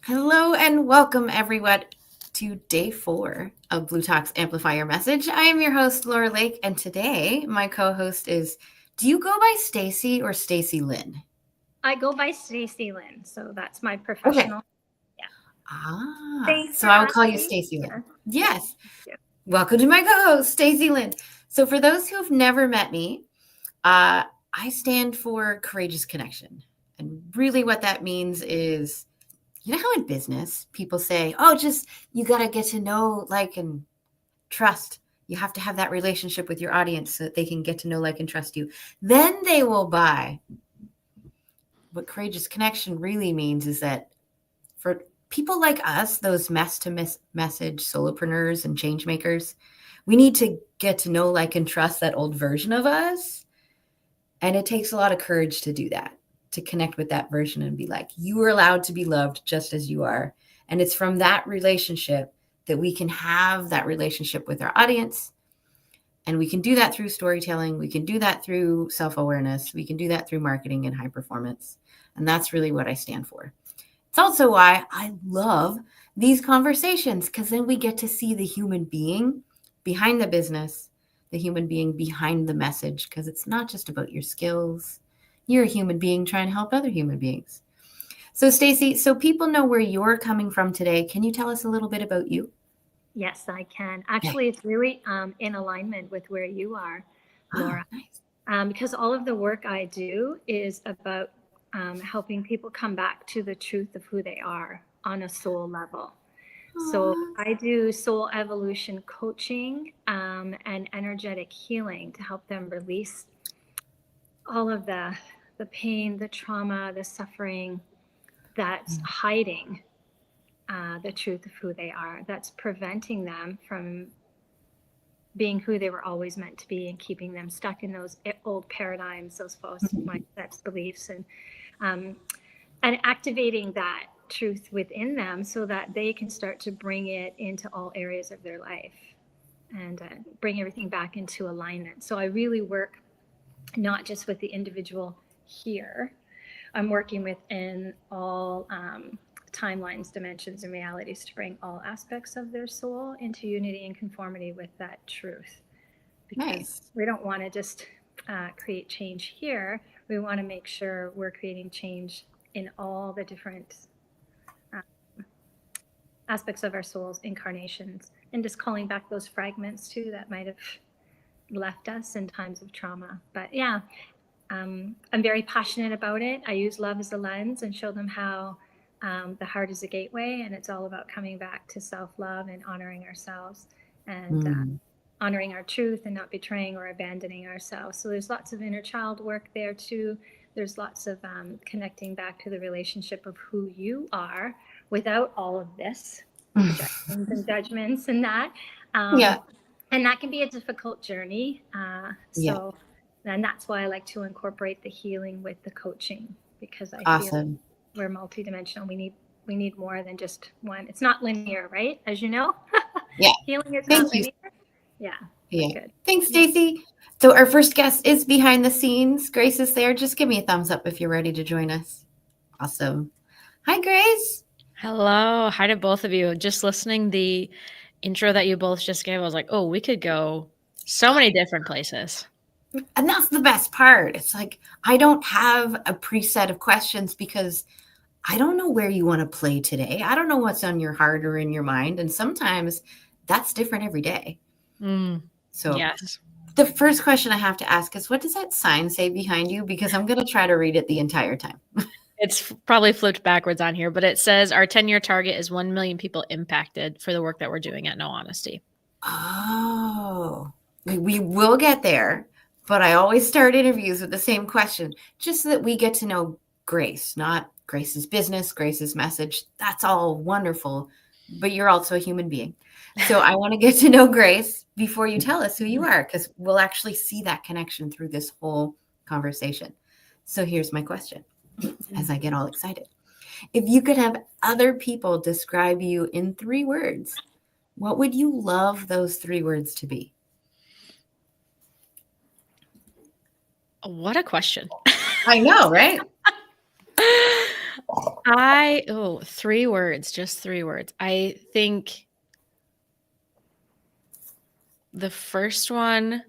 Hello and welcome everyone to day 4 of bLU Talk's Amplify Your Message. I am your host, Laura Lake, and today my co-host is, do you go by Stacy or Stacy Lynn? I go by Stacy Lynn, so that's my Okay. professional. Thanks So for I will call you asking. Stacy Lynn. Yeah. Yes. Welcome to my co-host, Stacy Lynn. So for those who have never met me, I stand for courageous connection. And really what that means is, you know how in business people say, oh, just you got to get to know, like, and trust. You have to have that relationship with your audience so that they can get to know, like, and trust you. Then they will buy. What courageous connection really means is that for people like us, those message solopreneurs and change makers, we need to get to know, like, and trust that old version of us. And it takes a lot of courage to do that, to connect with that version and be like, you are allowed to be loved just as you are. And it's from that relationship that we can have that relationship with our audience. And we can do that through storytelling. We can do that through self-awareness. We can do that through marketing and high performance. And that's really what I stand for. It's also why I love these conversations, because then we get to see the human being behind the business, the human being behind the message, because it's not just about your skills. You're a human being trying to help other human beings. So Stacy, so people know where you're coming from today. Can you tell us a little bit about you? Yes, I can. Actually, it's really in alignment with where you are, Laura, Nice. because all of the work I do is about helping people come back to the truth of who they are on a soul level. So I do soul evolution coaching and energetic healing to help them release all of the pain, the trauma, the suffering that's hiding the truth of who they are, that's preventing them from being who they were always meant to be and keeping them stuck in those old paradigms, those false mindsets, beliefs, and activating that truth within them so that they can start to bring it into all areas of their life and bring everything back into alignment. So I really work not just with the individual here, I'm working within all timelines, dimensions, and realities to bring all aspects of their soul into unity and conformity with that truth. Because we don't want to just create change here. We want to make sure we're creating change in all the different aspects of our souls, incarnations, and just calling back those fragments too that might have left us in times of trauma. But yeah, I'm very passionate about it. I use love as a lens and show them how the heart is a gateway, and it's all about coming back to self-love and honoring ourselves and honoring our truth and not betraying or abandoning ourselves. So there's lots of inner child work there too. There's lots of connecting back to the relationship of who you are without all of this projections and judgments and that. And that can be a difficult journey. And that's why I like to incorporate the healing with the coaching, because I feel we're multidimensional. We need more than just one. It's not linear, right? As you know, healing is not linear. Yeah. Good. Thanks, Stacy. So our first guest is behind the scenes. Grace is there. Just give me a thumbs up if you're ready to join us. Awesome. Hi, Grace. Hello. Hi to both of you. Just listening the intro that you both just gave, I was like, oh, we could go so many different places. And that's the best part. It's like, I don't have a preset of questions because I don't know where you want to play today. I don't know what's on your heart or in your mind. And sometimes that's different every day. So yes. The first question I have to ask is, what does that sign say behind you? Because I'm going to try to read it the entire time. It's probably flipped backwards on here, but it says our 10-year target is 1 million people impacted for the work that we're doing at No Honesty. Oh, we will get there. But I always start interviews with the same question, just so that we get to know Grace, not Grace's business, Grace's message. That's all wonderful. But you're also a human being. So I want to get to know Grace before you tell us who you are, because we'll actually see that connection through this whole conversation. So here's my question, as I get all excited. If you could have other people describe you in 3 words, what would you love those 3 words to be? What a question. I know, right? 3 words, just 3 words. I think the first one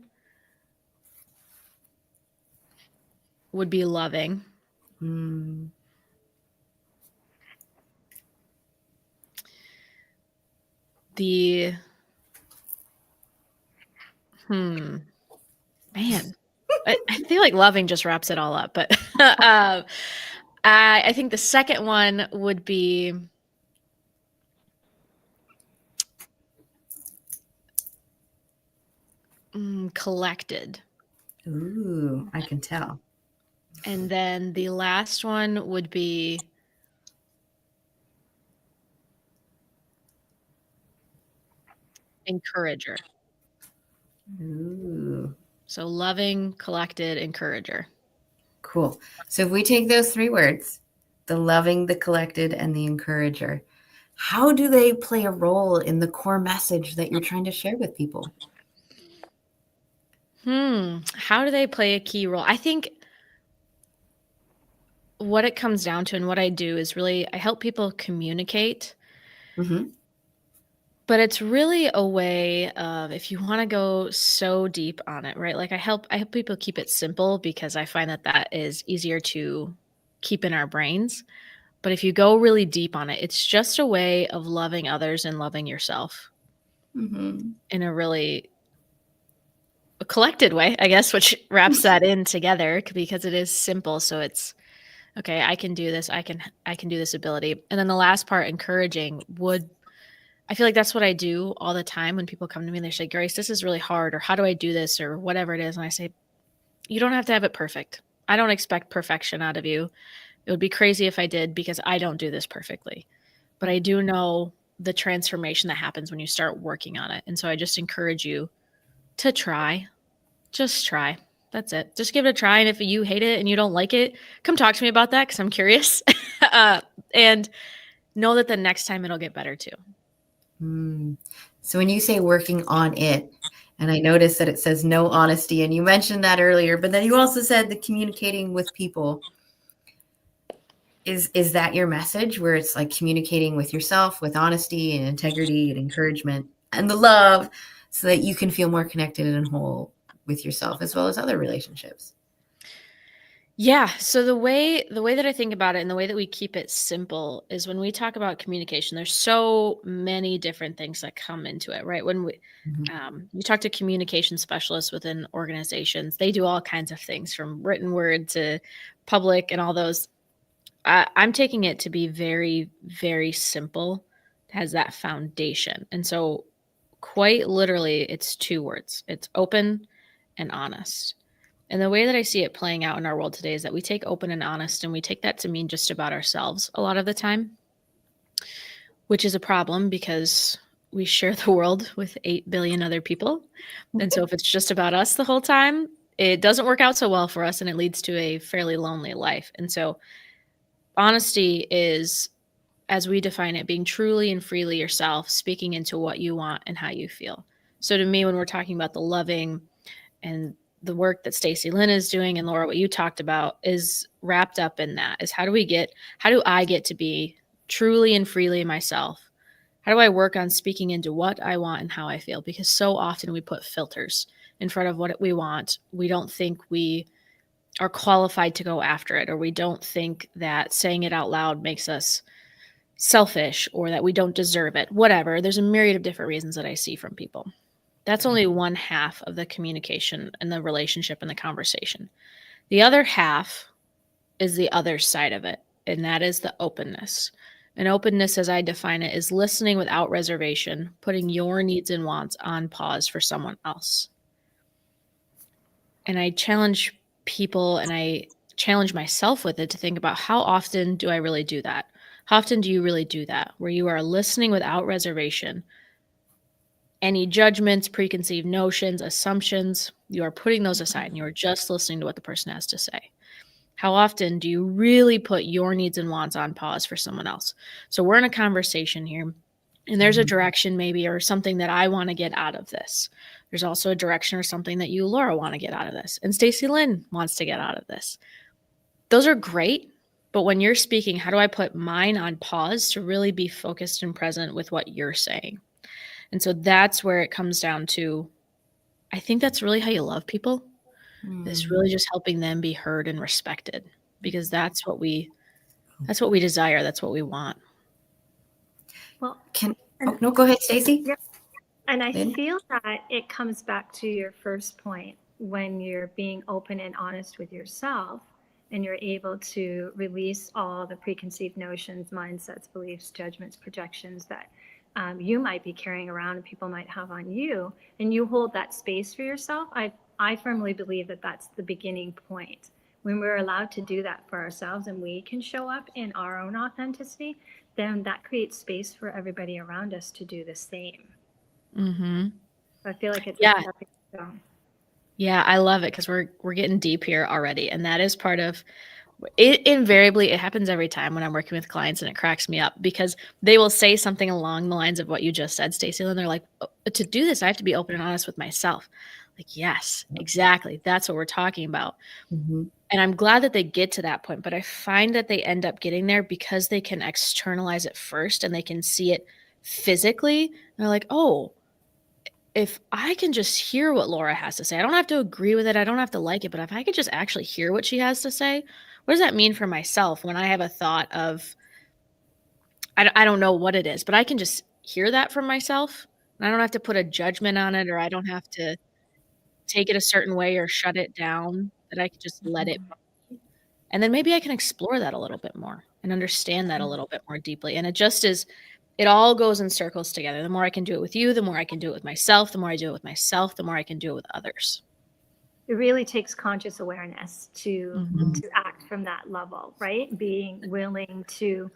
would be loving. Mm. Man, I feel like loving just wraps it all up, but I think the second one would be collected. Ooh, I can tell. And then the last one would be encourager. Ooh, So loving, collected, encourager. cool. So if we take those 3 words, the loving, the collected, and the encourager, how do they play a role in the core message that you're trying to share with people? How do they play a key role? I think what it comes down to and what I do is really I help people communicate. Mm-hmm. But it's really a way of if you want to go so deep on it, right? Like I help people keep it simple because I find that is easier to keep in our brains. But if you go really deep on it, it's just a way of loving others and loving yourself Mm-hmm. in a really collected way, I guess, which wraps that in together because it is simple. So it's okay, I can do this. I can do this ability. And then the last part, encouraging, I feel like that's what I do all the time when people come to me and they say, Grace, this is really hard, or how do I do this, or whatever it is. And I say, you don't have to have it perfect. I don't expect perfection out of you. It would be crazy if I did because I don't do this perfectly. But I do know the transformation that happens when you start working on it. And so I just encourage you to try. Just try. That's it. Just give it a try. And if you hate it and you don't like it, come talk to me about that because I'm curious. And know that the next time it'll get better too. So when you say working on it, and I noticed that it says no honesty, and you mentioned that earlier, but then you also said the communicating with people. Is that your message where it's like communicating with yourself with honesty and integrity and encouragement and the love so that you can feel more connected and whole with yourself as well as other relationships? Yeah. So the way that I think about it and the way that we keep it simple is when we talk about communication, there's so many different things that come into it, right? When you talk to communication specialists within organizations, they do all kinds of things from written word to public and all those. I'm taking it to be very, very simple. It has that foundation. And so quite literally, it's 2 words. It's open and honest. And the way that I see it playing out in our world today is that we take open and honest and we take that to mean just about ourselves a lot of the time, which is a problem because we share the world with 8 billion other people. And so if it's just about us the whole time, it doesn't work out so well for us and it leads to a fairly lonely life. And so honesty is, as we define it, being truly and freely yourself, speaking into what you want and how you feel. So to me, when we're talking about the loving and the work that Stacey Lynn is doing and Laura, what you talked about is wrapped up in that is how do I get to be truly and freely myself? How do I work on speaking into what I want and how I feel? Because so often we put filters in front of what we want. We don't think we are qualified to go after it, or we don't think that saying it out loud makes us selfish or that we don't deserve it, whatever. There's a myriad of different reasons that I see from people. That's only one half of the communication and the relationship and the conversation. The other half is the other side of it, and that is the openness. And openness, as I define it, is listening without reservation, putting your needs and wants on pause for someone else. And I challenge people and I challenge myself with it to think about how often do I really do that? How often do you really do that? Where you are listening without reservation. Any judgments, preconceived notions, assumptions, you are putting those aside and you are just listening to what the person has to say. How often do you really put your needs and wants on pause for someone else? So we're in a conversation here and there's a direction maybe or something that I want to get out of this. There's also a direction or something that you, Laura, want to get out of this. And Stacey Lynn wants to get out of this. Those are great. But when you're speaking, how do I put mine on pause to really be focused and present with what you're saying? And so that's where it comes down to, I think that's really how you love people. Is really just helping them be heard and respected, because that's what we desire. That's what we want. Well, no, go ahead, Stacey. Yeah. And I Lynn? feel that it comes back to your first point, when you're being open and honest with yourself and you're able to release all the preconceived notions, mindsets, beliefs, judgments, projections that you might be carrying around and people might have on you, and you hold that space for yourself. I firmly believe that that's the beginning point. When we're allowed to do that for ourselves and we can show up in our own authenticity, then that creates space for everybody around us to do the same. Mm-hmm. I feel like it's Yeah. a stepping stone. Yeah, I love it, because we're getting deep here already. And that is part of it. Invariably, it happens every time when I'm working with clients, and it cracks me up, because they will say something along the lines of what you just said, Stacey, and they're like, oh, to do this, I have to be open and honest with myself. Like, yes, exactly. That's what we're talking about. Mm-hmm. And I'm glad that they get to that point, but I find that they end up getting there because they can externalize it first and they can see it physically. And they're like, oh, if I can just hear what Laura has to say, I don't have to agree with it, I don't have to like it, but if I could just actually hear what she has to say, what does that mean for myself when I have a thought of, I don't know what it is, but I can just hear that from myself, and I don't have to put a judgment on it, or I don't have to take it a certain way or shut it down, that I could just let it be. And then maybe I can explore that a little bit more and understand that a little bit more deeply. And it just is, it all goes in circles together. The more I can do it with you, the more I can do it with myself. The more I do it with myself, the more I can do it with others. It really takes conscious awareness to Mhm. act from that level, right? Being willing to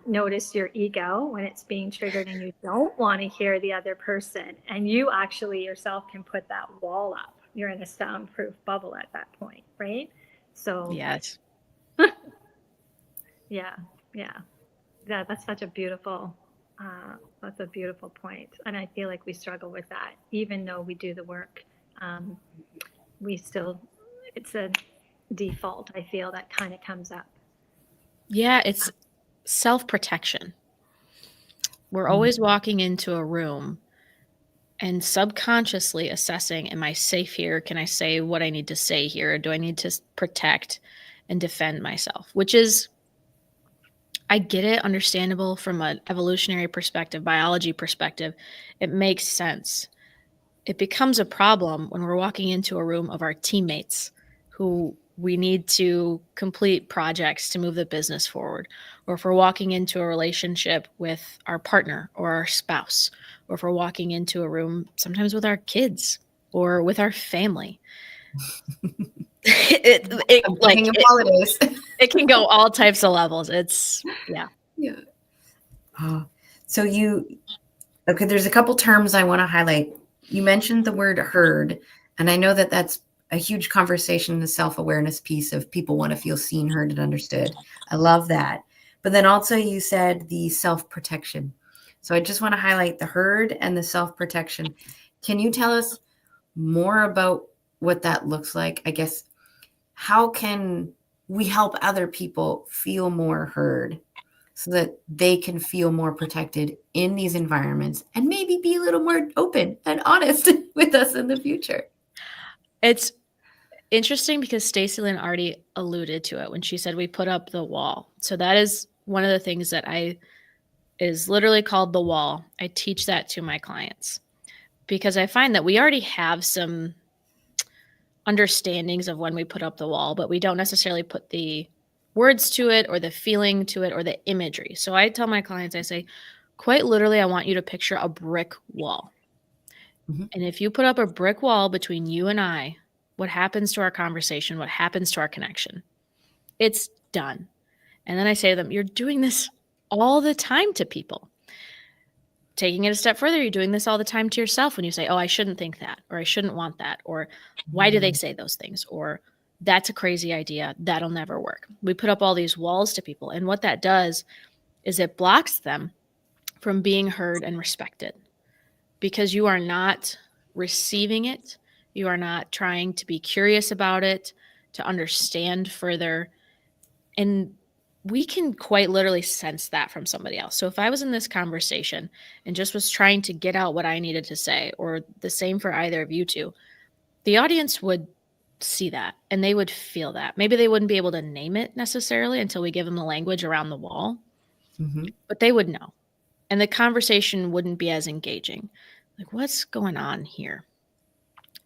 notice your ego when it's being triggered and you don't want to hear the other person, and you actually yourself can put that wall up. You're in a soundproof bubble at that point, right? So Yes. yeah, that's such a beautiful point. And I feel like we struggle with that, even though we do the work. We still, it's a default, I feel, that kind of comes up. Yeah, it's self-protection. We're always walking into a room and subconsciously assessing, am I safe here? Can I say what I need to say here? Or do I need to protect and defend myself? Which is, I get it, understandable from an evolutionary perspective, biology perspective. It makes sense. It becomes a problem when we're walking into a room of our teammates who we need to complete projects to move the business forward, or if we're walking into a relationship with our partner or our spouse, or if we're walking into a room sometimes with our kids or with our family. Holidays. It can go all types of levels. It's yeah. So there's a couple terms I want to highlight. You mentioned the word heard, and I know that that's a huge conversation, the self-awareness piece of people want to feel seen, heard, and understood. I love that. But then also you said the self-protection. So I just want to highlight the heard and the self-protection. Can you tell us more about what that looks like? I guess, how can we help other people feel more heard so that they can feel more protected in these environments and maybe be a little more open and honest with us in the future? It's interesting because Stacey Lynn already alluded to it when she said we put up the wall. So that is one of the things that is literally called the wall. I teach that to my clients because I find that we already have some understandings of when we put up the wall, but we don't necessarily put the words to it or the feeling to it or the imagery. So I tell my clients, I say, quite literally, I want you to picture a brick wall. Mm-hmm. And if you put up a brick wall between you and I, what happens to our conversation? What happens to our connection? It's done. And then I say to them, you're doing this all the time to people. Taking it a step further, you're doing this all the time to yourself when you say, oh, I shouldn't think that, or I shouldn't want that, or why do they say those things? Or that's a crazy idea. That'll never work. We put up all these walls to people. And what that does is it blocks them from being heard and respected because you are not receiving it. You are not trying to be curious about it, to understand further. And we can quite literally sense that from somebody else. So if I was in this conversation and just was trying to get out what I needed to say, or the same for either of you two, the audience would see that and they would feel that. Maybe they wouldn't be able to name it necessarily until we give them the language around the wall, but they would know. And the conversation wouldn't be as engaging. Like, what's going on here?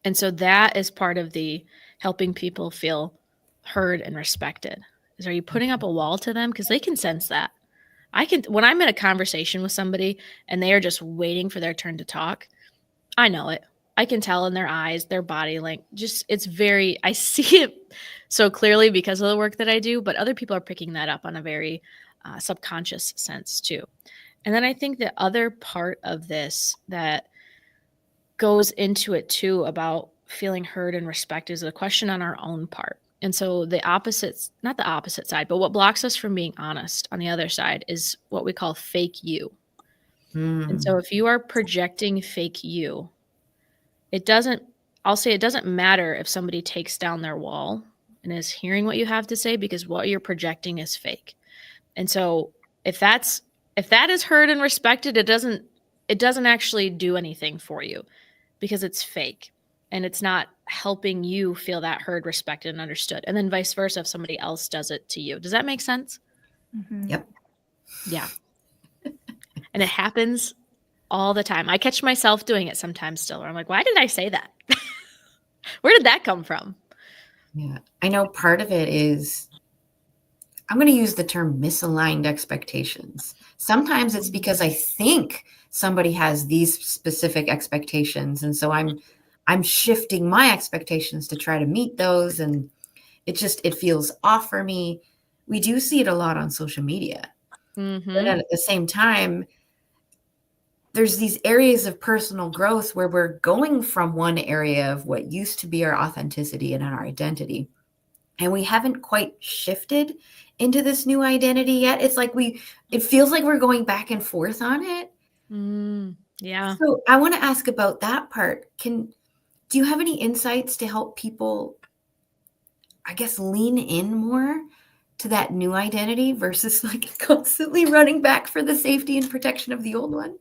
And so that is part of the helping people feel heard and respected. Is, are you putting up a wall to them? Because they can sense that. I can, when I'm in a conversation with somebody and they are just waiting for their turn to talk, I know it. I can tell in their eyes, their body language. Just, it's very, I see it so clearly because of the work that I do, but other people are picking that up on a very subconscious sense too. And then I think the other part of this that goes into it too about feeling heard and respected is a question on our own part. And so the opposites, not the opposite side, but what blocks us from being honest on the other side is what we call fake you. And so if you are projecting fake you, it doesn't, I'll say it doesn't matter if somebody takes down their wall and is hearing what you have to say, because what you're projecting is fake. And so if that is heard and respected, it doesn't actually do anything for you because it's fake and it's not helping you feel that heard, respected, and understood. And then vice versa if somebody else does it to you. Does that make sense? Yep. Yeah. And it happens all the time. I catch myself doing it sometimes still, where I'm like, why did I say that? Where did that come from? Yeah. I know part of it is, I'm going to use the term misaligned expectations. Sometimes it's because I think somebody has these specific expectations. And so I'm shifting my expectations to try to meet those. And it feels off for me. We do see it a lot on social media. But at the same time, there's these areas of personal growth where we're going from one area of what used to be our authenticity and our identity, and we haven't quite shifted into this new identity yet. It's like it feels like we're going back and forth on it. Yeah. So I want to ask about that part. Do you have any insights to help people, I guess, lean in more to that new identity versus like constantly running back for the safety and protection of the old one?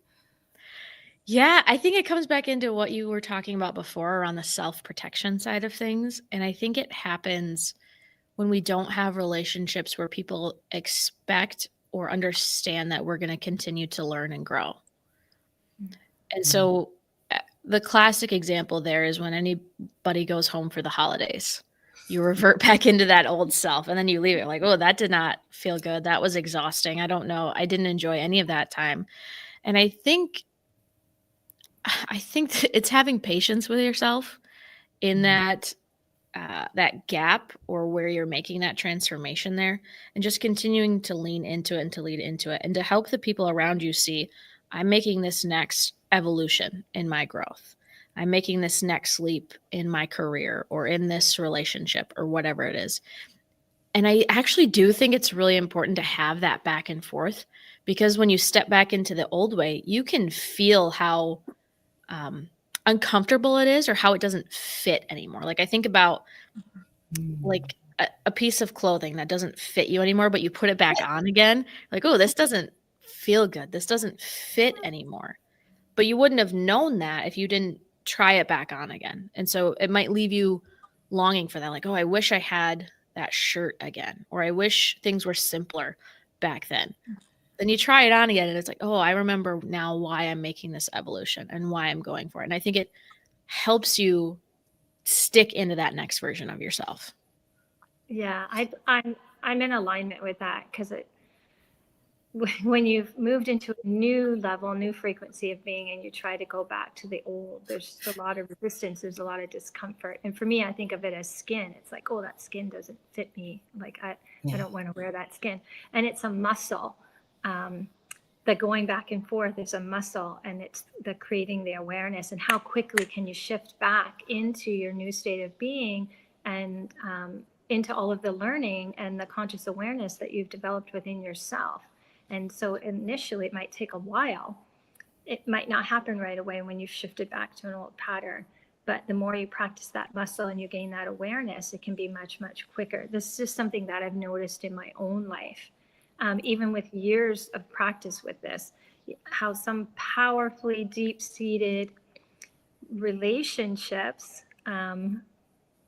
Yeah, I think it comes back into what you were talking about before around the self-protection side of things. And I think it happens when we don't have relationships where people expect or understand that we're going to continue to learn and grow. And so the classic example there is when anybody goes home for the holidays, you revert back into that old self and then you leave it like, oh, that did not feel good. That was exhausting. I don't know. I didn't enjoy any of that time. And I think it's having patience with yourself in that gap or where you're making that transformation there, and just continuing to lean into it and to lead into it and to help the people around you see, I'm making this next evolution in my growth. I'm making this next leap in my career or in this relationship or whatever it is. And I actually do think it's really important to have that back and forth, because when you step back into the old way, you can feel how uncomfortable it is or how it doesn't fit anymore. Like I think about like a piece of clothing that doesn't fit you anymore, but you put it back on again. Like, oh, this doesn't feel good. This doesn't fit anymore. But you wouldn't have known that if you didn't try it back on again. And so it might leave you longing for that. Like, oh, I wish I had that shirt again, or I wish things were simpler back then. Then you try it on again and it's like, oh, I remember now why I'm making this evolution and why I'm going for it. And I think it helps you stick into that next version of yourself. Yeah, I'm in alignment with that, because when you've moved into a new level, new frequency of being, and you try to go back to the old, there's a lot of resistance, there's a lot of discomfort. And for me, I think of it as skin. It's like, oh, that skin doesn't fit me. Like I don't want to wear that skin. And it's a muscle. The going back and forth is a muscle, and it's the creating the awareness, and how quickly can you shift back into your new state of being and into all of the learning and the conscious awareness that you've developed within yourself. And so initially it might take a while. It might not happen right away when you've shifted back to an old pattern. But the more you practice that muscle and you gain that awareness, it can be much, much quicker. This is just something that I've noticed in my own life. even with years of practice with this, how some powerfully deep-seated relationships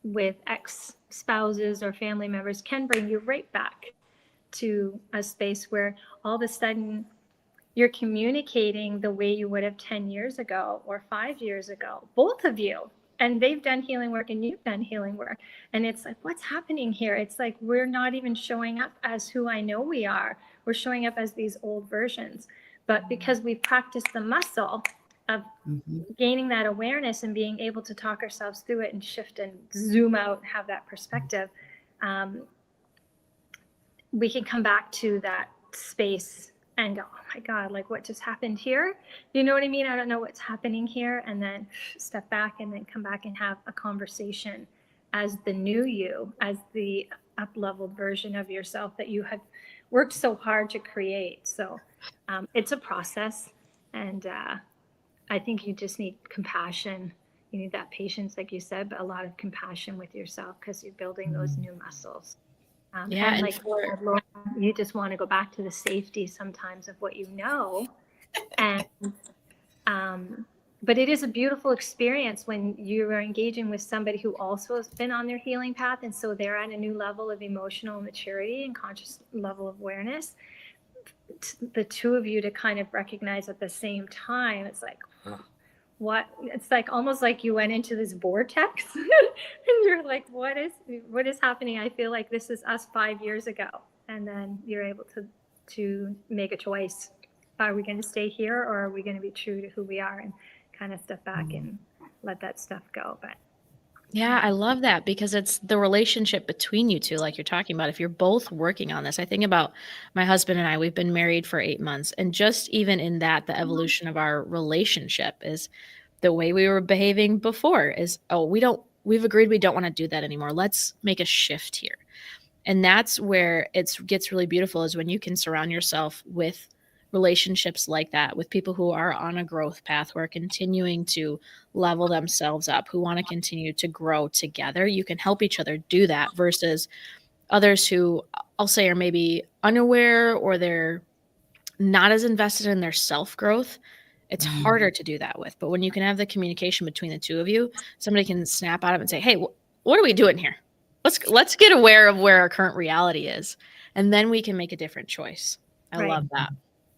with ex-spouses or family members can bring you right back to a space where all of a sudden you're communicating the way you would have 10 years ago or 5 years ago, both of you. And they've done healing work and you've done healing work. And it's like, what's happening here? It's like, we're not even showing up as who I know we are. We're showing up as these old versions. But because we've practiced the muscle of gaining that awareness and being able to talk ourselves through it and shift and zoom out and have that perspective, we can come back to that space and go, oh my God, like what just happened here? You know what I mean? I don't know what's happening here. And then step back and then come back and have a conversation as the new you, as the up-leveled version of yourself that you have worked so hard to create. So it's a process. And I think you just need compassion. You need that patience, like you said, but a lot of compassion with yourself because you're building those new muscles. And like Laura, you just want to go back to the safety sometimes of what you know. And but it is a beautiful experience when you are engaging with somebody who also has been on their healing path. And so they're at a new level of emotional maturity and conscious level of awareness. The two of you to kind of recognize at the same time, it's like, what? It's like almost like you went into this vortex and you're like, what is happening? I feel like this is us 5 years ago. And then you're able to make a choice. Are we going to stay here or are we going to be true to who we are and kind of step back and let that stuff go? But yeah, I love that because it's the relationship between you two, like you're talking about. If you're both working on this, I think about my husband and I, we've been married for 8 months. And just even in that, the evolution of our relationship is the way we were behaving before is, we've agreed we don't want to do that anymore. Let's make a shift here. And that's where it gets really beautiful is when you can surround yourself with relationships like that, with people who are on a growth path, who are continuing to level themselves up, who want to continue to grow together. You can help each other do that versus others who I'll say are maybe unaware or they're not as invested in their self-growth. It's harder to do that with. But when you can have the communication between the two of you, somebody can snap out of it and say, hey, what are we doing here? Let's get aware of where our current reality is. And then we can make a different choice. I love that.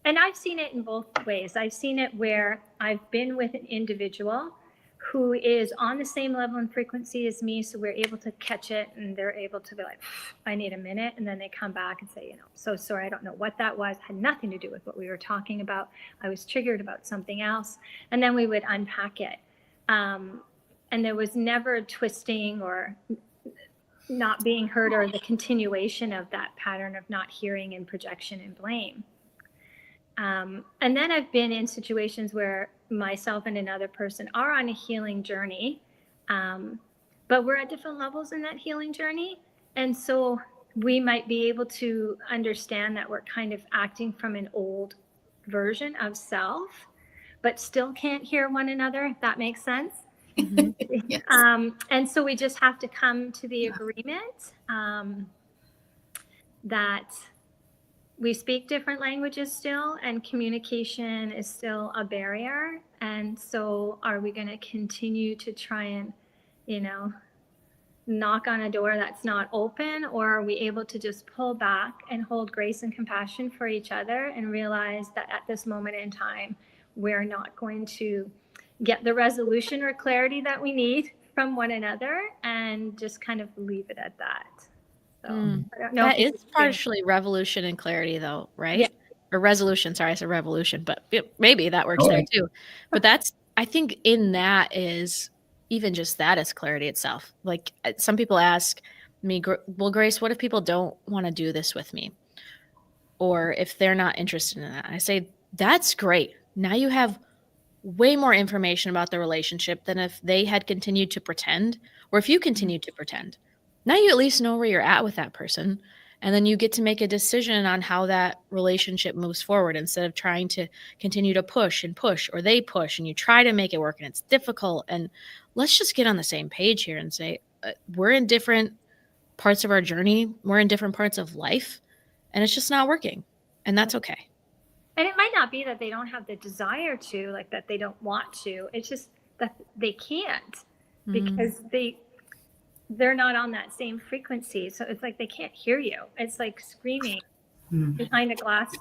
And I've seen it in both ways. I've seen it where I've been with an individual who is on the same level and frequency as me. So we're able to catch it and they're able to be like, I need a minute. And then they come back and say, so sorry, I don't know what that was. It had nothing to do with what we were talking about. I was triggered about something else. And then we would unpack it. And there was never twisting or not being heard or the continuation of that pattern of not hearing and projection and blame. And then I've been in situations where myself and another person are on a healing journey, but we're at different levels in that healing journey. And so we might be able to understand that we're kind of acting from an old version of self, but still can't hear one another, if that makes sense. Yes. And so we just have to come to the agreement that we speak different languages still, and communication is still a barrier. And so are we going to continue to try and, knock on a door that's not open, or are we able to just pull back and hold grace and compassion for each other and realize that at this moment in time, we're not going to get the resolution or clarity that we need from one another and just kind of leave it at that. So I don't know. That is partially revolution and clarity though, right? Yeah. Or resolution. Sorry, I said revolution, but maybe that works there too. But I think in that is even just that is clarity itself. Like some people ask me, well, Grace, what if people don't want to do this with me? Or if they're not interested in that? I say, that's great. Now you have way more information about the relationship than if they had continued to pretend, or if you continued to pretend. Now you at least know where you're at with that person. And then you get to make a decision on how that relationship moves forward instead of trying to continue to push, or they push and you try to make it work and it's difficult. And let's just get on the same page here and say, we're in different parts of our journey. We're in different parts of life. and it's just not working, and that's okay. And it might not be that they don't have the desire to, like that they don't want to. It's just that they can't because they're not on that same frequency. So it's like they can't hear you. It's like screaming behind a glass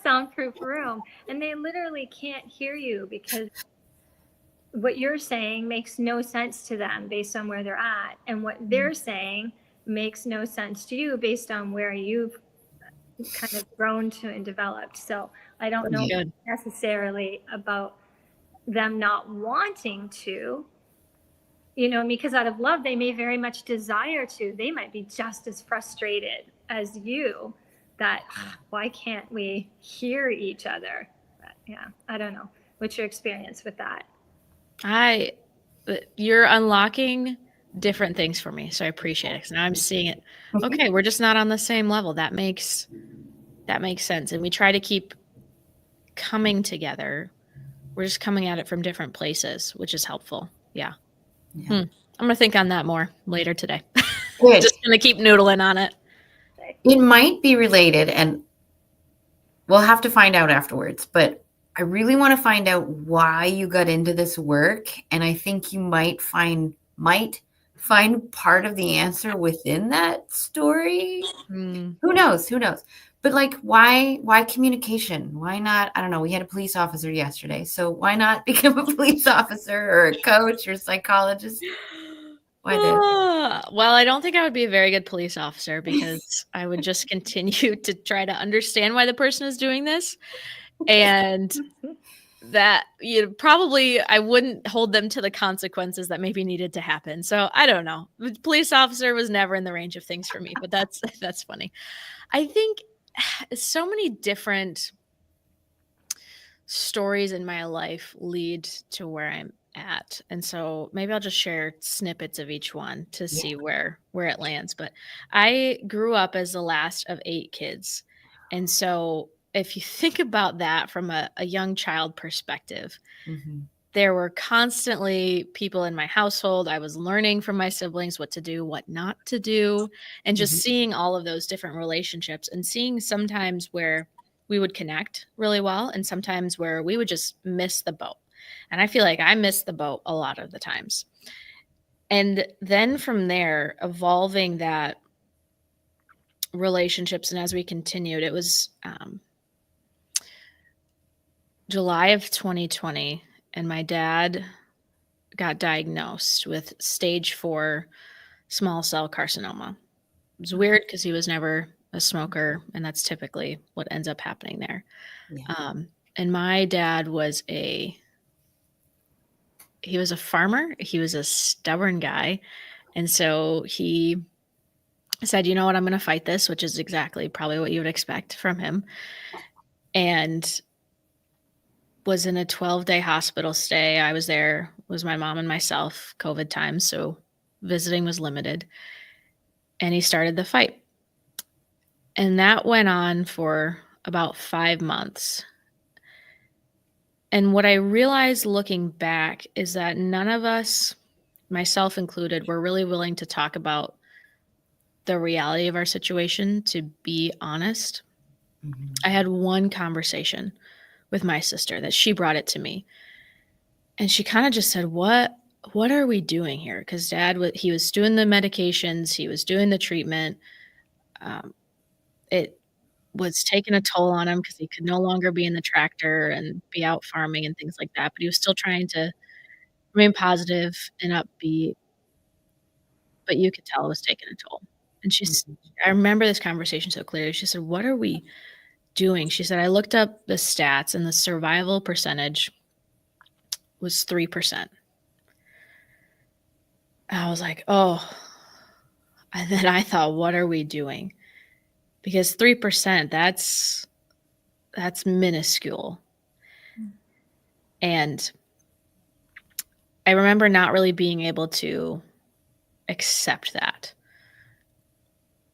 soundproof room, and they literally can't hear you because what you're saying makes no sense to them based on where they're at, and what they're saying makes no sense to you based on where you've kind of grown to and developed. So I don't know necessarily about them not wanting to, because out of love, they may very much desire to. They might be just as frustrated as you that why can't we hear each other? But yeah, I don't know. What's your experience with that? You're unlocking different things for me, so I appreciate it, because now I'm seeing it. Okay, we're just not on the same level. That makes sense. And we try to keep coming together. We're just coming at it from different places, which is helpful. Yeah. I'm gonna think on that more later today. Just gonna keep noodling on it. It might be related, and we'll have to find out afterwards, but I really want to find out why you got into this work. And I think you might find part of the answer within that story. Who knows? But like, why communication? Why not? I don't know. We had a police officer yesterday, so why not become a police officer or a coach or psychologist? Why this? Well, I don't think I would be a very good police officer, because I would just continue to try to understand why the person is doing this. And that probably I wouldn't hold them to the consequences that maybe needed to happen. So I don't know. The police officer was never in the range of things for me, but that's funny. I think so many different stories in my life lead to where I'm at. And so maybe I'll just share snippets of each one to see where it lands. But I grew up as the last of 8 kids. And so if you think about that from a young child perspective, there were constantly people in my household. I was learning from my siblings what to do, what not to do, and just seeing all of those different relationships, and seeing sometimes where we would connect really well and sometimes where we would just miss the boat. And I feel like I missed the boat a lot of the times. And then from there, evolving that relationships, and as we continued, it was July of 2020, and my dad got diagnosed with stage 4 small cell carcinoma. It was weird because he was never a smoker, and that's typically what ends up happening there. And my dad was he was a farmer. He was a stubborn guy. And so he said, you know what, I'm going to fight this, which is exactly probably what you would expect from him. And was in a 12-day hospital stay. I was there, was my mom and myself, COVID times, so visiting was limited. And he started the fight. And that went on for about 5 months. And what I realized looking back is that none of us, myself included, were really willing to talk about the reality of our situation, to be honest. I had one conversation with my sister that she brought it to me. And she kind of just said, what are we doing here? Because Dad, he was doing the medications, he was doing the treatment. It was taking a toll on him because he could no longer be in the tractor and be out farming and things like that. But he was still trying to remain positive and upbeat. But you could tell it was taking a toll. And I remember this conversation so clearly. She said, what are we doing? She said, I looked up the stats, and the survival percentage was 3%. I was like, oh. And then I thought, what are we doing? Because 3%, that's minuscule. And I remember not really being able to accept that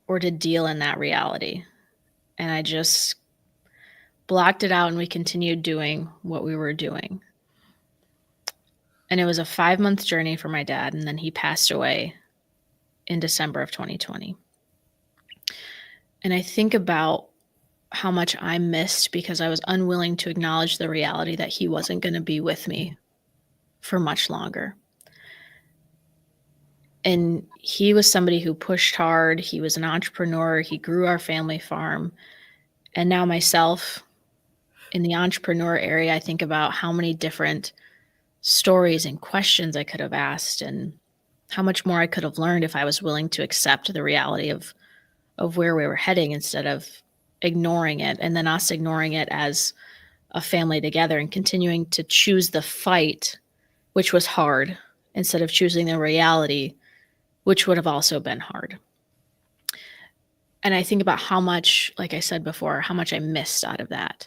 or to deal in that reality. And I just blocked it out, and we continued doing what we were doing. And it was a 5-month journey for my dad, and then he passed away in December of 2020. And I think about how much I missed because I was unwilling to acknowledge the reality that he wasn't going to be with me for much longer. And he was somebody who pushed hard. He was an entrepreneur. He grew our family farm. And now myself in the entrepreneur area, I think about how many different stories and questions I could have asked and how much more I could have learned if I was willing to accept the reality of where we were heading instead of ignoring it, and then us ignoring it as a family together and continuing to choose the fight, which was hard, instead of choosing the reality, which would have also been hard. And I think about how much, like I said before, how much I missed out of that.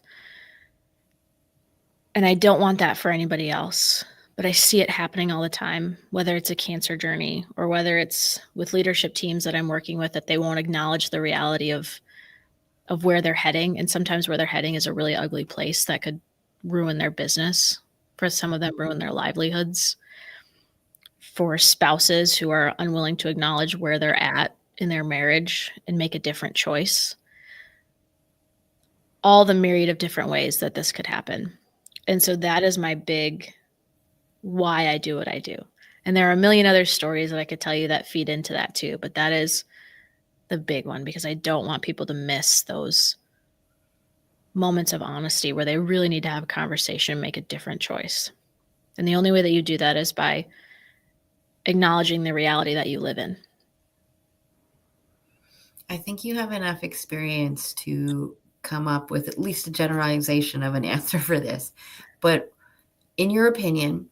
And I don't want that for anybody else, but I see it happening all the time, whether it's a cancer journey or whether it's with leadership teams that I'm working with, that they won't acknowledge the reality of where they're heading. And sometimes where they're heading is a really ugly place that could ruin their business. For some of them, ruin their livelihoods. For spouses who are unwilling to acknowledge where they're at in their marriage and make a different choice. All the myriad of different ways that this could happen. And so that is my big why I do what I do. And there are a million other stories that I could tell you that feed into that too, but that is the big one, because I don't want people to miss those moments of honesty where they really need to have a conversation and make a different choice. And the only way that you do that is by acknowledging the reality that you live in. I think you have enough experience to come up with at least a generalization of an answer for this. But in your opinion,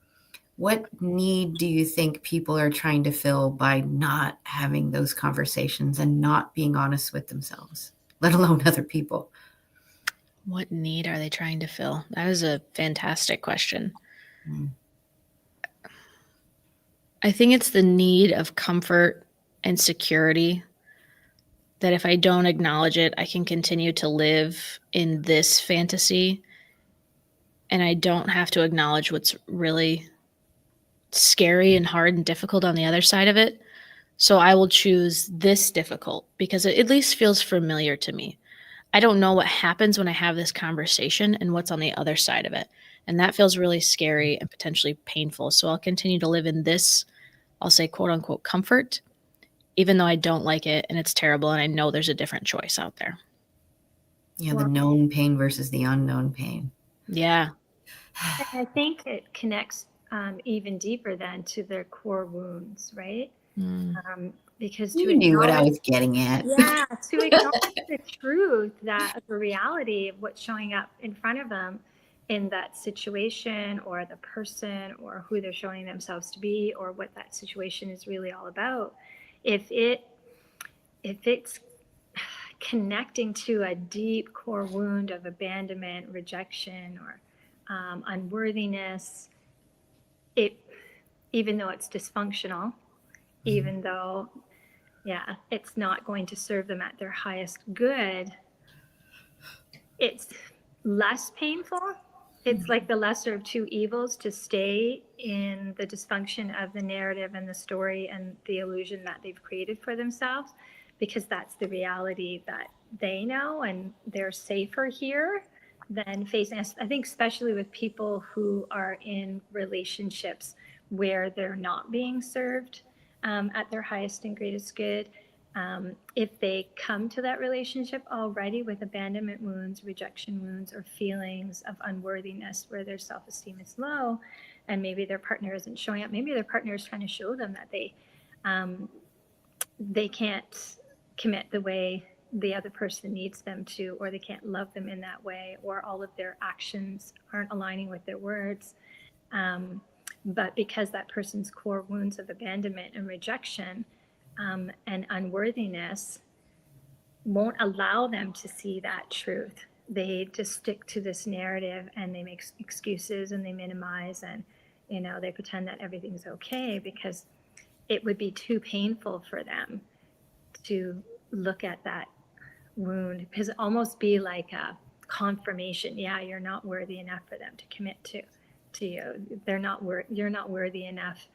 what need do you think people are trying to fill by not having those conversations and not being honest with themselves, let alone other people? What need are they trying to fill? That is a fantastic question. I think it's the need of comfort and security, that if I don't acknowledge it, I can continue to live in this fantasy and I don't have to acknowledge what's really scary and hard and difficult on the other side of it. So I will choose this difficult because it at least feels familiar to me. I don't know what happens when I have this conversation and what's on the other side of it. And that feels really scary and potentially painful. So I'll continue to live in this, I'll say, quote unquote, comfort, even though I don't like it and it's terrible and I know there's a different choice out there. Yeah, the known pain versus the unknown pain. Yeah. I think it connects even deeper then to their core wounds, right? Because you knew what I was getting at. Yeah, to acknowledge the truth, that the reality of what's showing up in front of them in that situation or the person or who they're showing themselves to be or what that situation is really all about. If it's connecting to a deep core wound of abandonment, rejection, or unworthiness, even though it's dysfunctional, even though it's not going to serve them at their highest good, it's less painful. It's like the lesser of two evils to stay in the dysfunction of the narrative and the story and the illusion that they've created for themselves, because that's the reality that they know and they're safer here than facing. I think especially with people who are in relationships where they're not being served at their highest and greatest good. If they come to that relationship already with abandonment wounds, rejection wounds, or feelings of unworthiness where their self-esteem is low, and maybe their partner isn't showing up, maybe their partner is trying to show them that they can't commit the way the other person needs them to, or they can't love them in that way, or all of their actions aren't aligning with their words. But because that person's core wounds of abandonment and rejection and unworthiness won't allow them to see that truth, they just stick to this narrative and they make excuses and they minimize and they pretend that everything's okay because it would be too painful for them to look at that wound, because it almost be like a confirmation. Yeah, you're not worthy enough for them to commit to you. You're not worthy enough.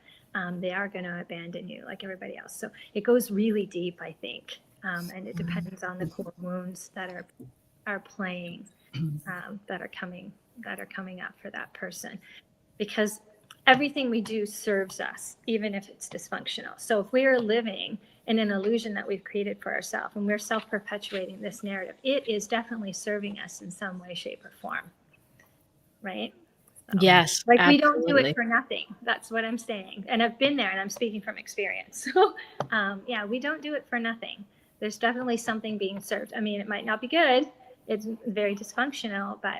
They are going to abandon you like everybody else. So it goes really deep, I think. And it depends on the core wounds that are playing, that are coming up for that person, because everything we do serves us, even if it's dysfunctional. So if we are living in an illusion that we've created for ourselves and we're self-perpetuating this narrative, it is definitely serving us in some way, shape, or form, right? So, Yes, like absolutely. we don't do it for nothing. That's what I'm saying. And I've been there and I'm speaking from experience. So yeah, we don't do it for nothing. There's definitely something being served. I mean, it might not be good. It's very dysfunctional, but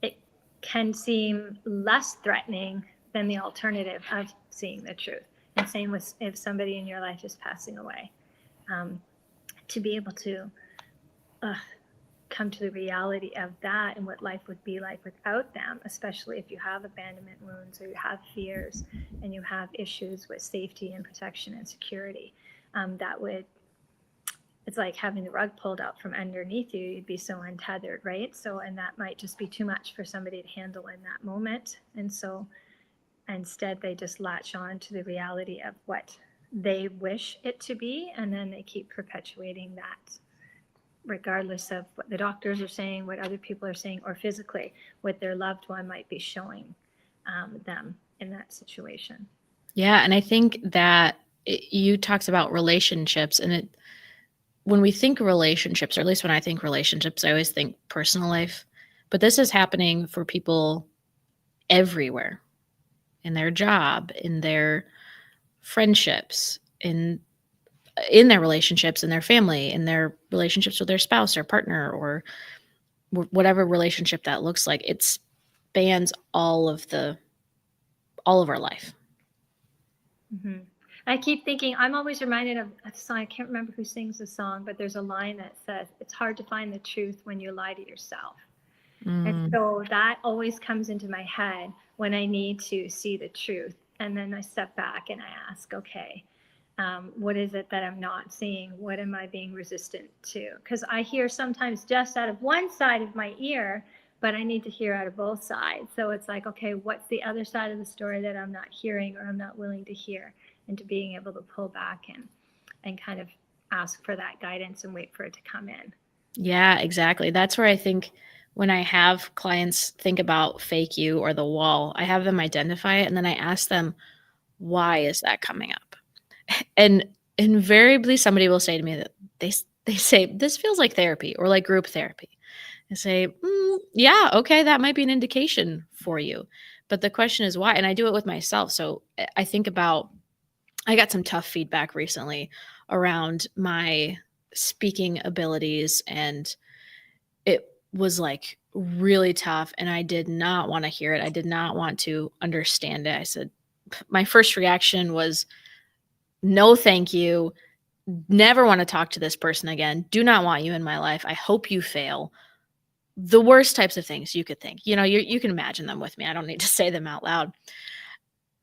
it can seem less threatening than the alternative of seeing the truth. And same with if somebody in your life is passing away, to be able to come to the reality of that and what life would be like without them, especially if you have abandonment wounds or you have fears and you have issues with safety and protection and security. It's like having the rug pulled out from underneath you. You'd be so untethered, right? So, and that might just be too much for somebody to handle in that moment. And so instead they just latch on to the reality of what they wish it to be, and then they keep perpetuating that, regardless of what the doctors are saying, what other people are saying, or physically what their loved one might be showing them in that situation. Yeah, and I think that you talked about relationships, and when we think relationships, or at least when I think relationships, I always think personal life. But this is happening for people everywhere, in their job, in their friendships, in their relationships, in their family, in their relationships with their spouse or partner, or whatever relationship that looks like. It spans all of our life. Mm-hmm. I keep thinking, I'm always reminded of a song. I can't remember who sings the song, but there's a line that says, it's hard to find the truth when you lie to yourself. And so that always comes into my head when I need to see the truth. And then I step back and I ask, okay, what is it that I'm not seeing? What am I being resistant to? Because I hear sometimes just out of one side of my ear, but I need to hear out of both sides. So it's like, okay, what's the other side of the story that I'm not hearing or I'm not willing to hear? And to being able to pull back and kind of ask for that guidance and wait for it to come in. Yeah, exactly. That's where I think when I have clients think about fake you or the wall, I have them identify it, and then I ask them, why is that coming up? And invariably somebody will say to me that they say, this feels like therapy or like group therapy. I say, yeah, okay, that might be an indication for you. But the question is why? And I do it with myself. So I think about, I got some tough feedback recently around my speaking abilities, and it was like really tough, and I did not want to hear it. I did not want to understand it. I said, my first reaction was, no, thank you. Never want to talk to this person again. Do not want you in my life. I hope you fail. The worst types of things you could think. You can imagine them with me. I don't need to say them out loud.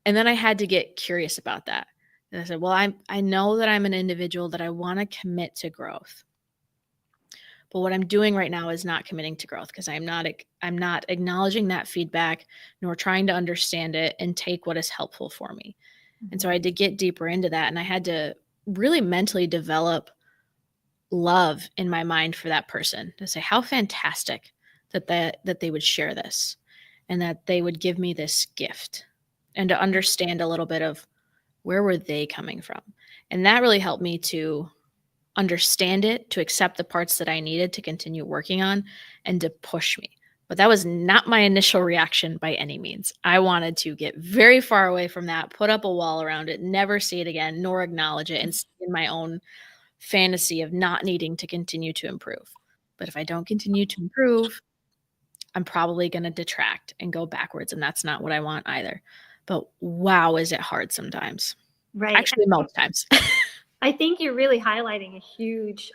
And then I had to get curious about that. And I said, well, I know that I'm an individual that I want to commit to growth. But what I'm doing right now is not committing to growth, because I'm not acknowledging that feedback, nor trying to understand it and take what is helpful for me. And so I had to get deeper into that, and I had to really mentally develop love in my mind for that person, to say how fantastic that they would share this, and that they would give me this gift, and to understand a little bit of where were they coming from. And that really helped me to understand it, to accept the parts that I needed to continue working on, and to push me. But that was not my initial reaction by any means. I wanted to get very far away from that, put up a wall around it, never see it again, nor acknowledge it, and stay in my own fantasy of not needing to continue to improve. But if I don't continue to improve, I'm probably going to detract and go backwards, and that's not what I want either. But wow, is it hard sometimes. Right. Actually, most times. I think you're really highlighting a huge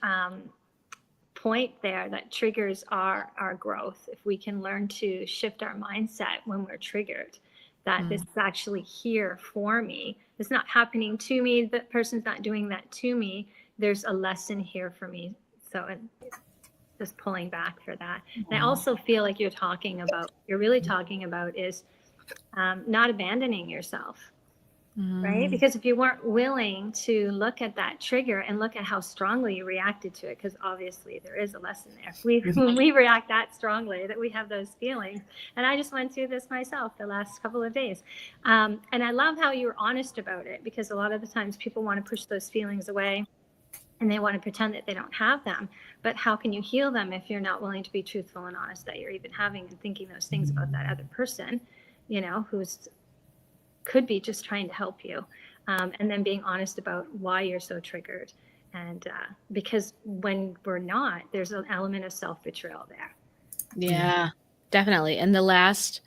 point there that triggers our growth. If we can learn to shift our mindset when we're triggered, that this is actually here for me. It's not happening to me. The person's not doing that to me. There's a lesson here for me. So just pulling back for that. And I also feel like you're really talking about is not abandoning yourself. right? Because if you weren't willing to look at that trigger and look at how strongly you reacted to it, because obviously there is a lesson there. When we react that strongly, that we have those feelings. And I just went through this myself the last couple of days. And I love how you were honest about it, because a lot of the times people want to push those feelings away and they want to pretend that they don't have them. But how can you heal them if you're not willing to be truthful and honest that you're even having and thinking those things about that other person, you know, who's could be just trying to help you, and then being honest about why you're so triggered. And because when we're not, there's an element of self-betrayal there. Yeah, definitely. And the last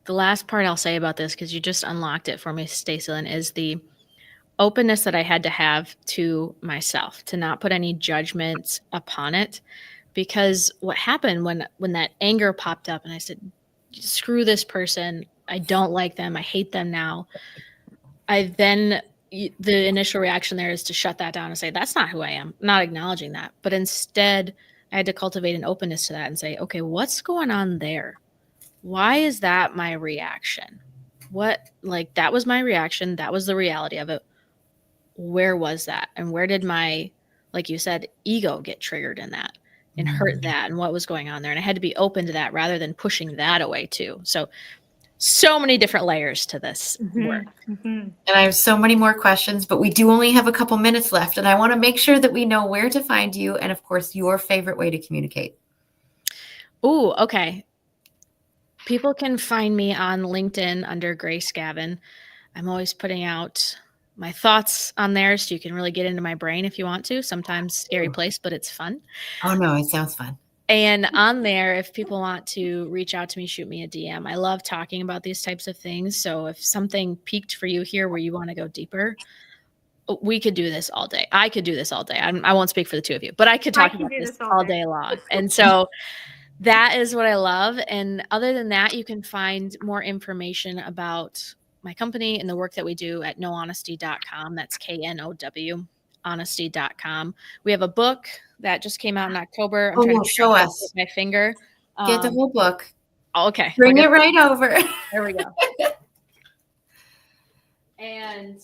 part I'll say about this, because you just unlocked it for me, Stacey Lynn, is the openness that I had to have to myself, to not put any judgments upon it. Because what happened when that anger popped up and I said, screw this person, I don't like them, I hate them now. The initial reaction there is to shut that down and say, that's not who I am, not acknowledging that. But instead, I had to cultivate an openness to that and say, okay, what's going on there? Why is that my reaction? That was my reaction. That was the reality of it. Where was that? And where did my, like you said, ego get triggered in that and hurt that? And what was going on there? And I had to be open to that rather than pushing that away too. So many different layers to this work. And I have so many more questions, but we do only have a couple minutes left. And I want to make sure that we know where to find you and, of course, your favorite way to communicate. Ooh, okay. People can find me on LinkedIn under Grace Gavin. I'm always putting out my thoughts on there, so you can really get into my brain if you want to. Sometimes scary place, but it's fun. Oh, no, it sounds fun. And on there, if people want to reach out to me, shoot me a DM. I love talking about these types of things. So if something piqued for you here where you want to go deeper, we could do this all day. I could do this all day. I won't speak for the two of you, but I could talk about this all day long. And so that is what I love. And other than that, you can find more information about my company and the work that we do at knowhonesty.com. That's KNOW. honesty.com. We have a book that just came out in October. I'm trying to show us with my finger. Get the whole book. Okay. Bring it right over. There we go. And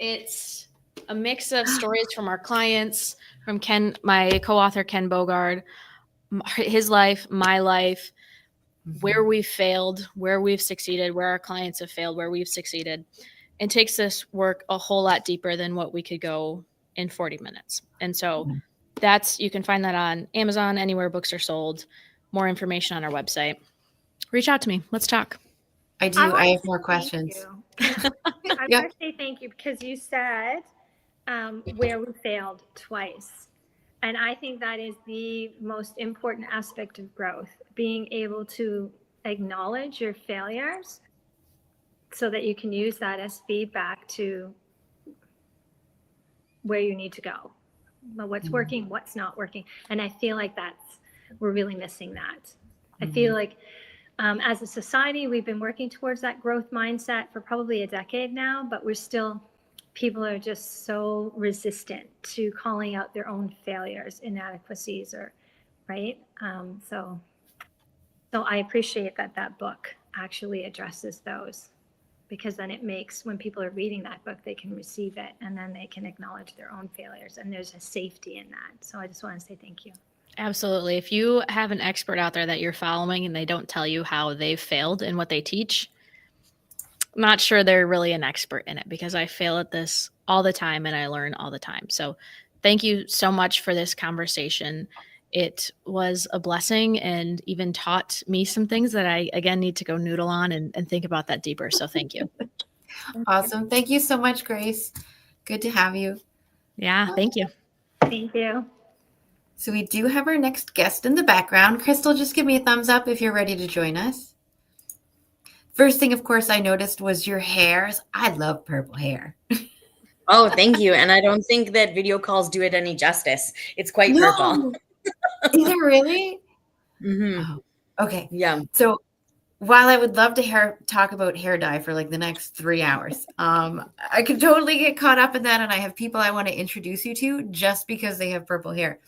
it's a mix of stories from our clients, from Ken, my co-author, Ken Bogard, his life, my life, where we've failed, where we've succeeded, where our clients have failed, where we've succeeded, and takes this work a whole lot deeper than what we could go in 40 minutes. And so you can find that on Amazon, anywhere books are sold. More information on our website. Reach out to me. Let's talk. I have more questions. I want to say thank you because you said where we failed twice. And I think that is the most important aspect of growth, being able to acknowledge your failures so that you can use that as feedback to where you need to go. What's working, what's not working. And I feel like we're really missing that. I feel like as a society, we've been working towards that growth mindset for probably a decade now, but people are just so resistant to calling out their own failures, inadequacies, right? So I appreciate that book actually addresses those, because then it makes, when people are reading that book, they can receive it and then they can acknowledge their own failures, and there's a safety in that. So I just want to say thank you. Absolutely. If you have an expert out there that you're following and they don't tell you how they've failed in what they teach, I'm not sure they're really an expert in it, because I fail at this all the time and I learn all the time. So thank you so much for this conversation. It was a blessing and even taught me some things that I, again, need to go noodle on and think about that deeper. So thank you. Awesome. Thank you so much, Grace. Good to have you. Yeah, thank you. Thank you. So we do have our next guest in the background. Crystal, just give me a thumbs up if you're ready to join us. First thing, of course, I noticed was your hair. I love purple hair. Oh, thank you. And I don't think that video calls do it any justice. It's quite purple. Is it really? Mm-hmm. Oh, okay. Yeah. So while I would love to talk about hair dye for like the next 3 hours, I could totally get caught up in that. And I have people I want to introduce you to just because they have purple hair.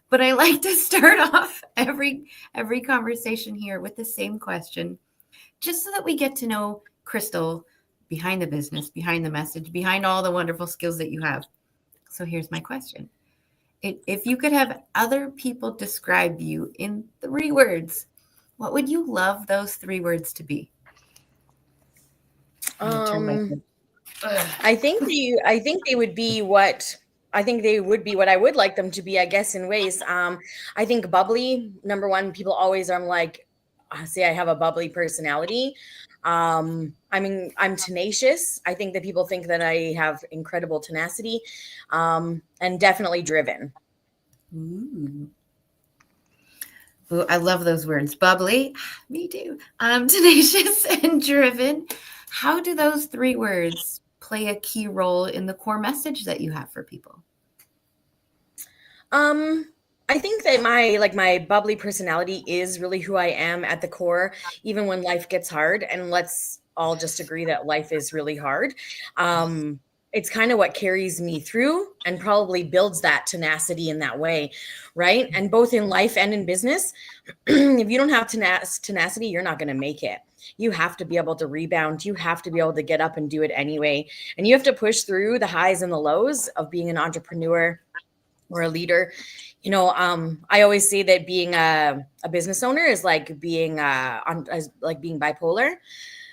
But I like to start off every conversation here with the same question, just so that we get to know Crystal behind the business, behind the message, behind all the wonderful skills that you have. So here's my question. If you could have other people describe you in 3 words, what would you love those 3 words to be? I think they would be what I would like them to be, I guess, in ways. I think bubbly, number one, people always are like, say I have a bubbly personality. I mean, I'm tenacious. I think that people think that I have incredible tenacity, and definitely driven. Ooh. Ooh, I love those words. Bubbly, me too. Tenacious and driven. How do those 3 words play a key role in the core message that you have for people? I think that my bubbly personality is really who I am at the core, even when life gets hard. And let's all just agree that life is really hard. It's kind of what carries me through and probably builds that tenacity in that way, right? And both in life and in business, if you don't have tenacity, you're not going to make it. You have to be able to rebound. You have to be able to get up and do it anyway. And you have to push through the highs and the lows of being an entrepreneur or a leader. You know, I always say that being a business owner is like being being bipolar.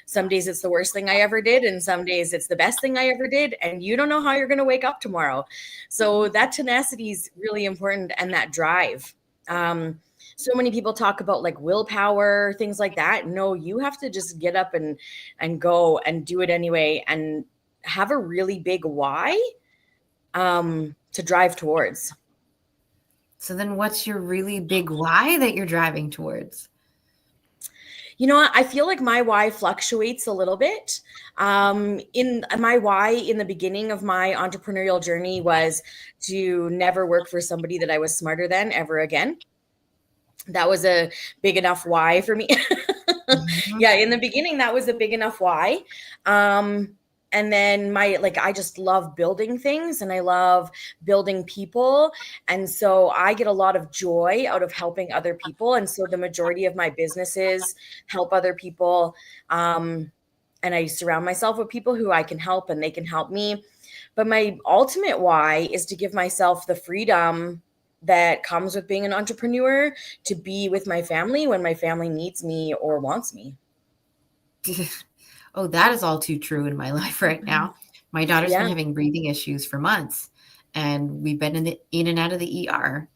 Some days it's the worst thing I ever did, and some days it's the best thing I ever did, and you don't know how you're going to wake up tomorrow. So that tenacity is really important, and that drive. So many people talk about like willpower, things like that. No, you have to just get up and go and do it anyway, and have a really big why to drive towards. So then what's your really big why that you're driving towards? You know what? I feel like my why fluctuates a little bit. In my why in the beginning of my entrepreneurial journey was to never work for somebody that I was smarter than ever again. That was a big enough why for me. Yeah, in the beginning, that was a big enough why. And then I just love building things, and I love building people. And so I get a lot of joy out of helping other people. And so the majority of my businesses help other people. And I surround myself with people who I can help and they can help me. But my ultimate why is to give myself the freedom that comes with being an entrepreneur to be with my family when my family needs me or wants me. Oh, that is all too true in my life right now. My daughter's been having breathing issues for months, and we've been in and out of the ER.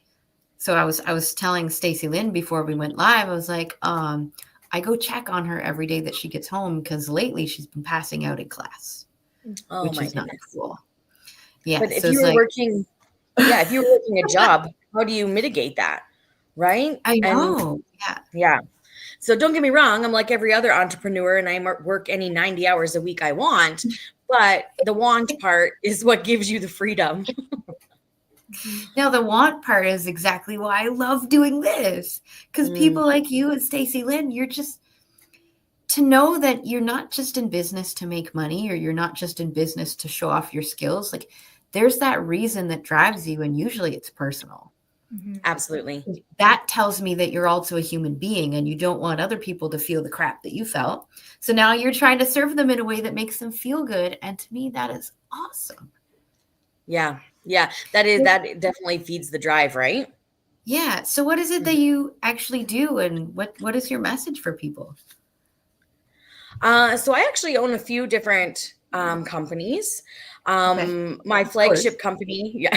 So I was telling Stacey Lynn before we went live, I was like, I go check on her every day that she gets home, because lately she's been passing out in class, which is not cool. Yeah. But if you were working a job, how do you mitigate that? Right? I know. Yeah. So don't get me wrong. I'm like every other entrepreneur, and I work any 90 hours a week I want. But the want part is what gives you the freedom. Now, the want part is exactly why I love doing this. Because people like you and Stacey Lynn, you're just to know that you're not just in business to make money, or you're not just in business to show off your skills. Like, there's that reason that drives you, and usually it's personal. Absolutely. That tells me that you're also a human being, and you don't want other people to feel the crap that you felt. So now you're trying to serve them in a way that makes them feel good. And to me, that is awesome. Yeah. That definitely feeds the drive, right? Yeah. So what is it that you actually do, and what is your message for people? So I actually own a few different companies. My flagship company,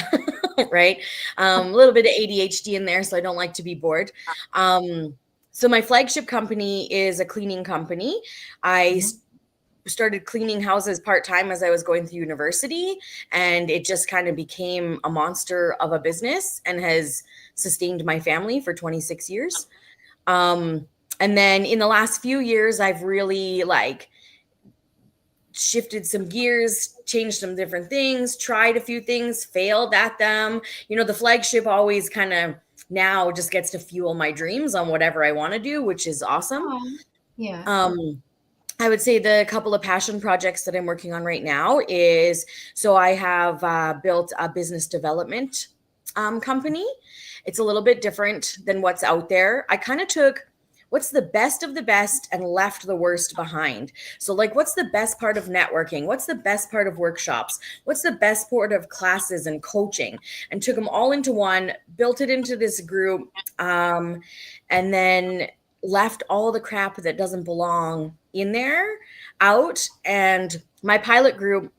right? A little bit of ADHD in there, so I don't like to be bored. So my flagship company is a cleaning company. I started cleaning houses part-time as I was going through university, and it just kind of became a monster of a business and has sustained my family for 26 years. And then in the last few years, I've really shifted some gears, changed some different things, tried a few things, failed at them. You know, the flagship always kind of now just gets to fuel my dreams on whatever I want to do, which is awesome. Yeah. I would say the couple of passion projects that I'm working on right now is, so I have built a business development company. It's a little bit different than what's out there. I kind of took What's the best of the best and left the worst behind? So like, what's the best part of networking? What's the best part of workshops? What's the best part of classes and coaching? And took them all into one, built it into this group, and then left all the crap that doesn't belong in there out. And my pilot group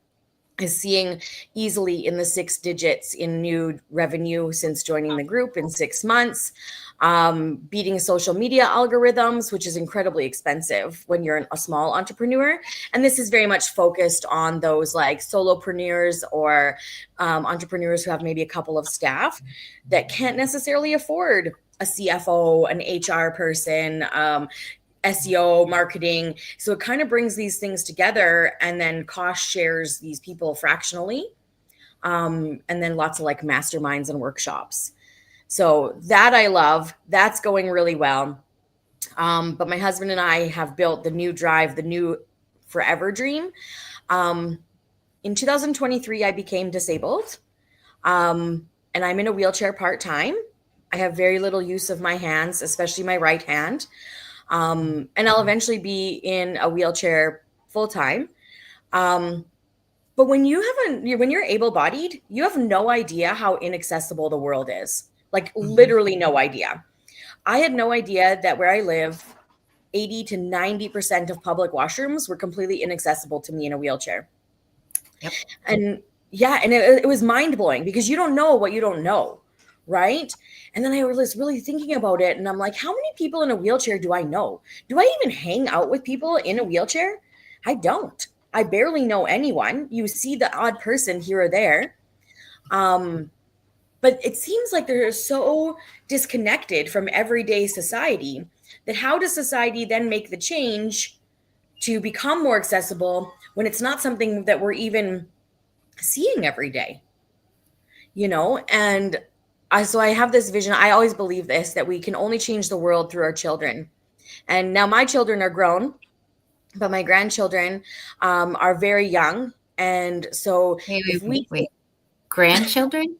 is seeing easily in the 6 digits in new revenue since joining the group in 6 months, beating social media algorithms, which is incredibly expensive when you're a small entrepreneur. And this is very much focused on those like solopreneurs or entrepreneurs who have maybe a couple of staff that can't necessarily afford a CFO, an HR person, SEO, marketing. So it kind of brings these things together and then cost shares these people fractionally. And then lots of like masterminds and workshops. So that I love. That's going really well. But my husband and I have built the new drive, the new forever dream. In 2023, I became disabled. And I'm in a wheelchair part-time. I have very little use of my hands, especially my right hand. And I'll eventually be in a wheelchair full-time. But when you're able-bodied, you have no idea how inaccessible the world is. Like literally no idea. I had no idea that where I live, 80 to 90% of public washrooms were completely inaccessible to me in a wheelchair. Yep. And yeah, and it was mind-blowing because you don't know what you don't know. Right. And then I was really thinking about it and I'm like, how many people in a wheelchair do I know? Do I even hang out with people in a wheelchair? I don't. I barely know anyone. You see the odd person here or there. But it seems like they're so disconnected from everyday society that how does society then make the change to become more accessible when it's not something that we're even seeing every day? And so I have this vision. I always believe this, that we can only change the world through our children. And now my children are grown, but my grandchildren are very young. And so wait. Grandchildren?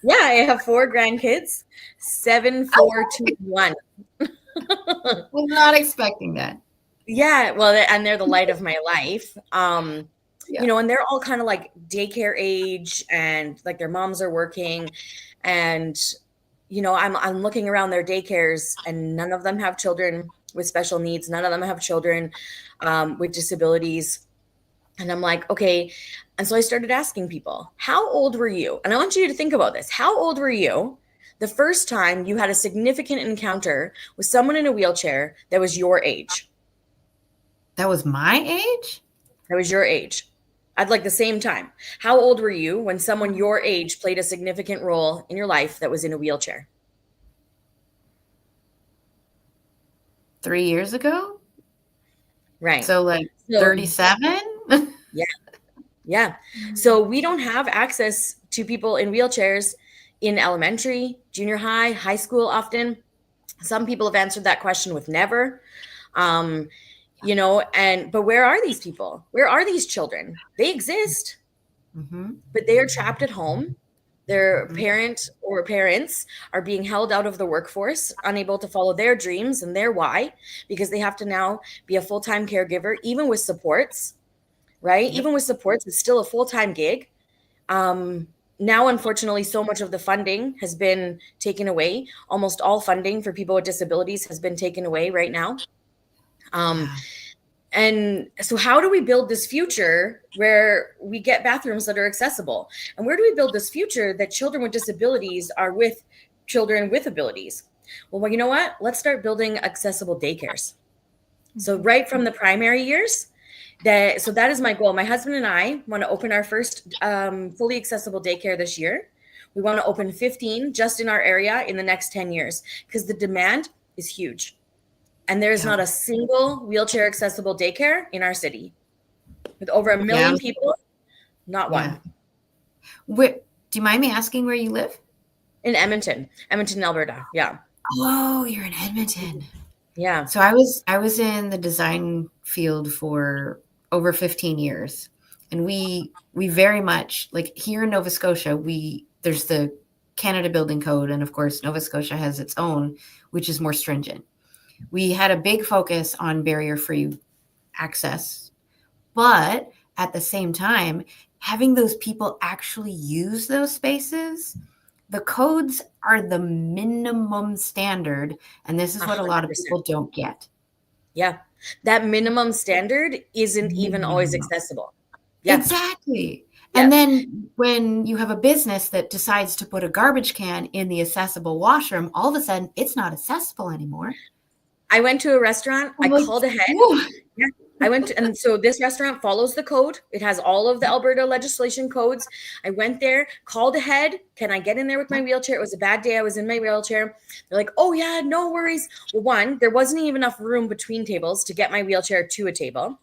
Yeah, I have 4 grandkids, 7, 4, 2, 1. Was not expecting that. Yeah, well, and they're the light of my life. And they're all kind of like daycare age and like their moms are working. And, I'm looking around their daycares and none of them have children with special needs. None of them have children with disabilities. And I'm like, okay. And so I started asking people, how old were you? And I want you to think about this. How old were you the first time you had a significant encounter with someone in a wheelchair that was your age? That was my age? That was your age. At like the same time. How old were you when someone your age played a significant role in your life that was in a wheelchair? 3 years ago? Right. So like 37? Yeah. So we don't have access to people in wheelchairs in elementary, junior high, high school often. Some people have answered that question with never. But where are these people? Where are these children? They exist, but they are trapped at home. Their parent or parents are being held out of the workforce, unable to follow their dreams and their why, because they have to now be a full-time caregiver, even with supports, right? Yep. Even with supports, it's still a full-time gig. Now, unfortunately, so much of the funding has been taken away. Almost all funding for people with disabilities has been taken away right now. And so how do we build this future where we get bathrooms that are accessible? And where do we build this future that children with disabilities are with children with abilities? Well, you know what? Let's start building accessible daycares. So right from the primary years, that is my goal. My husband and I want to open our first fully accessible daycare this year. We want to open 15 just in our area in the next 10 years because the demand is huge. And there's not a single wheelchair accessible daycare in our city. With over 1 million people, not one. Do you mind me asking where you live? In Edmonton, Alberta. Yeah. Oh, you're in Edmonton. Yeah. So I was in the design field for over 15 years. And we very much, like here in Nova Scotia, there's the Canada Building Code. And of course, Nova Scotia has its own, which is more stringent. we had a big focus on barrier-free access, but at the same time, having those people actually use those spaces, the codes are the minimum standard. And this is what a lot of 100%. people don't get. Yeah. That minimum standard isn't even always accessible. Yeah. Exactly. Yeah. And then when you have a business that decides to put a garbage can in the accessible washroom, all of a sudden it's not accessible anymore. I went to a restaurant. I called ahead. Yeah. I went to, and so this restaurant follows the code. It has all of the Alberta legislation codes. I went there, called ahead. Can I get in there with my wheelchair? It was a bad day. I was in my wheelchair. They're like, oh yeah, no worries. Well, one, there wasn't even enough room between tables to get my wheelchair to a table.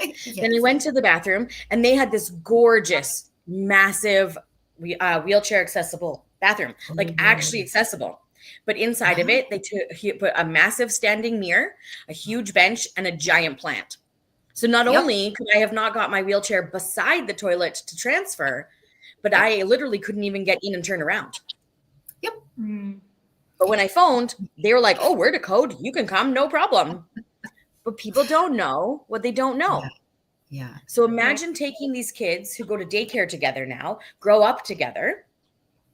Yes. Then I went to the bathroom and they had this gorgeous, massive wheelchair accessible bathroom, like actually accessible. But inside of it, they put a massive standing mirror, a huge bench, and a giant plant. So not only could I have not got my wheelchair beside the toilet to transfer, but I literally couldn't even get in and turn around. Yep. But when I phoned, they were like, oh, we're to code. You can come, no problem. But people don't know what they don't know. Yeah. So imagine taking these kids who go to daycare together now, grow up together,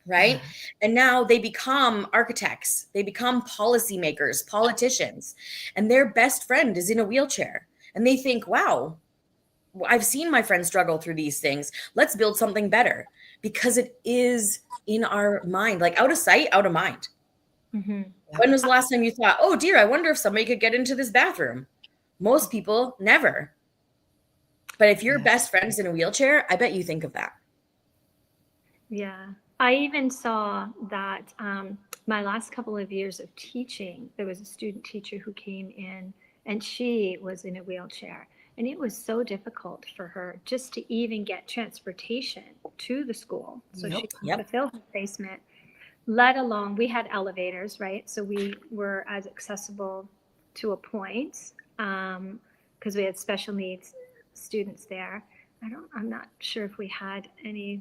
right? And now they become architects. They become policymakers, politicians, and their best friend is in a wheelchair. And they think, wow, I've seen my friends struggle through these things. Let's build something better, because it is in our mind, like out of sight, out of mind. When was the last time you thought, oh dear, I wonder if somebody could get into this bathroom? Most people never. But if your best friend's in a wheelchair, I bet you think of that. Yeah. I even saw that my last couple of years of teaching, there was a student teacher who came in and she was in a wheelchair. And it was so difficult for her just to even get transportation to the school. So she couldn't fulfill her placement, let alone, we had elevators, right? So we were as accessible to a point because we had special needs students there. I'm not sure if we had any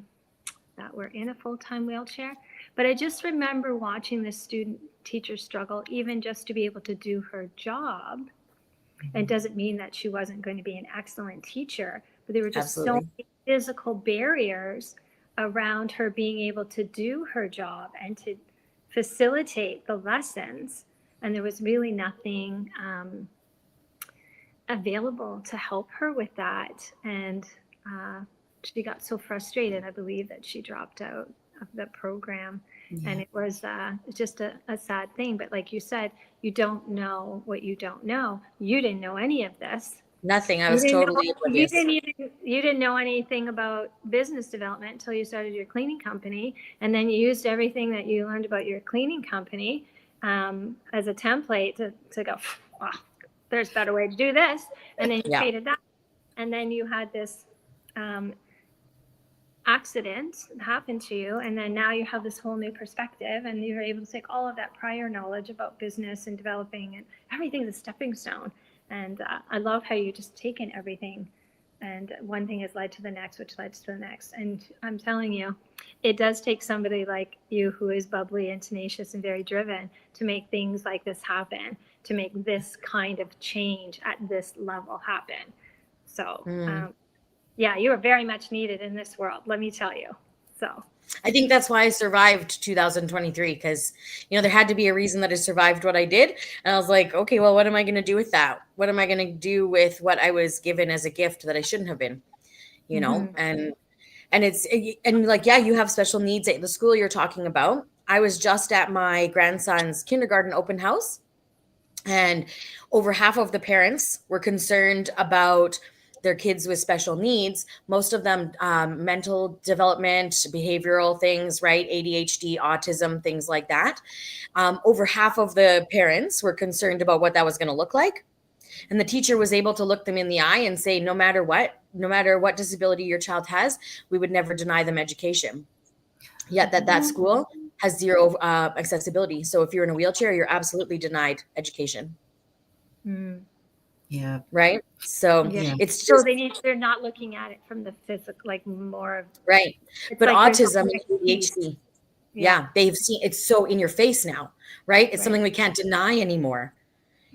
that were in a full-time wheelchair, but I just remember watching this student teacher struggle, even just to be able to do her job. And doesn't mean that she wasn't going to be an excellent teacher, but there were just so many physical barriers around her being able to do her job and to facilitate the lessons. And there was really nothing available to help her with that. And she got so frustrated, I believe, that she dropped out of the program. And it was just a sad thing. But like you said, you don't know what you don't know. You didn't know any of this. Nothing. I was totally oblivious. You didn't know anything about business development until you started your cleaning company. And then you used everything that you learned about your cleaning company as a template to go, oh, there's a better way to do this. And then you created that. And then you had this accident happen to you, and then now you have this whole new perspective, and you're able to take all of that prior knowledge about business and developing, and everything's a stepping stone. And I love how you just taken everything, and one thing has led to the next, which led to the next. And I'm telling you, it does take somebody like you who is bubbly and tenacious and very driven to make things like this happen, to make this kind of change at this level happen. So yeah, you are very much needed in this world, let me tell you. So I think that's why I survived 2023, because, you know, there had to be a reason that I survived what I did. And I was like, okay, well, what am I going to do with that? What am I going to do with what I was given as a gift that I shouldn't have been, you know? And like, yeah, you have special needs at the school you're talking about. I was just at my grandson's kindergarten open house, and over half of the parents were concerned about their kids with special needs, most of them mental development, behavioral things, right? ADHD, autism, things like that. Over half of the parents were concerned about what that was going to look like. And the teacher was able to look them in the eye and say, no matter what disability your child has, we would never deny them education. Yet that school has zero accessibility. So if you're in a wheelchair, you're absolutely denied education. Yeah. Right. So it's just, they're not looking at it from the physical, like more of right. But like autism and ADHD, they've seen it's so in your face now, right? It's something we can't deny anymore.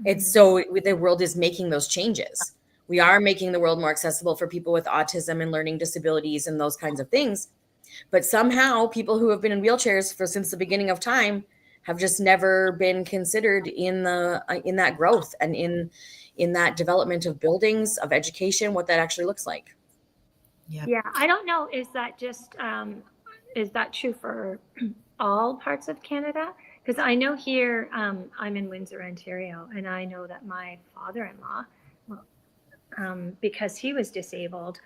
It's so the world is making those changes. We are making the world more accessible for people with autism and learning disabilities and those kinds of things. But somehow people who have been in wheelchairs since the beginning of time have just never been considered in that growth and in that development of buildings, of education, what that actually looks like. Yeah, I don't know. Is that true for all parts of Canada? Because I know here, I'm in Windsor, Ontario, and I know that my father-in-law, because he was disabled,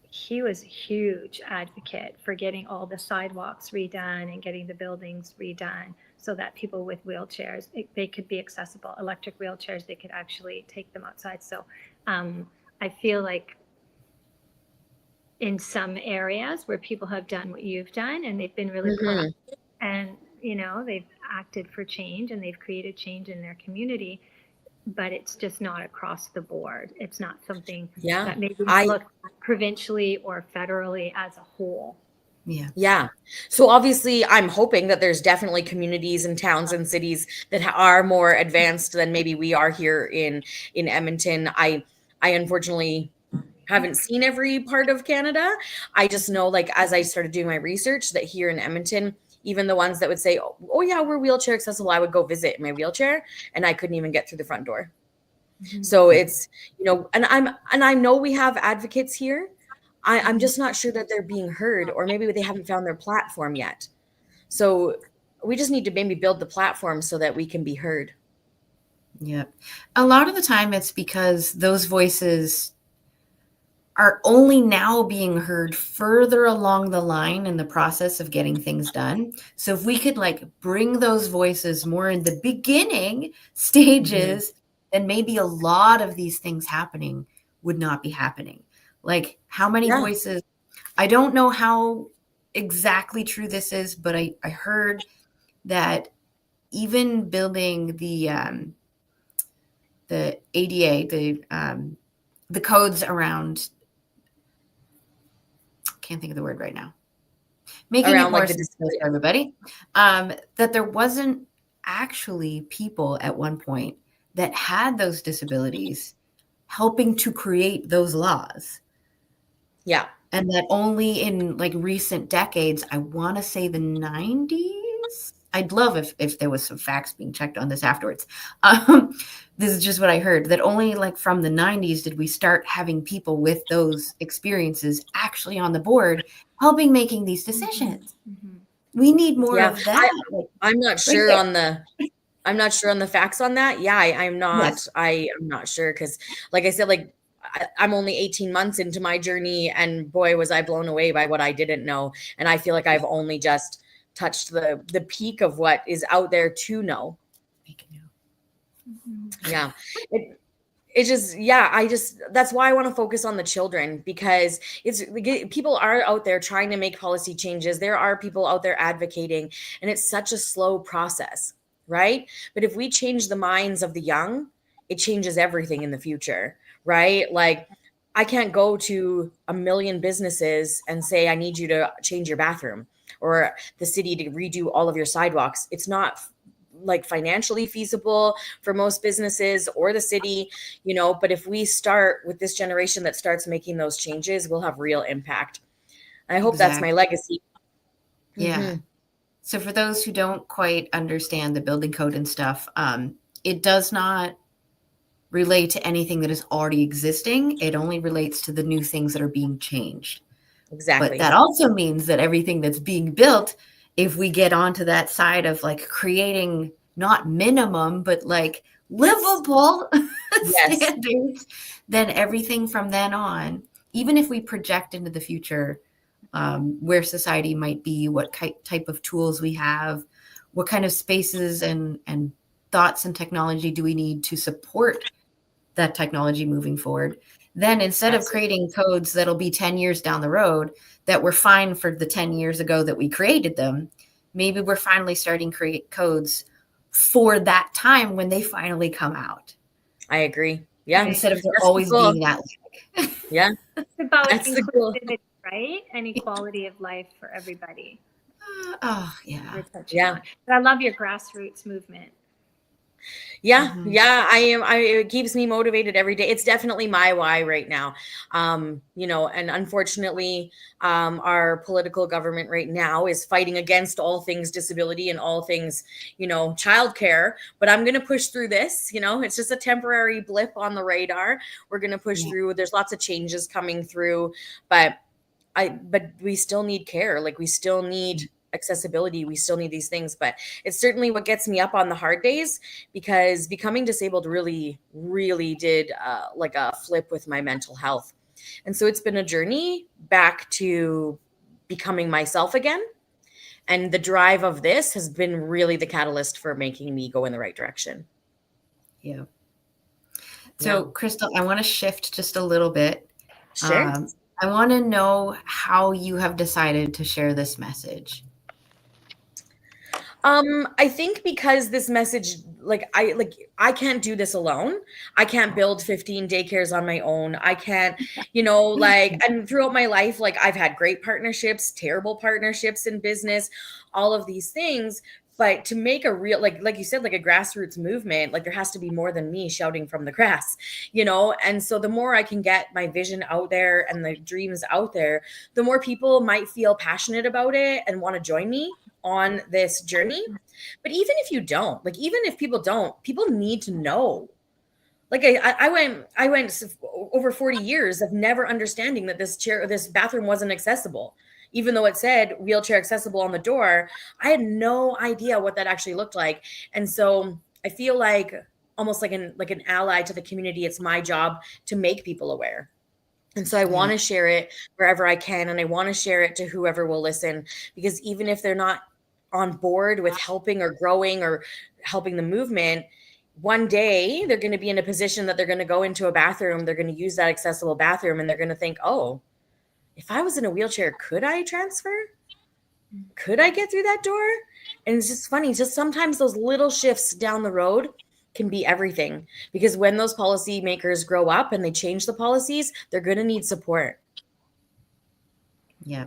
he was a huge advocate for getting all the sidewalks redone and getting the buildings redone so that people with wheelchairs, they could be accessible. Electric wheelchairs, they could actually take them outside. So I feel like in some areas where people have done what you've done and they've been really proactive and, you know, they've acted for change and they've created change in their community, but it's just not across the board. It's not something that maybe looked provincially or federally as a whole. Yeah. So obviously I'm hoping that there's definitely communities and towns and cities that are more advanced than maybe we are here in Edmonton. I unfortunately haven't seen every part of Canada. I just know, like, as I started doing my research, that here in Edmonton, even the ones that would say, oh yeah, we're wheelchair accessible, I would go visit in my wheelchair and I couldn't even get through the front door. So it's, you know, and I know we have advocates here. I'm just not sure that they're being heard, or maybe they haven't found their platform yet. So we just need to maybe build the platform so that we can be heard. Yeah. A lot of the time it's because those voices are only now being heard further along the line in the process of getting things done. So if we could like bring those voices more in the beginning stages, then maybe a lot of these things happening would not be happening. Like how many voices, I don't know how exactly true this is, but I heard that even building the ADA, the codes around, can't think of the word right now, making around it more like accessible for everybody, that there wasn't actually people at one point that had those disabilities helping to create those laws. Yeah. And that only in like recent decades, I want to say the 90s. I'd love if there was some facts being checked on this afterwards. This is just what I heard, that only like from the 90s did we start having people with those experiences actually on the board helping making these decisions. We need more of that. I'm not sure on the I'm not sure on the facts on that. Yeah, I'm not. Yes. I'm not sure because, like I said, like I'm only 18 months into my journey, and boy, was I blown away by what I didn't know. And I feel like I've only just touched the peak of what is out there to know. Yeah. It just, that's why I want to focus on the children, because people are out there trying to make policy changes. There are people out there advocating, and it's such a slow process, right? But if we change the minds of the young, it changes everything in the future, right? Like I can't go to a million businesses and say, I need you to change your bathroom, or the city to redo all of your sidewalks. It's not like financially feasible for most businesses or the city, you know, but if we start with this generation that starts making those changes, we'll have real impact. I hope that's my legacy. Yeah. So for those who don't quite understand the building code and stuff, it does not relate to anything that is already existing. It only relates to the new things that are being changed. Exactly. But that also means that everything that's being built, if we get onto that side of like creating not minimum, but like livable standards, then everything from then on, even if we project into the future, where society might be, what type of tools we have, what kind of spaces and thoughts and technology do we need to support that technology moving forward, then instead of creating codes that'll be 10 years down the road that were fine for the 10 years ago that we created them, maybe we're finally starting to create codes for that time when they finally come out. I agree. Yeah. Instead of there always being that. Yeah. It's about inclusivity, right? And equality of life for everybody. Oh, yeah. Yeah. But I love your grassroots movement. Yeah, Mhm. yeah, it keeps me motivated every day. It's definitely my why right now. And unfortunately, our political government right now is fighting against all things disability and all things, childcare. But I'm going to push through this. It's just a temporary blip on the radar. We're going to push Yeah. through. There's lots of changes coming through, but we still need care. Like, we still need accessibility. We still need these things, but it's certainly what gets me up on the hard days, because becoming disabled really, really did like a flip with my mental health. And so it's been a journey back to becoming myself again. And the drive of this has been really the catalyst for making me go in the right direction. Yeah. So, Crystal, I want to shift just a little bit. Sure. I want to know how you have decided to share this message. I think because this message, I can't do this alone. I can't build 15 daycares on my own. I can't, and throughout my life, I've had great partnerships, terrible partnerships in business, all of these things. But to make a real, like you said, like a grassroots movement, there has to be more than me shouting from the grass, And so the more I can get my vision out there and the dreams out there, the more people might feel passionate about it and want to join me on this journey. But even if you don't, even if people don't, people need to know. I went over 40 years of never understanding that this bathroom wasn't accessible. Even though it said wheelchair accessible on the door, I had no idea what that actually looked like. And so I feel like almost like an ally to the community. It's my job to make people aware. And so I want to share it wherever I can. And I want to share it to whoever will listen, because even if they're not on board with helping or growing or helping the movement, one day they're going to be in a position that they're going to go into a bathroom, they're going to use that accessible bathroom, and they're going to think, oh, if I was in a wheelchair, could I transfer? Could I get through that door? And it's just funny, just sometimes those little shifts down the road can be everything, because when those policy makers grow up and they change the policies, they're going to need support. Yeah.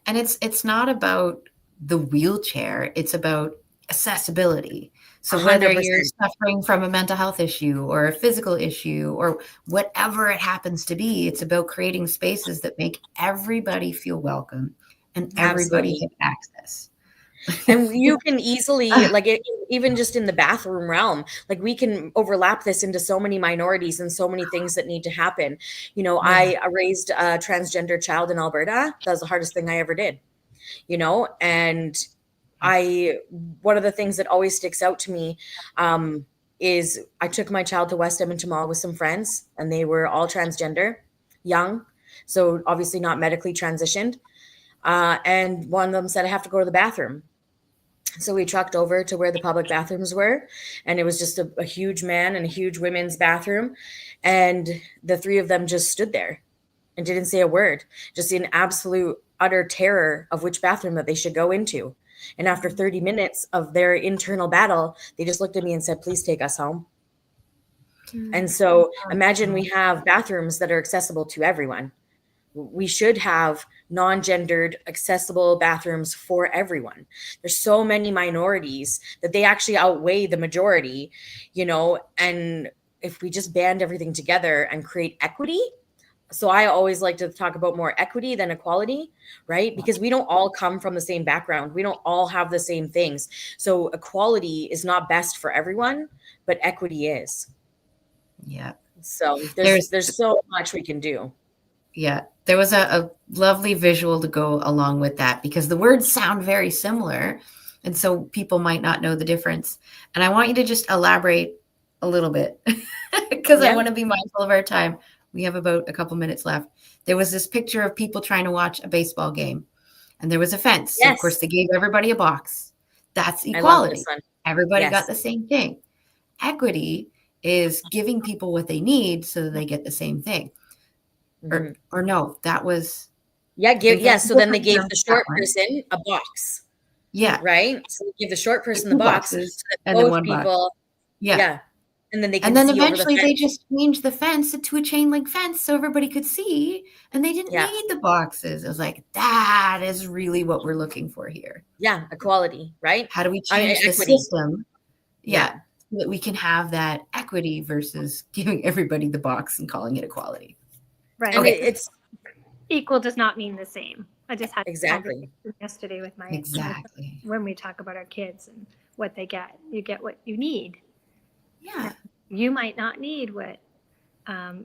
And it's not about the wheelchair, it's about accessibility. So whether 100%. you're suffering from a mental health issue or a physical issue or whatever it happens to be, it's about creating spaces that make everybody feel welcome and everybody Absolutely. have access. And you can easily, even just in the bathroom realm, we can overlap this into so many minorities and so many things that need to happen. I raised a transgender child in Alberta. That was the hardest thing I ever did, and one of the things that always sticks out to me is I took my child to West Edmonton Mall with some friends, and they were all transgender, young, so obviously not medically transitioned. And one of them said, I have to go to the bathroom. So we trucked over to where the public bathrooms were, and it was just a huge man and a huge women's bathroom. And the three of them just stood there and didn't say a word, just in absolute utter terror of which bathroom that they should go into. And after 30 minutes of their internal battle, they just looked at me and said, please take us home. And so imagine we have bathrooms that are accessible to everyone. We should have non-gendered accessible bathrooms for everyone. There's so many minorities that they actually outweigh the majority, and if we just band everything together and create equity. So I always like to talk about more equity than equality, right? Because we don't all come from the same background. We don't all have the same things. So equality is not best for everyone, but equity is. Yeah. So there's so much we can do. Yeah. There was a lovely visual to go along with that, because the words sound very similar. And so people might not know the difference. And I want you to just elaborate a little bit, because I want to be mindful of our time. We have about a couple minutes left. There was this picture of people trying to watch a baseball game, and there was a fence. Yes. So of course, they gave everybody a box. That's equality. Everybody got the same thing. Equity is giving people what they need so that they get the same thing. Or no, that was so then they gave the short person a box. Yeah. Right? So they give the short person the box, so and then one people box. Yeah. And then they and then eventually they just changed the fence to a chain link fence so everybody could see, and they didn't need the boxes. I was like, that is really what we're looking for here. Yeah, equality, right? How do we change the system? Yeah. so that we can have that equity versus giving everybody the box and calling it equality. Right. And Okay. it's Equal does not mean the same. I just had a exactly. conversation yesterday with my Exactly. when we talk about our kids and what they get. You get what you need. Yeah. You might not need what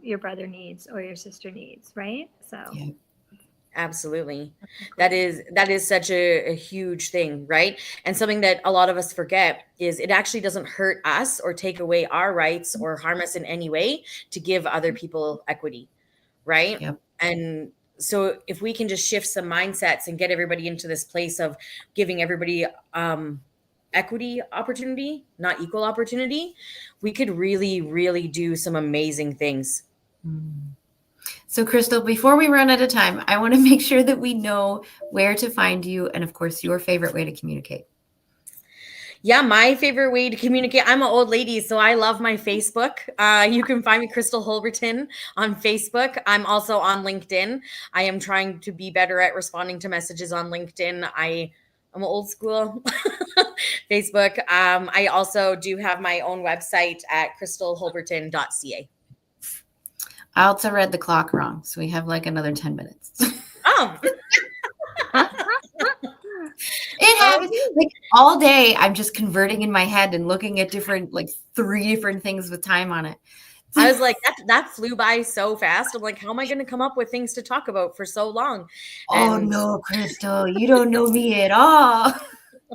your brother needs or your sister needs, right? So Yeah. Absolutely. That is such a huge thing, right? And something that a lot of us forget is it actually doesn't hurt us or take away our rights or harm us in any way to give other people equity, right? Yep. And so if we can just shift some mindsets and get everybody into this place of giving everybody equity opportunity, not equal opportunity, we could really, really do some amazing things. So, Crystal, before we run out of time, I want to make sure that we know where to find you and, of course, your favorite way to communicate. Yeah, my favorite way to communicate. I'm an old lady, so I love my Facebook. You can find me Crystal Holberton on Facebook. I'm also on LinkedIn. I am trying to be better at responding to messages on LinkedIn. I'm old school. Facebook. I also do have my own website at crystalholberton.ca. I also read the clock wrong, so we have like another 10 minutes. Oh, It happens. Like all day, I'm just converting in my head and looking at different, like 3 different things with time on it. I was like, that flew by so fast. I'm like, how am I going to come up with things to talk about for so long? Oh And no, Crystal, you don't know me at all.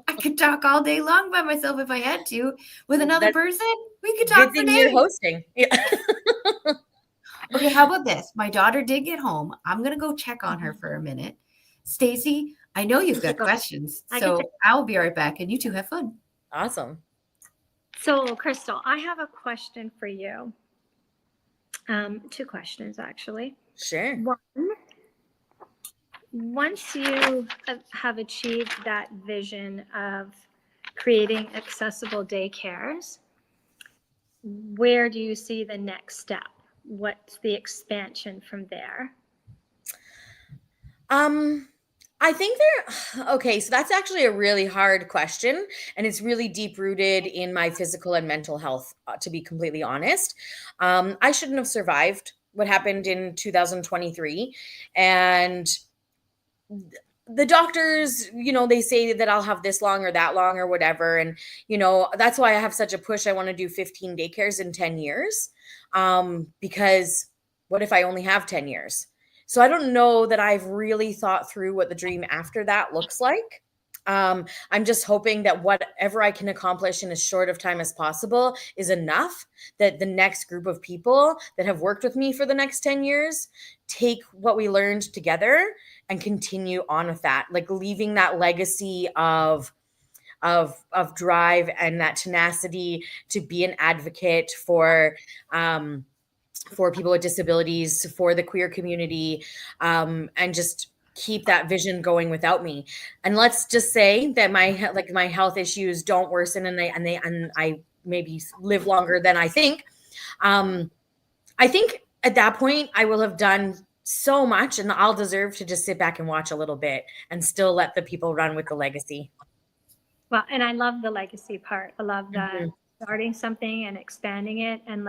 I could talk all day long by myself if I had to. With another person, we could talk good for thing you're days. hosting. Yeah. Okay, how about this? My daughter did get home. I'm gonna go check on her for a minute. Stacy, I know you've got questions, so I'll be right back, and you two have fun. Awesome. So, Crystal, I have a question for you. 2 questions, actually. Sure. One, once you have achieved that vision of creating accessible daycares, where do you see the next step? What's the expansion from there? I think okay, so that's actually a really hard question, and it's really deep rooted in my physical and mental health, to be completely honest. I shouldn't have survived what happened in 2023, and the doctors, they say that I'll have this long or that long or whatever. And, that's why I have such a push. I want to do 15 daycares in 10 years. Because what if I only have 10 years? So I don't know that I've really thought through what the dream after that looks like. I'm just hoping that whatever I can accomplish in as short of time as possible is enough that the next group of people that have worked with me for the next 10 years take what we learned together and continue on with that, like leaving that legacy of drive and that tenacity to be an advocate for people with disabilities, for the queer community, and just keep that vision going without me. And let's just say that my health issues don't worsen and I maybe live longer than I think. I think at that point I will have done so much, and I'll deserve to just sit back and watch a little bit and still let the people run with the legacy. Well, and I love the legacy part. I love that starting something and expanding it and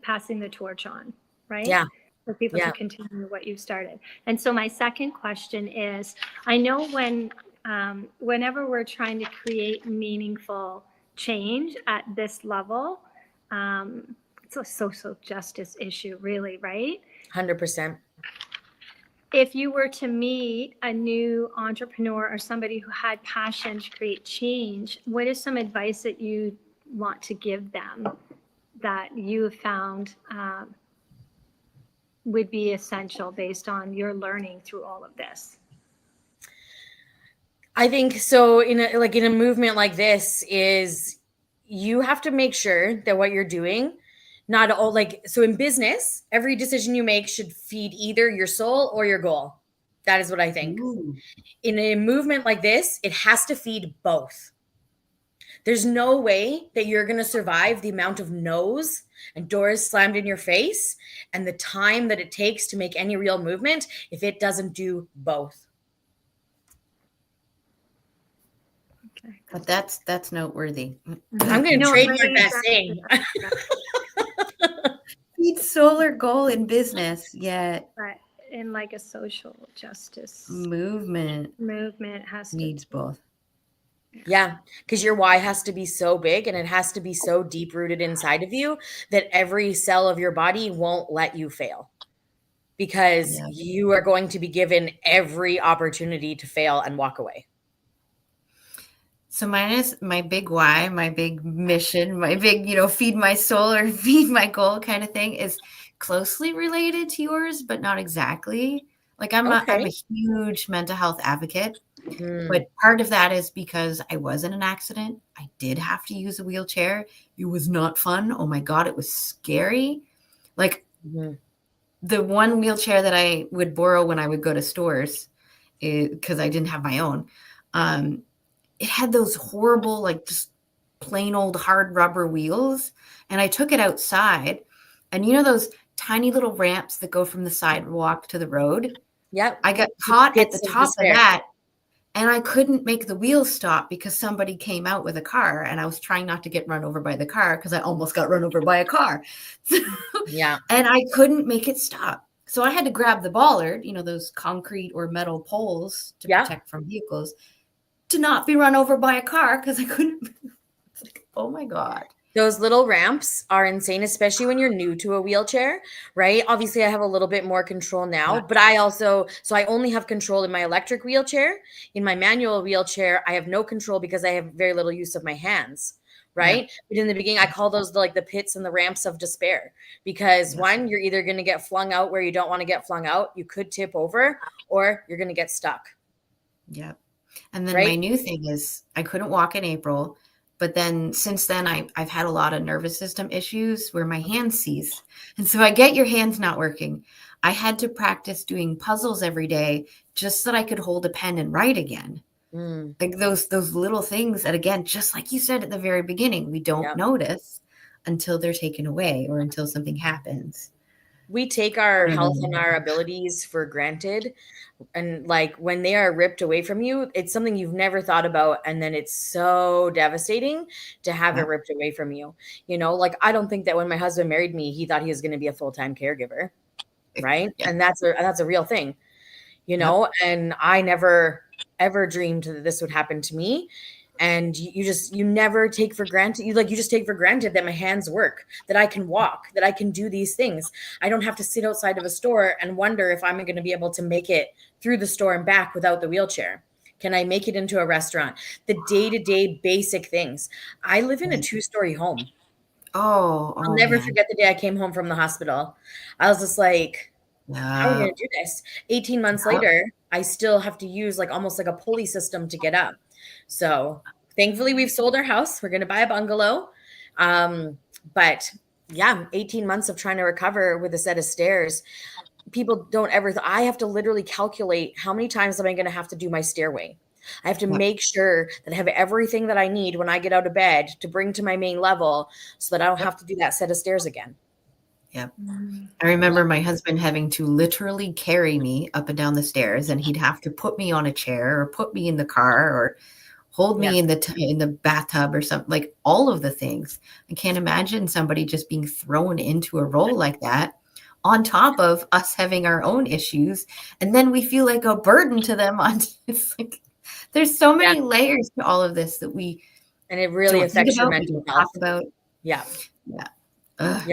passing the torch on, right? Yeah. For people to continue what you've started. And so my second question is, I know whenever we're trying to create meaningful change at this level, it's a social justice issue, really, right? 100%. If you were to meet a new entrepreneur or somebody who had passion to create change, what is some advice that you want to give them that you have found would be essential based on your learning through all of this? I think so. In a movement like this, is you have to make sure that what you're doing, not all so in business, every decision you make should feed either your soul or your goal. That is what I think. Ooh. In a movement like this, it has to feed both. There's no way that you're going to survive the amount of no's and doors slammed in your face and the time that it takes to make any real movement if it doesn't do both. But that's noteworthy. I'm going to No, trademark really, that that's- saying. Need solar goal in business, yet but in like a social justice movement movement has to needs both. Yeah, because your why has to be so big and it has to be so deep rooted inside of you that every cell of your body won't let you fail because Yeah. you are going to be given every opportunity to fail and walk away. So mine is my big why, my big mission, my big, feed my soul or feed my goal kind of thing is closely related to yours, but not exactly. Like I'm a Okay. huge mental health advocate, Mm, but part of that is because I was in an accident. I did have to use a wheelchair. It was not fun. Oh my God, it was scary. Like mhm. the one wheelchair that I would borrow when I would go to stores, because I didn't have my own, it had those horrible, like just plain old hard rubber wheels. And I took it outside, and those tiny little ramps that go from the sidewalk to the road. Yep. I got caught at the Pits of top of despair. that, and I couldn't make the wheels stop because somebody came out with a car, and I was trying not to get run over by the car because I almost got run over by a car. Yeah. And I couldn't make it stop. So I had to grab the bollard, those concrete or metal poles to Yeah. protect from vehicles, to not be run over by a car because I couldn't. It's like, oh my God. Those little ramps are insane, especially when you're new to a wheelchair, right? Obviously, I have a little bit more control now, Yeah. but I only have control in my electric wheelchair. In my manual wheelchair, I have no control because I have very little use of my hands, right? But in the beginning, I call those the pits and the ramps of despair because one, you're either going to get flung out where you don't want to get flung out, you could tip over, or you're going to get stuck. Yep. And then Right? my new thing is I couldn't walk in April. But then since then, I've had a lot of nervous system issues where my hand seize. And so I get your hands not working. I had to practice doing puzzles every day just so that I could hold a pen and write again. Mm, Like those little things that, again, just like you said at the very beginning, we don't Yep. notice until they're taken away or until something happens. we take our health and our abilities for granted. And like when they are ripped away from you, it's something you've never thought about. And then it's so devastating to have it Yeah. ripped away from you. Like I don't think that when my husband married me, he thought he was going to be a full-time caregiver. Right. Yeah. And that's a real thing, and I never ever dreamed that this would happen to me. And you never take for granted. You just take for granted that my hands work, that I can walk, that I can do these things. I don't have to sit outside of a store and wonder if I'm going to be able to make it through the store and back without the wheelchair. Can I make it into a restaurant? The day-to-day basic things. I live in a 2-story home. I'll Never forget the day I came home from the hospital. I was just like, how are we going to do this? 18 months later, I still have to use almost like a pulley system to get up. So thankfully we've sold our house. We're going to buy a bungalow. But yeah, 18 months of trying to recover with a set of stairs. People don't ever, I have to literally calculate how many times am I going to have to do my stairway. I have to make sure that I have everything that I need when I get out of bed to bring to my main level so that I don't have to do that set of stairs again. Yep. I remember my husband having to literally carry me up and down the stairs, and he'd have to put me on a chair or put me in the car or hold me in the bathtub or something, like all of the things. I can't imagine somebody just being thrown into a role like that on top of us having our own issues. And then we feel like a burden to them. It's like, there's so many layers to all of this that we and it really affects your mental health. Talk about. Yeah. Ugh.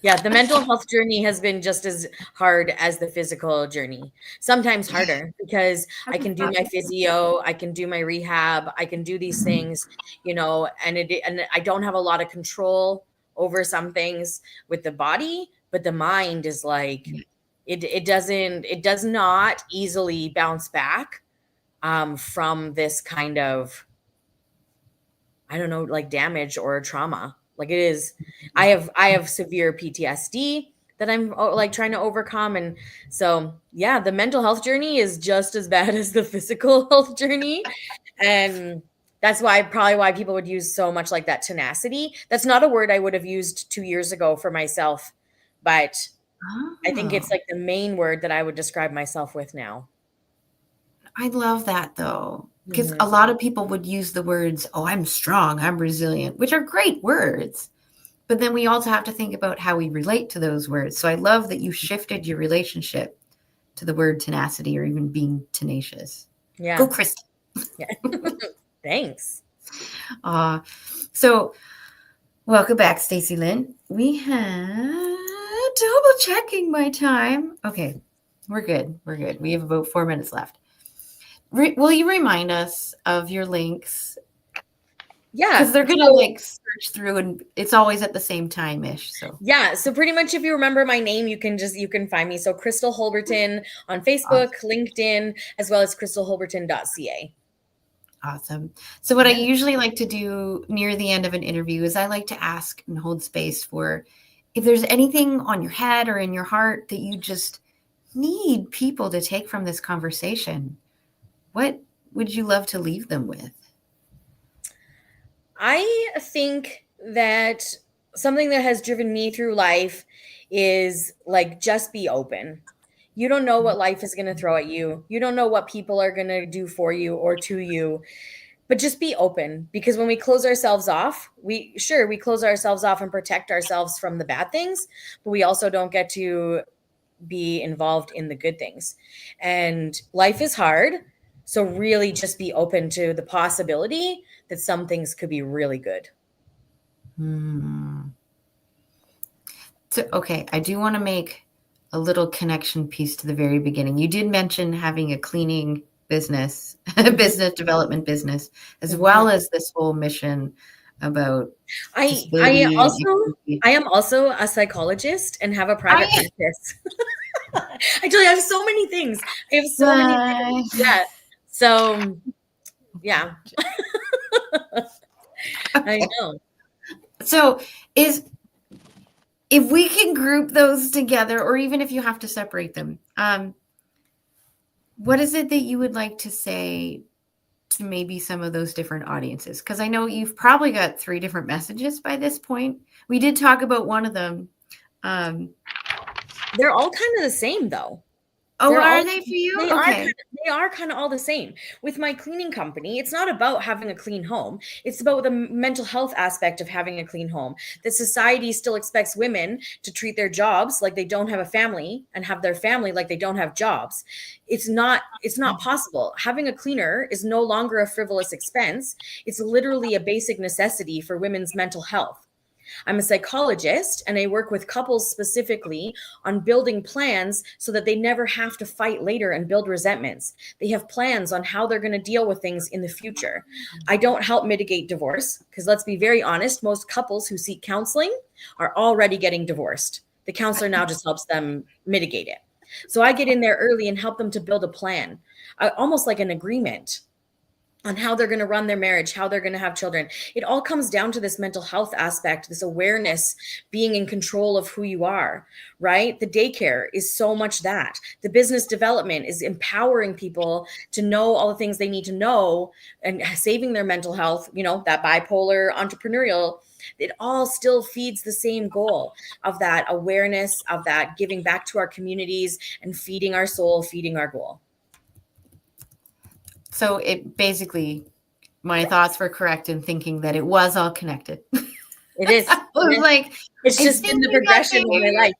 Yeah. The mental health journey has been just as hard as the physical journey. Sometimes harder because I can do my physio, I can do my rehab, I can do these things, and I don't have a lot of control over some things with the body, but the mind is like, it does not easily bounce back from this kind of, I don't know, like damage or trauma. Like it is, I have severe PTSD that I'm trying to overcome. And so, yeah, the mental health journey is just as bad as the physical health journey. And that's probably why people would use so much like that tenacity. That's not a word I would have used 2 years ago for myself, but I think it's like the main word that I would describe myself with now. I love that though. because a lot of people would use the words, oh, I'm strong, I'm resilient, which are great words. But then we also have to think about how we relate to those words. So I love that you shifted your relationship to the word tenacity or even being tenacious. Yeah. Go, Kristen. Yeah. Thanks. So welcome back, Stacey Lynn. We had double checking my time. Okay, we're good. We're good. We have about 4 minutes left. Will you remind us of your links? Yeah. Because they're going to like search through and it's always at the same time-ish. So yeah. So pretty much if you remember my name, you can find me. So Crystal Holberton on Facebook, LinkedIn, as well as crystalholberton.ca. Awesome. So what I usually like to do near the end of an interview is I like to ask and hold space for if there's anything on your head or in your heart that you just need people to take from this conversation. What would you love to leave them with? I think that something that has driven me through life is like, just be open. You don't know what life is going to throw at you. You don't know what people are going to do for you or to you, but just be open, because when we close ourselves off, we close ourselves off and protect ourselves from the bad things, but we also don't get to be involved in the good things. And life is hard. So really just be open to the possibility that some things could be really good. So, okay, I do want to make a little connection piece to the very beginning. You did mention having a cleaning business, business development business, as well as this whole mission about I am also a psychologist and have a private practice. Actually, I have so many things. I have so many things. Yeah. So, yeah. I know. So if we can group those together, or even if you have to separate them, what is it that you would like to say to maybe some of those different audiences? Because I know you've probably got 3 different messages by this point. We did talk about one of them. They're all kind of the same, though. Oh, are they for you? They are kind of all the same. With my cleaning company, it's not about having a clean home. It's about the mental health aspect of having a clean home. That society still expects women to treat their jobs like they don't have a family and have their family like they don't have jobs. It's not possible. Having a cleaner is no longer a frivolous expense. It's literally a basic necessity for women's mental health. I'm a psychologist, and I work with couples specifically on building plans so that they never have to fight later and build resentments. They have plans on how they're going to deal with things in the future. I don't help mitigate divorce, because let's be very honest, most couples who seek counseling are already getting divorced. The counselor now just helps them mitigate it. So I get in there early and help them to build a plan, almost like an agreement on how they're going to run their marriage, how they're going to have children. It all comes down to this mental health aspect, this awareness, being in control of who you are, right? The daycare is so much that. The business development is empowering people to know all the things they need to know and saving their mental health, that bipolar entrepreneurial. It all still feeds the same goal of that awareness, of that giving back to our communities and feeding our soul, feeding our goal. So it basically, my thoughts were correct in thinking that it was all connected. It is. It's just been the progression of my life.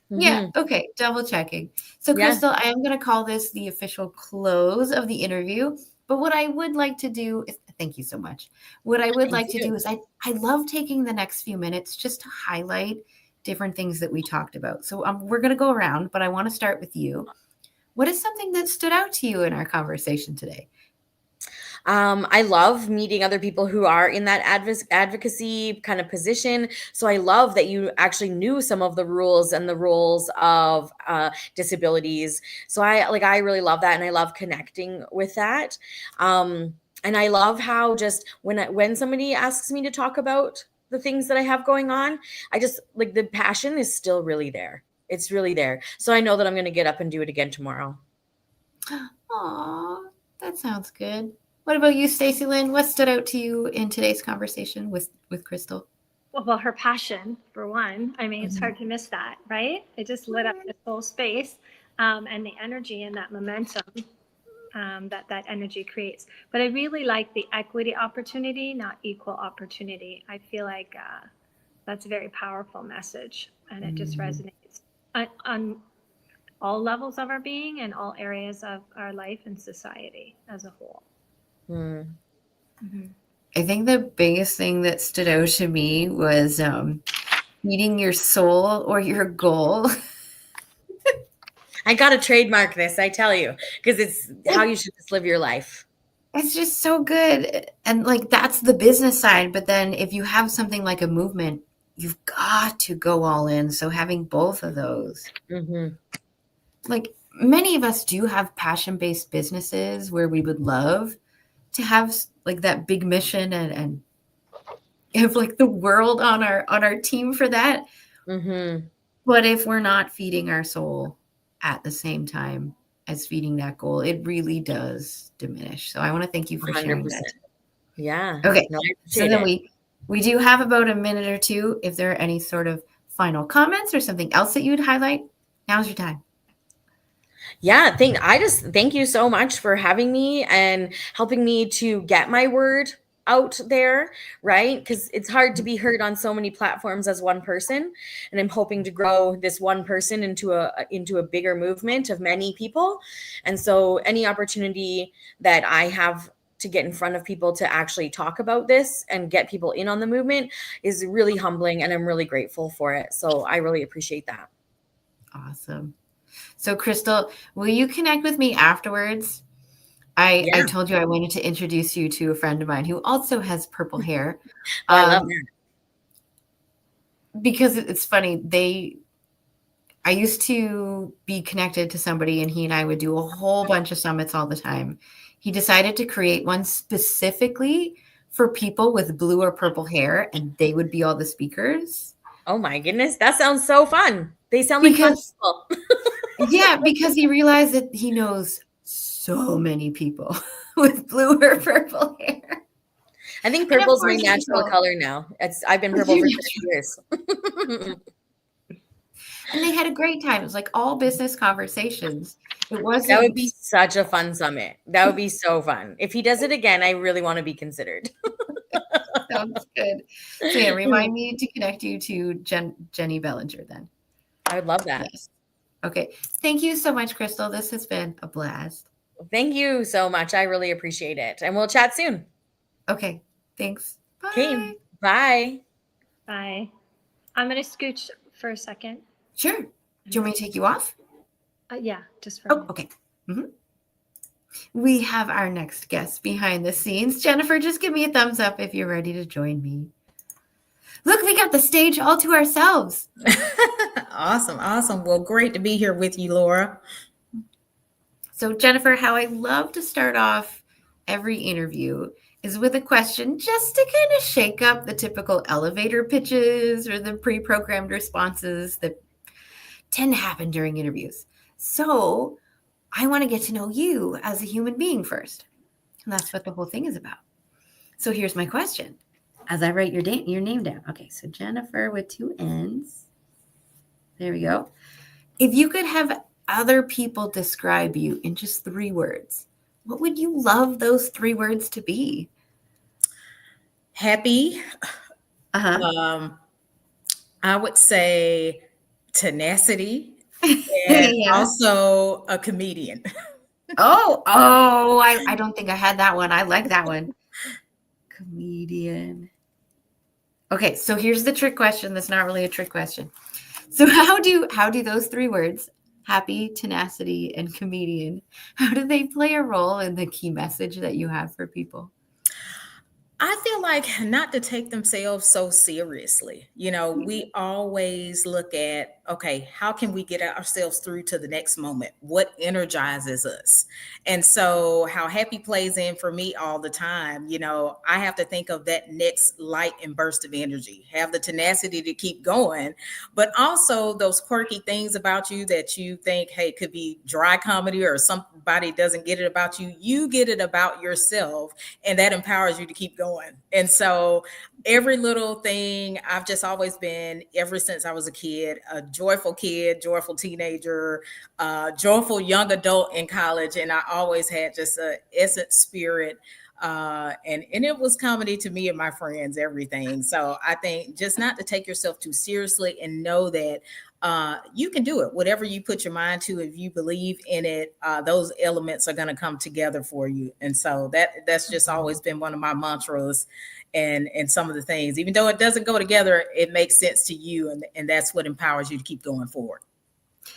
Yeah. Okay. Double checking. So Crystal, I am going to call this the official close of the interview. But what I would like to do is, thank you so much. What I would like to do is I love taking the next few minutes just to highlight different things that we talked about. So we're going to go around, but I want to start with you. What is something that stood out to you in our conversation today? I love meeting other people who are in that advocacy kind of position. So I love that you actually knew some of the rules and the roles of disabilities. So I really love that. And I love connecting with that. And I love how just when somebody asks me to talk about the things that I have going on, I just the passion is still really there. It's really there. So I know that I'm going to get up and do it again tomorrow. Aw, that sounds good. What about you, Stacey Lynn? What stood out to you in today's conversation with Crystal? Well, her passion, for one. I mean, it's hard to miss that, right? It just lit up this whole space, and the energy and that momentum. that energy creates. But I really like the equity opportunity, not equal opportunity. I feel like that's a very powerful message, and it just resonates on all levels of our being and all areas of our life and society as a whole. I think the biggest thing that stood out to me was feeding your soul or your goal. I got to trademark this, I tell you, because it's how you should just live your life. It's just so good. And like, that's the business side. But then if you have something like a movement, you've got to go all in. So having both of those, like many of us do have passion-based businesses where we would love to have like that big mission and have like the world on our team for that. But if we're not feeding our soul at the same time as feeding that goal, it really does diminish. So I want to thank you for sharing 100%. that. Yeah. Okay. No, So then we do have about a minute or two. If there are any sort of final comments or something else that you would highlight, now's your time. Yeah, I just thank you so much for having me and helping me to get my word out there, right? Because it's hard to be heard on so many platforms as one person, and I'm hoping to grow this one person into a bigger movement of many people. And so any opportunity that I have to get in front of people to actually talk about this and get people in on the movement is really humbling, and I'm really grateful for it. So I really appreciate that. Awesome. So Crystal, will you connect with me afterwards? I told you I wanted to introduce you to a friend of mine who also has purple hair. Oh, I love that. Because it's funny. I used to be connected to somebody, and he and I would do a whole bunch of summits all the time. He decided to create one specifically for people with blue or purple hair, and they would be all the speakers. Oh my goodness, that sounds so fun. They sound like fun people. Yeah, because he realized that he knows so many people with blue or purple hair. I think purple's my natural color now. I've been purple for 30 years. And they had a great time. It was like all business conversations. It wasn't. That would be such a fun summit. That would be so fun. If he does it again, I really want to be considered. Sounds good. So yeah, remind me to connect you to Jenny Bellinger then. I would love that. Yes. Okay. Thank you so much, Crystal. This has been a blast. Thank you so much. I really appreciate it. And we'll chat soon. Okay. Thanks. Bye. Okay. Bye. Bye. I'm going to scooch for a second. Sure. Do you want me to take you off? Yeah, just for a minute. Okay. We have our next guest behind the scenes. Jennifer, just give me a thumbs up if you're ready to join me. Look, we got the stage all to ourselves. Awesome. Well, great to be here with you, Laura. So, Jennifer, how I love to start off every interview is with a question just to kind of shake up the typical elevator pitches or the pre-programmed responses that tend to happen during interviews. So I want to get to know you as a human being first. And that's what the whole thing is about. So here's my question. As I write your name down. Okay, so Jennifer with 2 N's. There we go. If you could have other people describe you in just 3 words, what would you love those 3 words to be? Happy. I would say tenacity. And also a comedian. I don't think I had that one. I like that one. Comedian. Okay, so here's the trick question. That's not really a trick question. So how do those 3 words, happy, tenacity, and comedian, how do they play a role in the key message that you have for people? I feel like not to take themselves so seriously. You know, we always look at, okay, how can we get ourselves through to the next moment? What energizes us? And so how happy plays in for me all the time, you know, I have to think of that next light and burst of energy, have the tenacity to keep going, but also those quirky things about you that you think, hey, could be dry comedy or somebody doesn't get it about you. You get it about yourself, and that empowers you to keep going. And so every little thing, I've just always been, ever since I was a kid, a joyful kid, joyful teenager, joyful young adult in college. And I always had just a essence spirit. And it was comedy to me and my friends, everything. So I think just not to take yourself too seriously and know that you can do it. Whatever you put your mind to, if you believe in it, those elements are going to come together for you. And so that's just always been one of my mantras. And some of the things, even though it doesn't go together, it makes sense to you, and that's what empowers you to keep going forward.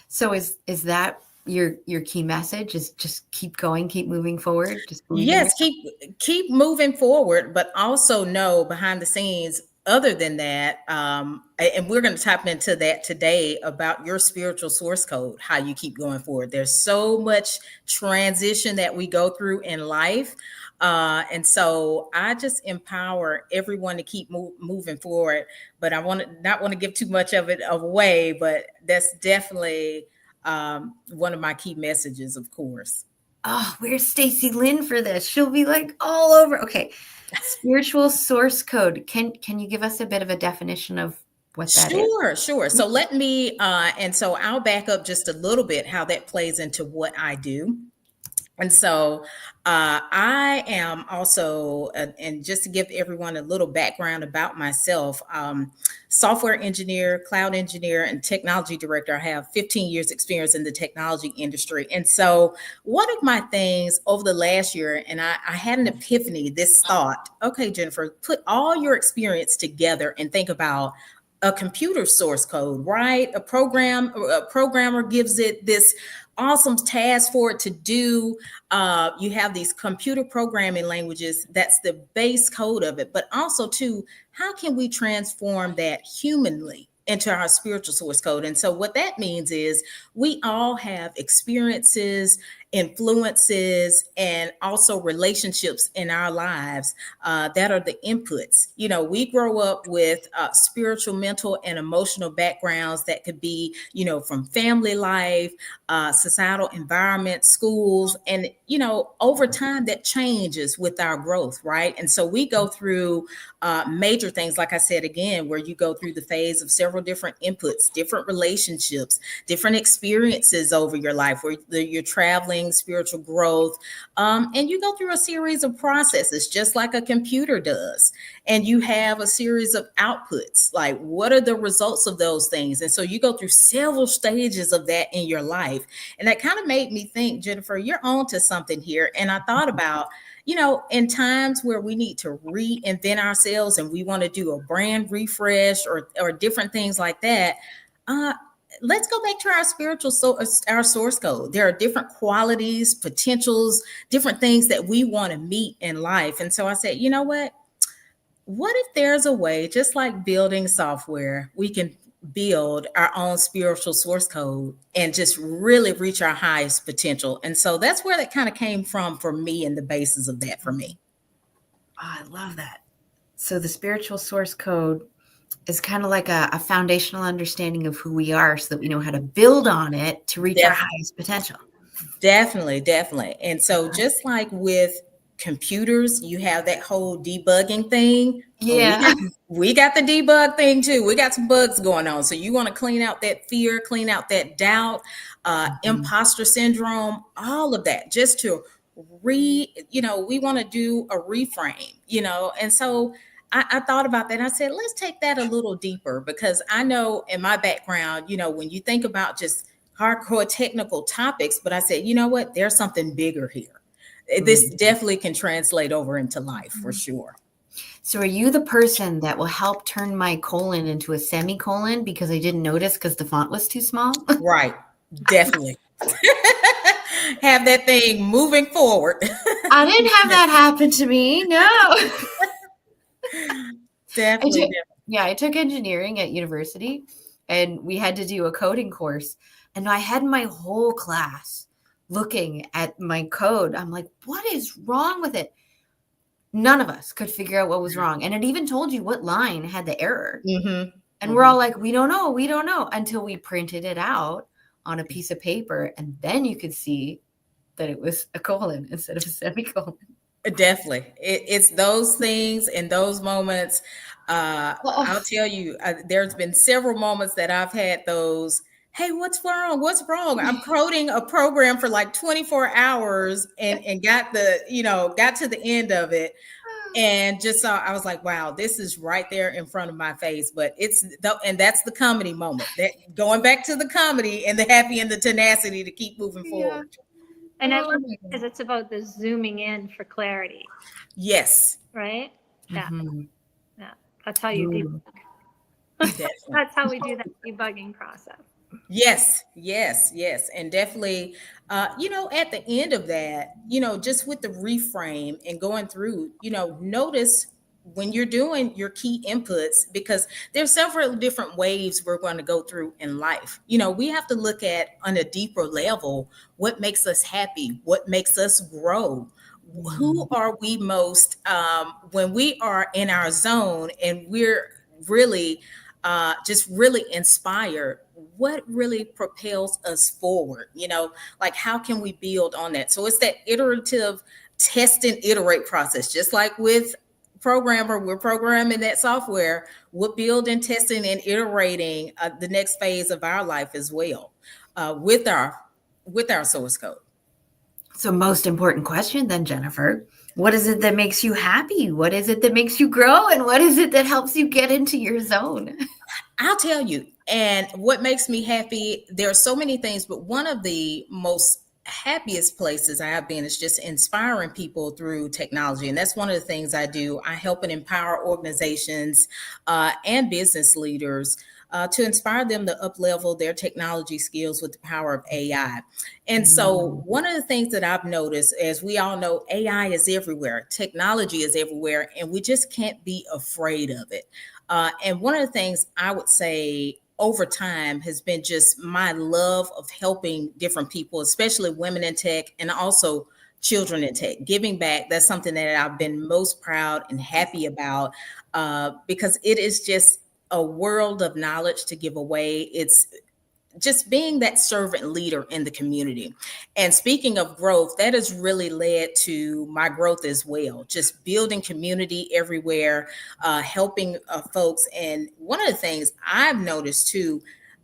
So is that your key message? Is just keep going, keep moving forward? Yes, keep moving forward, but also know behind the scenes. Other than that, and we're going to tap into that today about your spiritual source code, how you keep going forward. There's so much transition that we go through in life. And so I just empower everyone to keep moving forward, but I not want to give too much of it away, but that's definitely one of my key messages, of course. Oh, where's Stacy Lynn for this? She'll be like all over. Okay. Spiritual source code. Can you give us a bit of a definition of what that is? Sure. So let me, and so I'll back up just a little bit how that plays into what I do. And so I am also, and just to give everyone a little background about myself, software engineer, cloud engineer, and technology director. I have 15 years experience in the technology industry. And so one of my things over the last year, and I had an epiphany, this thought, okay, Jennifer, put all your experience together and think about a computer source code, right? A programmer gives it this awesome task for it to do. You have these computer programming languages. That's the base code of it. But also, too, how can we transform that humanly into our spiritual source code? And so what that means is we all have experiences, influences, and also relationships in our lives that are the inputs. You know, we grow up with spiritual, mental, and emotional backgrounds that could be, you know, from family life, societal environment, schools, and, you know, over time that changes with our growth, right? And so we go through major things, like I said, again, where you go through the phase of several different inputs, different relationships, different experiences over your life, where you're traveling, spiritual growth, and you go through a series of processes, just like a computer does. And you have a series of outputs, like what are the results of those things? And so you go through several stages of that in your life. And that kind of made me think, Jennifer, you're on to something here. And I thought about, you know, in times where we need to reinvent ourselves and we want to do a brand refresh or different things like that, let's go back to our spiritual our source code. There are different qualities, potentials, different things that we want to meet in life. And so I said, you know what if there's a way, just like building software, we can build our own spiritual source code and just really reach our highest potential? And so that's where that kind of came from for me, and the basis of that for me. Oh, I love that. So the spiritual source code is kind of like a foundational understanding of who we are, so that we know how to build on it to reach our highest potential. Definitely. And so just like with computers, you have that whole debugging thing. Yeah. We got the debug thing too. We got some bugs going on. So you want to clean out that fear, clean out that doubt, imposter syndrome, all of that, just to we want to do a reframe, and so I thought about that. And I said, let's take that a little deeper, because I know in my background, when you think about just hardcore technical topics, but I said, you know what, there's something bigger here. This definitely can translate over into life for sure. So are you the person that will help turn my colon into a semicolon because I didn't notice because the font was too small? Right. Definitely. Have that thing moving forward. I didn't have that happen to me. No. Definitely. I took engineering at university, and we had to do a coding course. And I had my whole class looking at my code. I'm like, what is wrong with it? None of us could figure out what was wrong. And it even told you what line had the error. And we're all like, we don't know, until we printed it out on a piece of paper. And then you could see that it was a colon instead of a semicolon. Definitely. It's those things and those moments. I'll tell you, there's been several moments that I've had those, hey, what's wrong? What's wrong? I'm coding a program for like 24 hours and got got to the end of it. And just saw, I was like, wow, this is right there in front of my face. But and that's the comedy moment, that going back to the comedy and the happy and the tenacity to keep moving forward. And I love it because it's about the zooming in for clarity. Yes. Right? Yeah. Mm-hmm. Yeah. That's how you debug. That's how we do that debugging process. Yes. And definitely, at the end of that, just with the reframe and going through, notice when you're doing your key inputs, because there's several different waves we're going to go through in life. We have to look at, on a deeper level, what makes us happy, what makes us grow. Who are we most, when we are in our zone and we're really just really inspired, what really propels us forward? Like, how can we build on that? So it's that iterative test and iterate process, just like with programmer, we're programming that software, we're building, testing, and iterating the next phase of our life as well, with our source code. So, most important question then, Jennifer, what is it that makes you happy? What is it that makes you grow? And what is it that helps you get into your zone? I'll tell you. And what makes me happy, there are so many things, but one of the most happiest places I have been is just inspiring people through technology. And that's one of the things I do. I help and empower organizations and business leaders to inspire them to up-level their technology skills with the power of AI. And so one of the things that I've noticed, as we all know, AI is everywhere, technology is everywhere, and we just can't be afraid of it. And one of the things I would say over time has been just my love of helping different people, especially women in tech and also children in tech, giving back. That's something that I've been most proud and happy about, because it is just a world of knowledge to give away. It's just being that servant leader in the community. And speaking of growth, that has really led to my growth as well. Just building community everywhere, helping folks. And one of the things I've noticed too,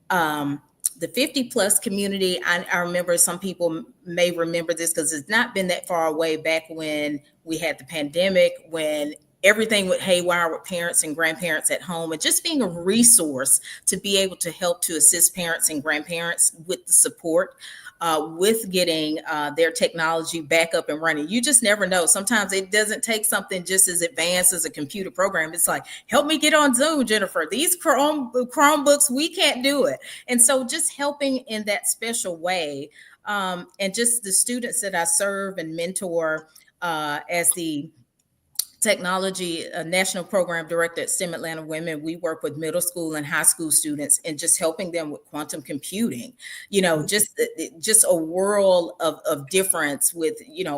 the 50 plus community, I remember some people may remember this because it's not been that far away, back when we had the pandemic, when everything went haywire with parents and grandparents at home, and just being a resource to be able to help to assist parents and grandparents with the support, with getting their technology back up and running. You just never know. Sometimes it doesn't take something just as advanced as a computer program. It's like, help me get on Zoom, Jennifer. These Chromebooks, we can't do it. And so just helping in that special way, and just the students that I serve and mentor as the technology national program director at STEM Atlanta Women, we work with middle school and high school students and just helping them with quantum computing, just a world of difference with,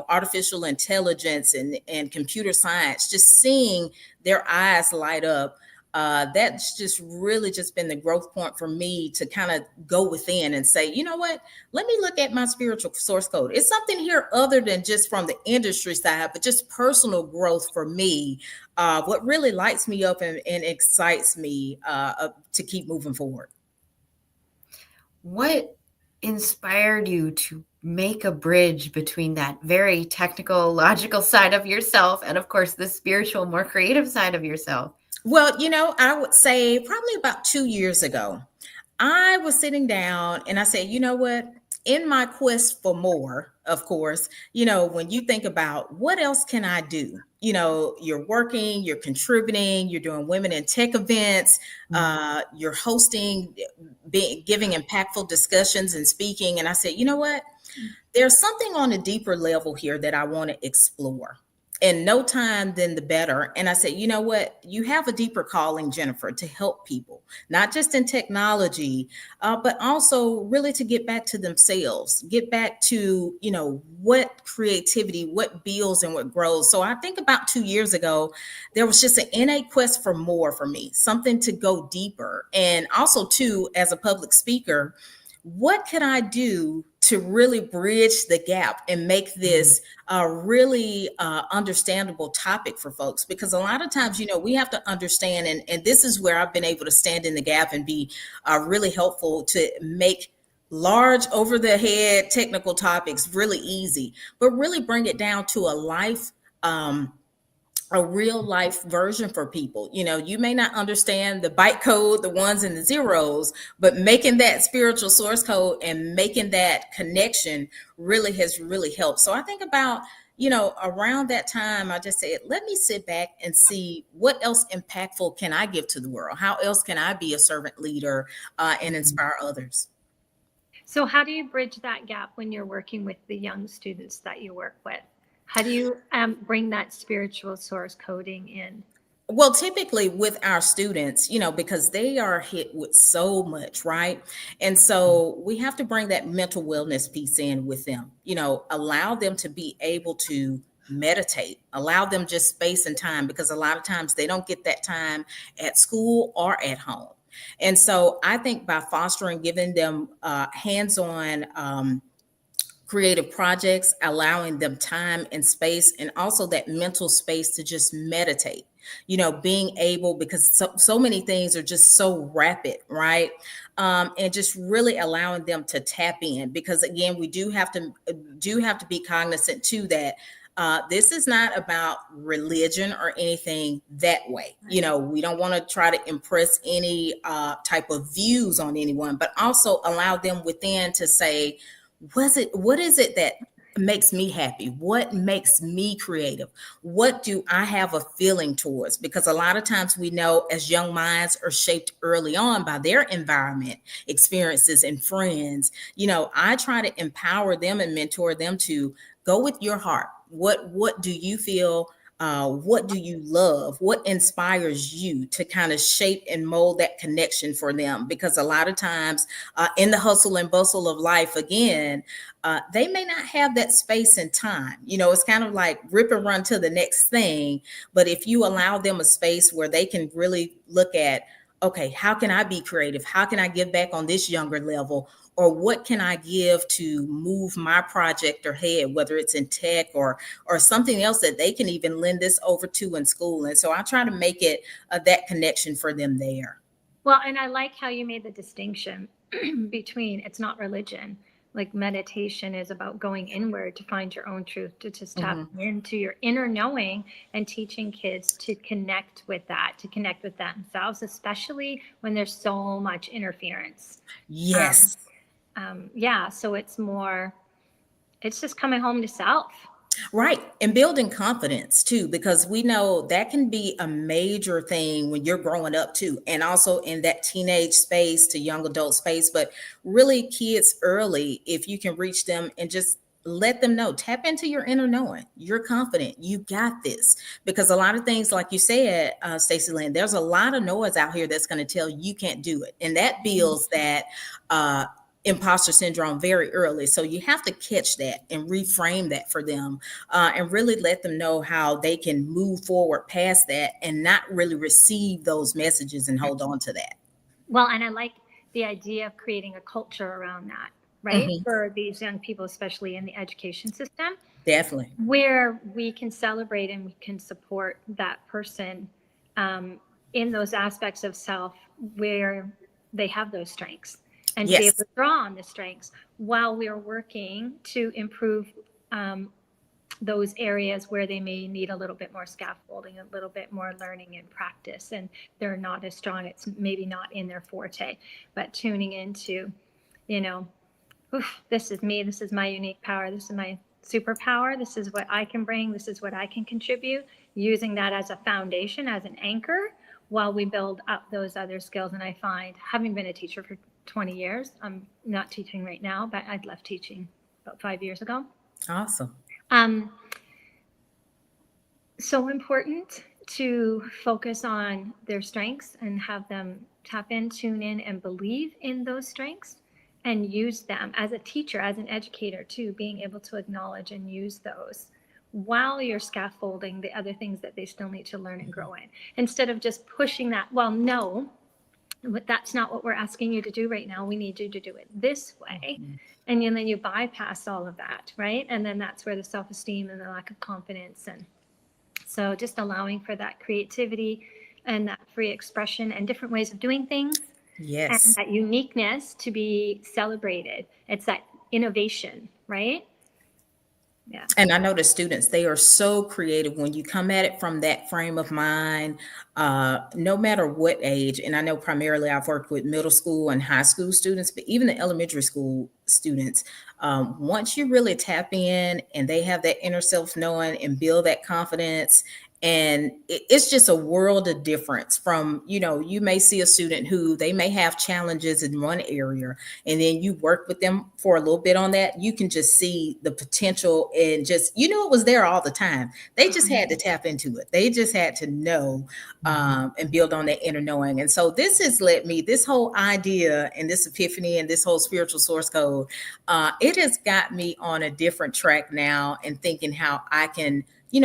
artificial intelligence and computer science, just seeing their eyes light up. That's just really just been the growth point for me to kind of go within and say, you know what, let me look at my spiritual source code. It's something here other than just from the industry side, but just personal growth for me. What really lights me up and excites me to keep moving forward. What inspired you to make a bridge between that very technical, logical side of yourself and, of course, the spiritual, more creative side of yourself? Well, I would say probably about 2 years ago, I was sitting down and I said, you know what, in my quest for more, of course, when you think about what else can I do? You're working, you're contributing, you're doing women in tech events, you're hosting, giving impactful discussions and speaking. And I said, you know what, there's something on a deeper level here that I want to explore. And no time then the better. And I said, you know what, you have a deeper calling, Jennifer, to help people, not just in technology, but also really to get back to themselves, get back to, what creativity, what builds and what grows. So I think about 2 years ago, there was just an innate quest for more for me, something to go deeper. And also too, as a public speaker, what can I do to really bridge the gap and make this a really understandable topic for folks? Because a lot of times, we have to understand, and this is where I've been able to stand in the gap and be really helpful to make large over the head technical topics really easy, but really bring it down to a real life version for people. You may not understand the bytecode, the ones and the zeros, but making that spiritual source code and making that connection really has really helped. So I think about, around that time, I just said, let me sit back and see what else impactful can I give to the world? How else can I be a servant leader and inspire others? So how do you bridge that gap when you're working with the young students that you work with? How do you bring that spiritual source coding in? Well, typically with our students, because they are hit with so much, right? And so we have to bring that mental wellness piece in with them, allow them to be able to meditate, allow them just space and time, because a lot of times they don't get that time at school or at home. And so I think by fostering, giving them hands-on creative projects, allowing them time and space, and also that mental space to just meditate, being able, because so many things are just so rapid, right? And just really allowing them to tap in, because again, we do have to be cognizant too that this is not about religion or anything that way. We don't want to try to impress any type of views on anyone, but also allow them within to say, what is it that makes me happy? What makes me creative? What do I have a feeling towards? Because a lot of times we know as young minds are shaped early on by their environment, experiences, and friends. I try to empower them and mentor them to go with your heart. What do you feel? What do you love? What inspires you to kind of shape and mold that connection for them? Because a lot of times in the hustle and bustle of life, again, they may not have that space and time. It's kind of like rip and run to the next thing. But if you allow them a space where they can really look at, okay, how can I be creative? How can I give back on this younger level? Or what can I give to move my project ahead, whether it's in tech or something else that they can even lend this over to in school. And so I try to make it that connection for them there. Well, and I like how you made the distinction between it's not religion. Like meditation is about going inward to find your own truth, to just tap into your inner knowing, and teaching kids to connect with that, to connect with themselves, especially when there's so much interference. Yes. So it's just coming home to self. Right. And building confidence too, because we know that can be a major thing when you're growing up too. And also in that teenage space to young adult space, but really kids early, if you can reach them and just let them know, tap into your inner knowing, you're confident, you got this. Because a lot of things, like you said, Stacey Lynn, there's a lot of noise out here that's going to tell you can't do it. And that builds that, imposter syndrome very early. So you have to catch that and reframe that for them and really let them know how they can move forward past that and not really receive those messages and hold on to that. Well, and I like the idea of creating a culture around that, right? For these young people, especially in the education system. Definitely. Where we can celebrate and we can support that person in those aspects of self where they have those strengths. And be able to draw on the strengths while we're working to improve those areas where they may need a little bit more scaffolding, a little bit more learning and practice, and they're not as strong. It's maybe not in their forte, but tuning into, this is me, this is my unique power, this is my superpower, this is what I can bring, this is what I can contribute, using that as a foundation, as an anchor, while we build up those other skills. And I find, having been a teacher for 20 years, I'm not teaching right now, but I'd left teaching about 5 years ago. Awesome. So important to focus on their strengths and have them tap in, tune in, and believe in those strengths and use them as a teacher, as an educator too, being able to acknowledge and use those while you're scaffolding the other things that they still need to learn and grow in, instead of just pushing that, well, no, that's not what we're asking you to do right now. We need you to do it this way. And then you bypass all of that, right? And then that's where the self-esteem and the lack of confidence. And so just allowing for that creativity and that free expression and different ways of doing things. Yes. And that uniqueness to be celebrated. It's that innovation, right? Yeah. And I know the students, they are so creative when you come at it from that frame of mind, no matter what age. And I know primarily I've worked with middle school and high school students, but even the elementary school students, once you really tap in and they have that inner self knowing and build that confidence, and it's just a world of difference from, you may see a student who they may have challenges in one area, and then you work with them for a little bit on that. You can just see the potential and just, it was there all the time. They just had to tap into it. They just had to know and build on that inner knowing. And so this has led me, this whole idea and this epiphany and this whole spiritual source code, it has got me on a different track now and thinking how I can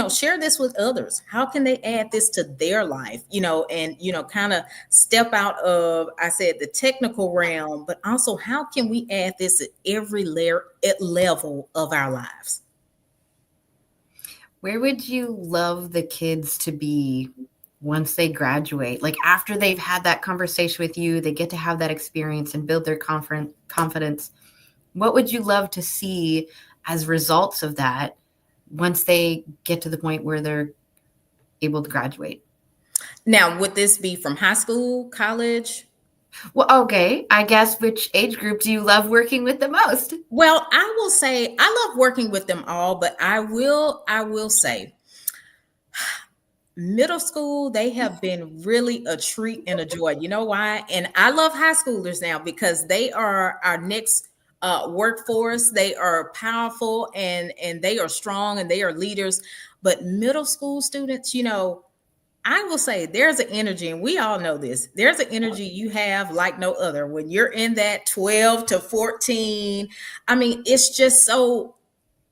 share this with others. How can they add this to their life, and, kind of step out of, I said, the technical realm, but also how can we add this at every level of our lives? Where would you love the kids to be once they graduate? Like after they've had that conversation with you, they get to have that experience and build their confidence. What would you love to see as results of that once they get to the point where they're able to graduate? Now, would this be from high school, college? Well, okay. I guess which age group do you love working with the most? Well, I will say I love working with them all, but I will say middle school, they have been really a treat and a joy. You know why? And I love high schoolers now because they are our next workforce. They are powerful and they are strong and they are leaders. But middle school students, I will say there's an energy, and we all know this. There's an energy you have like no other when you're in that 12 to 14. I mean, it's just so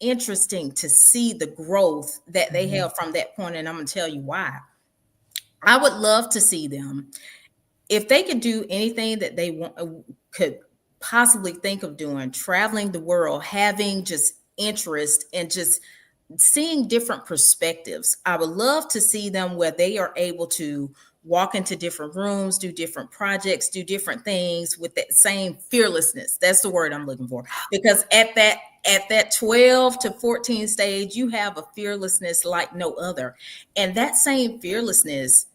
interesting to see the growth that they have from that point. And I'm going to tell you why. I would love to see them, if they could do anything that they could possibly think of doing, traveling the world, having just interest and just seeing different perspectives. I would love to see them where they are able to walk into different rooms, do different projects, do different things with that same fearlessness. That's the word I'm looking for. Because at that 12 to 14 stage, you have a fearlessness like no other. And that same fearlessness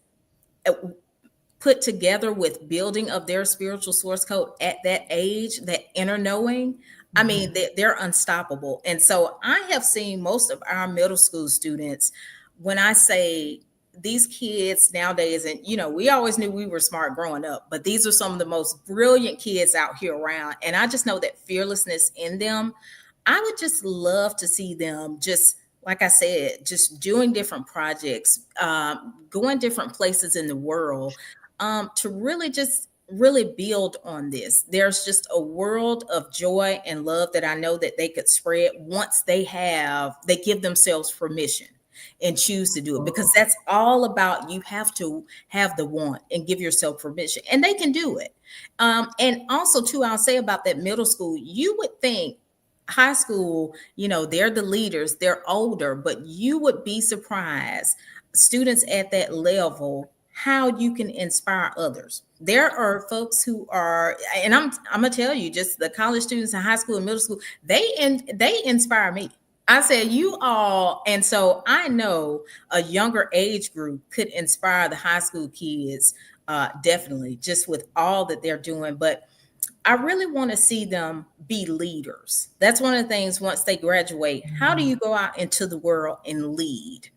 put together with building of their spiritual source code at that age, that inner knowing, I mean, they're unstoppable. And so I have seen most of our middle school students, when I say these kids nowadays, and, we always knew we were smart growing up, but these are some of the most brilliant kids out here around. And I just know that fearlessness in them. I would just love to see them just, like I said, just doing different projects, going different places in the world, to really build on this. There's just a world of joy and love that I know that they could spread once they give themselves permission and choose to do it, because that's all about, you have to have the want and give yourself permission, and they can do it. And also too, I'll say about that middle school, you would think high school, they're the leaders, they're older, but you would be surprised, students at that level, how you can inspire others. There are folks who are, and I'm gonna tell you, just the college students in high school and middle school, they inspire me. I said, you all, and so I know a younger age group could inspire the high school kids, definitely, just with all that they're doing. But I really want to see them be leaders. That's one of the things once they graduate. How do you go out into the world and lead?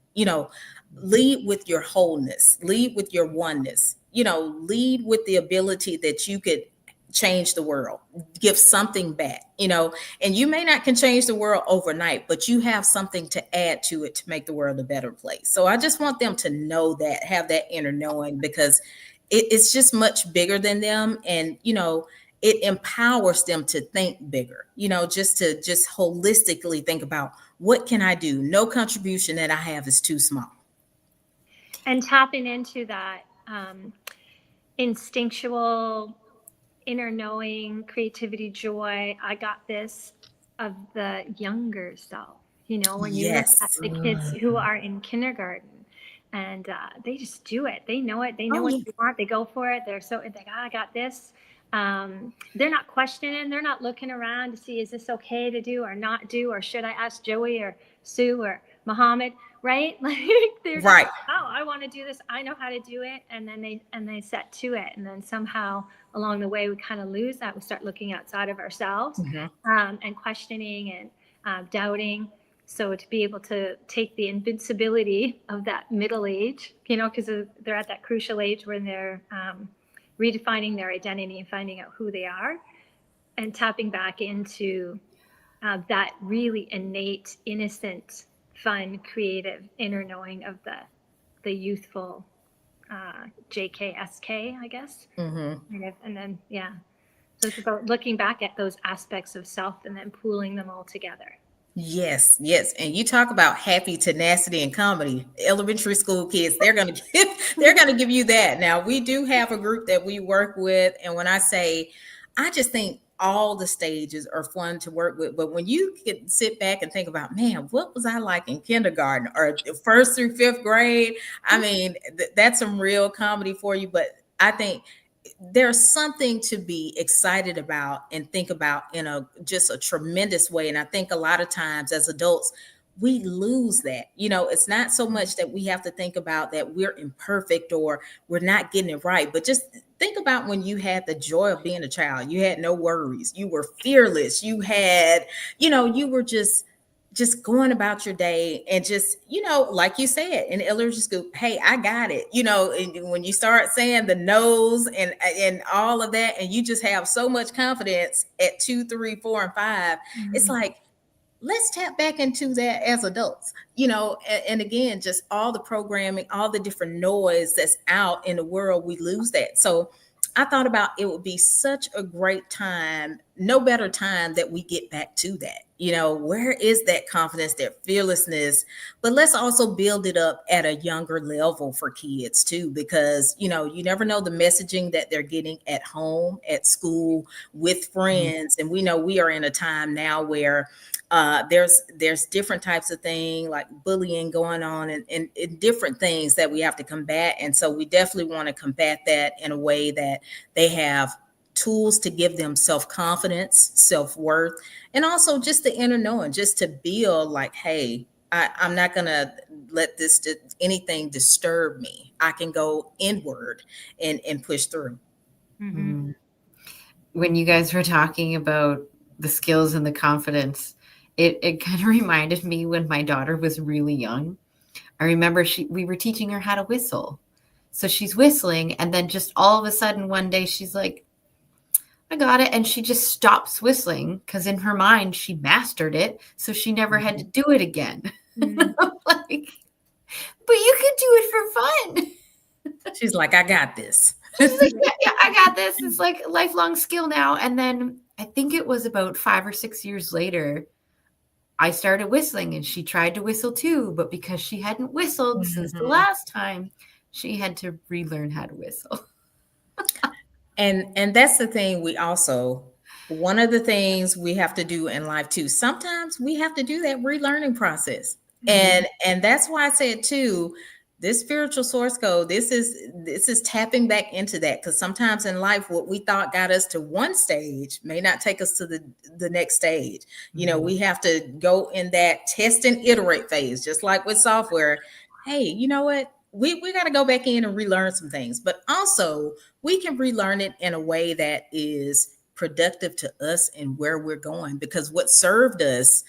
Lead with your wholeness, lead with your oneness, lead with the ability that you could change the world, give something back, and you may not can change the world overnight, but you have something to add to it to make the world a better place. So I just want them to know that, have that inner knowing, because it's just much bigger than them. And, it empowers them to think bigger, just holistically think about, what can I do? No contribution that I have is too small. And tapping into that instinctual, inner knowing, creativity, joy. I got this of the younger self. You know, when you look at Yes. the kids who are in kindergarten and they just do it. They know it. They know what they want. They go for it. They're so like, I got this. They're not questioning. They're not looking around to see, is this okay to do or not do? Or should I ask Joey or Sue or Muhammad? Right? Like they're just, Right. oh, I want to do this. I know how to do it. And then they set to it. And then somehow along the way, we kind of lose that. We start looking outside of ourselves and questioning and doubting. So to be able to take the invincibility of that middle age, you know, because they're at that crucial age when they're redefining their identity and finding out who they are, and tapping back into that really innate, innocent, fun, creative inner knowing of the youthful JKSK, I guess. And then, yeah. So it's about looking back at those aspects of self and then pooling them all together. Yes, yes. And you talk about happy tenacity and comedy. Elementary school kids, they're gonna give you that. Now we do have a group that we work with, and when I say, I just think all the stages are fun to work with. But when you can sit back and think about, man, what was I like in kindergarten or first through fifth grade? I mean, that's some real comedy for you. But I think there's something to be excited about and think about in just a tremendous way. And I think a lot of times as adults, we lose that. You know, it's not so much that we have to think about that we're imperfect or we're not getting it right, but just think about when you had the joy of being a child. You had no worries. You were fearless. You had, you were just going about your day and just, like you said in elementary school, hey, I got it. And when you start saying the no's and all of that, and you just have so much confidence at 2, 3, 4, and 5, it's like, let's tap back into that as adults, and again, just all the programming, all the different noise that's out in the world, we lose that. So I thought about it would be such a great time, no better time that we get back to that. Where is that confidence, that fearlessness? But let's also build it up at a younger level for kids too, because, you never know the messaging that they're getting at home, at school, with friends. And we know we are in a time now where there's different types of things like bullying going on and different things that we have to combat. And so we definitely want to combat that in a way that they have tools to give them self-confidence, self-worth, and also just the inner knowing, just to build like, hey, I'm not going to let anything disturb me. I can go inward and push through. When you guys were talking about the skills and the confidence, it kind of reminded me when my daughter was really young. I remember we were teaching her how to whistle. So she's whistling, and then just all of a sudden one day she's like, I got it. And she just stops whistling because in her mind she mastered it. So she never had to do it again. Like, but you can do it for fun. She's like, I got this. She's like, yeah, I got this. It's like a lifelong skill now. And then I think it was about 5 or 6 years later, I started whistling and she tried to whistle too. But because she hadn't whistled since the last time, she had to relearn how to whistle. And that's the thing. One of the things we have to do in life too, sometimes we have to do that relearning process. And that's why I said too, this spiritual source code, this is tapping back into that, because sometimes in life, what we thought got us to one stage may not take us to the next stage. We have to go in that test and iterate phase, just like with software. Hey, you know what? We got to go back in and relearn some things, but also we can relearn it in a way that is productive to us and where we're going, because what served us,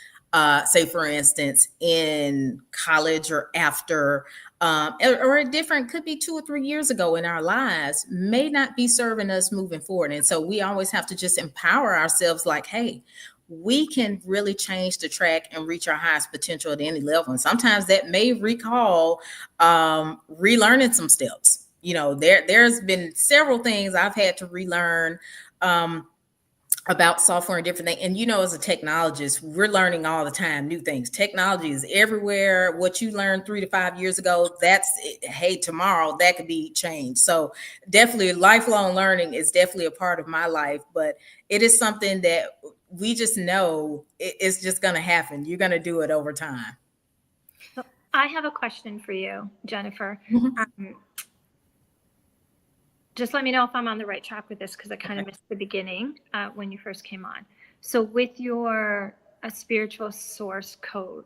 say for instance, in college or after, or could be 2 or 3 years ago in our lives, may not be serving us moving forward. And so we always have to just empower ourselves like, hey, we can really change the track and reach our highest potential at any level. And sometimes that may recall relearning some steps. There's been several things I've had to relearn. about software and different things. And as a technologist, we're learning all the time new things. Technology is everywhere. What you learned 3 to 5 years ago, hey, tomorrow that could be changed. So definitely lifelong learning is definitely a part of my life, but it is something that we just know it's just going to happen. You're going to do it over time. So I have a question for you, Jennifer. Just let me know if I'm on the right track with this, because I kind of missed the beginning when you first came on. So with your spiritual source code,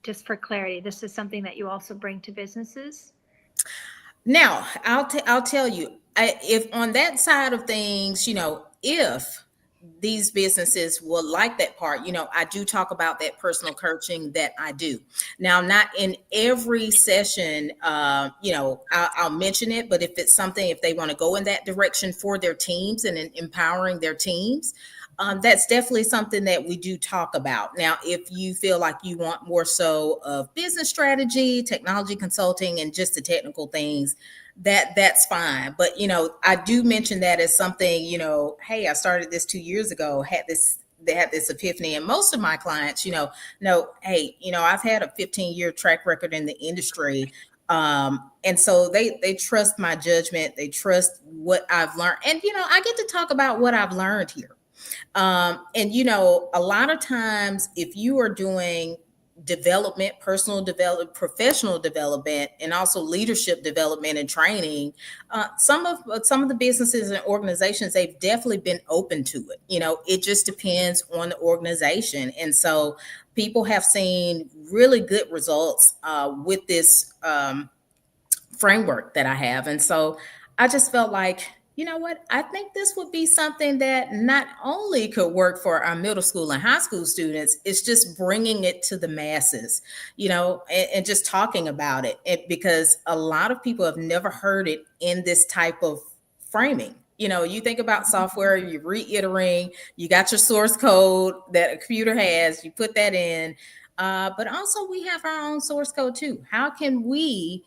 just for clarity, this is something that you also bring to businesses? Now, I'll tell you, if on that side of things, if these businesses will like that part, I do talk about that personal coaching that I do. Now, not in every session, I'll mention it, but if it's something, if they want to go in that direction for their teams and empowering their teams, that's definitely something that we do talk about. Now, if you feel like you want more so of business strategy, technology consulting, and just the technical things, that's fine. But, I do mention that as something, hey, I started this 2 years ago, they had this epiphany. And most of my clients, know, hey, I've had a 15-year track record in the industry. And so they trust my judgment. They trust what I've learned. And, I get to talk about what I've learned here. And, a lot of times if you are doing development, personal development, professional development, and also leadership development and training, some of the businesses and organizations, they've definitely been open to it. It just depends on the organization. And so people have seen really good results with this framework that I have. And so I just felt like, you know what, I think this would be something that not only could work for our middle school and high school students, it's just bringing it to the masses, and just talking about it, because a lot of people have never heard it in this type of framing. You think about software, you're reiterating, you got your source code that a computer has, you put that in, but also we have our own source code too. How can we,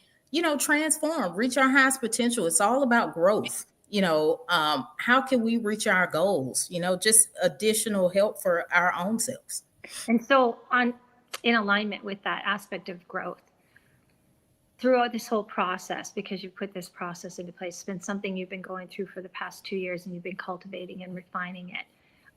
transform, reach our highest potential? It's all about growth. How can we reach our goals? Just additional help for our own selves. And so in alignment with that aspect of growth, throughout this whole process, because you put this process into place, it's been something you've been going through for the past 2 years, and you've been cultivating and refining it.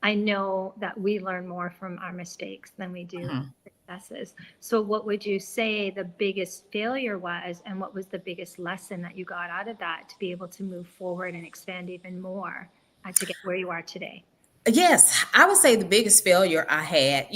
I know that we learn more from our mistakes than we do successes. So what would you say the biggest failure was, and what was the biggest lesson that you got out of that to be able to move forward and expand even more to get where you are today? Yes, I would say the biggest failure I had,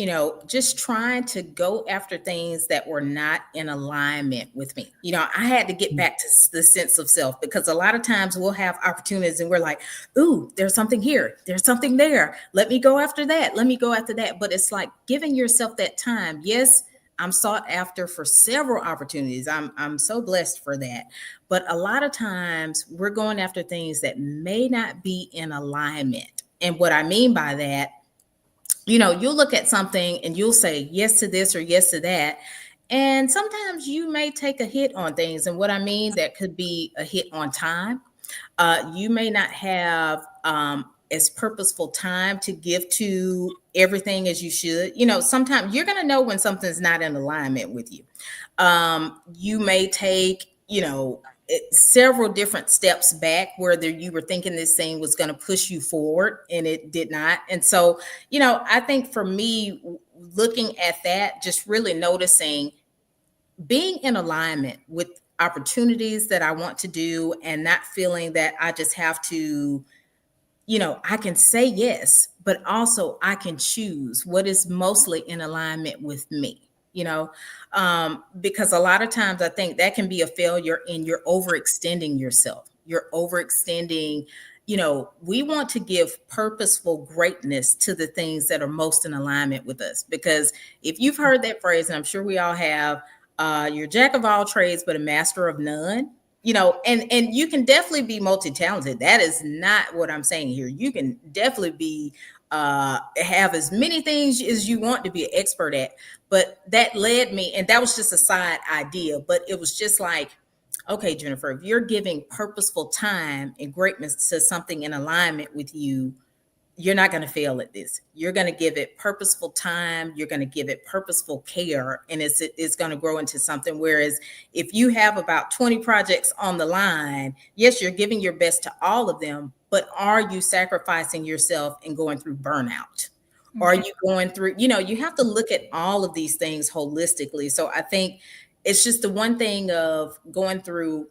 just trying to go after things that were not in alignment with me. I had to get back to the sense of self, because a lot of times we'll have opportunities and we're like, ooh, there's something here, there's something there. Let me go after that. Let me go after that. But it's like giving yourself that time. Yes, I'm sought after for several opportunities. I'm so blessed for that. But a lot of times we're going after things that may not be in alignment. And what I mean by that, you'll look at something and you'll say yes to this or yes to that. And sometimes you may take a hit on things. And what I mean, that could be a hit on time. You may not have as purposeful time to give to everything as you should. Sometimes you're going to know when something's not in alignment with you. You may take, several different steps back, whether you were thinking this thing was going to push you forward and it did not. And so, I think for me, looking at that, just really noticing being in alignment with opportunities that I want to do, and not feeling that I just have to, I can say yes, but also I can choose what is mostly in alignment with me. Because a lot of times I think that can be a failure, in you're overextending yourself. You're overextending, we want to give purposeful greatness to the things that are most in alignment with us. Because if you've heard that phrase, and I'm sure we all have, you're a jack of all trades, but a master of none. And you can definitely be multi-talented. That is not what I'm saying here. You can definitely be have as many things as you want to be an expert at. But that led me, and that was just a side idea, but it was just like, okay, Jennifer, if you're giving purposeful time and greatness to something in alignment with you, you're not going to fail at this. You're going to give it purposeful time. You're going to give it purposeful care, and it's going to grow into something. Whereas if you have about 20 projects on the line, yes, you're giving your best to all of them, but are you sacrificing yourself and going through burnout? Okay. Are you going through, you have to look at all of these things holistically. So I think it's just the one thing of going through,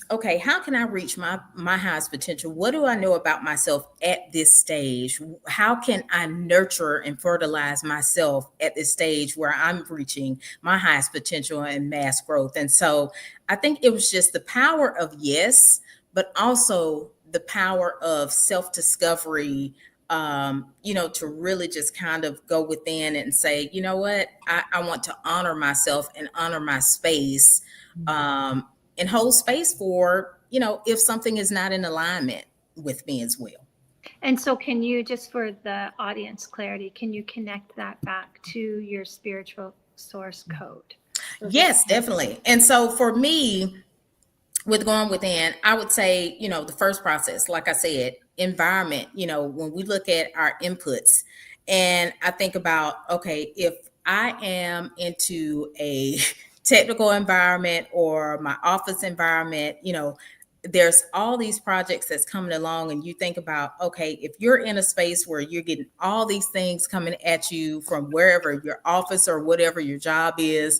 okay, how can I reach my highest potential? What do I know about myself at this stage? How can I nurture and fertilize myself at this stage where I'm reaching my highest potential and mass growth? And so I think it was just the power of yes, but also the power of self-discovery, to really just kind of go within and say, you know what, I want to honor myself and honor my space. And hold space for, if something is not in alignment with me as well. And so can you, just for the audience clarity, can you connect that back to your spiritual source code? Yes, definitely. And so for me, with going within, I would say, the first process, like I said, environment, when we look at our inputs, and I think about, okay, if I am into a technical environment or my office environment, there's all these projects that's coming along, and you think about, okay, if you're in a space where you're getting all these things coming at you from wherever your office or whatever your job is,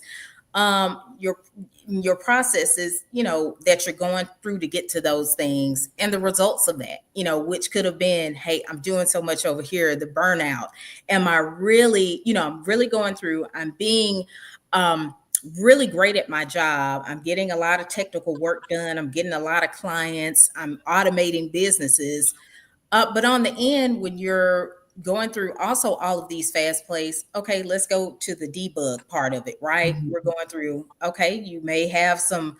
your processes, that you're going through to get to those things, and the results of that, which could have been, hey, I'm doing so much over here, the burnout. Am I really, I'm really going through, I'm being, really great at my job. I'm getting a lot of technical work done. I'm getting a lot of clients. I'm automating businesses. But on the end, when you're going through also all of these fast plays, okay, let's go to the debug part of it, right? Mm-hmm. We're going through, okay, you may have some,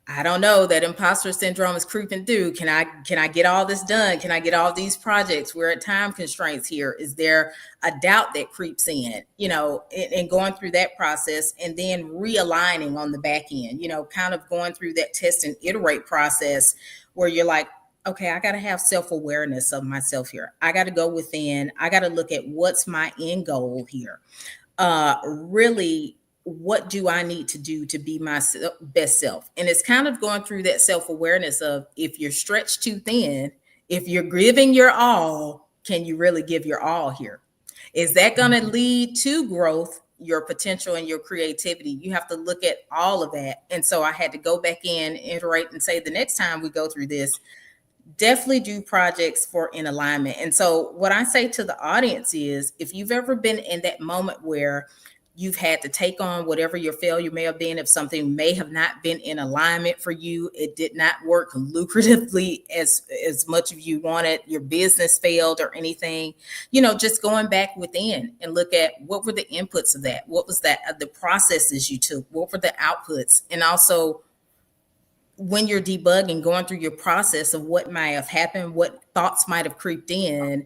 I don't know, that imposter syndrome is creeping through. Can I get all this done? Can I get all these projects? We're at time constraints here. Is there a doubt that creeps in, and going through that process, and then realigning on the back end, kind of going through that test and iterate process where you're like, okay, I got to have self-awareness of myself here. I got to go within. I got to look at what's my end goal here. Really, what do I need to do to be my best self? And it's kind of going through that self-awareness of, if you're stretched too thin, if you're giving your all, can you really give your all here? Is that going to lead to growth, your potential, and your creativity? You have to look at all of that. And so I had to go back in, iterate, and say, the next time we go through this, definitely do projects for in alignment. And so what I say to the audience is, if you've ever been in that moment where you've had to take on whatever your failure may have been, if something may have not been in alignment for you, it did not work lucratively as much as you wanted, your business failed or anything, just going back within and look at what were the inputs of that, what was that, the processes you took, what were the outputs, and also when you're debugging, going through your process of what might have happened, what thoughts might have creeped in,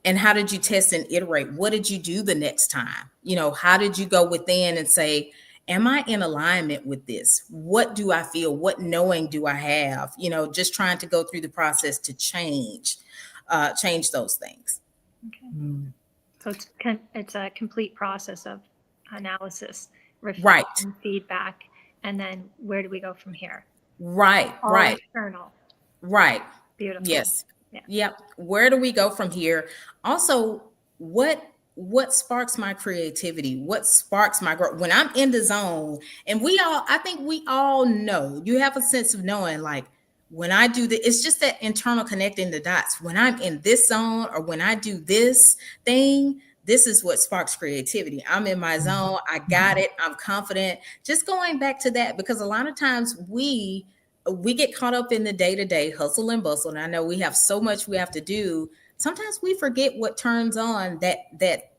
and how did you test and iterate? What did you do the next time? How did you go within and say, am I in alignment with this? What do I feel? What knowing do I have? Just trying to go through the process to change those things. Okay. So it's a complete process of analysis, reflection, right, feedback, and then where do we go from here? Right, all right. External. Right. Beautiful. Yes. Yeah. Yep. Where do we go from here? Also, what sparks my creativity? What sparks my growth? When I'm in the zone, and I think we all know, you have a sense of knowing, like, when I do it's just that internal connecting the dots. When I'm in this zone, or when I do this thing, this is what sparks creativity. I'm in my zone. I got it. I'm confident. Just going back to that, because a lot of times we get caught up in the day-to-day hustle and bustle. And I know we have so much we have to do. Sometimes we forget what turns on that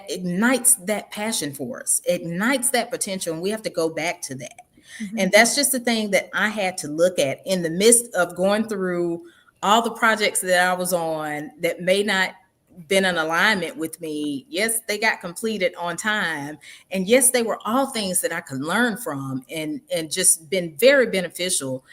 ignites that passion for us, ignites that potential. And we have to go back to that. Mm-hmm. And that's just the thing that I had to look at in the midst of going through all the projects that I was on that may not been in alignment with me. Yes, they got completed on time. And yes, they were all things that I could learn from and just been very beneficial.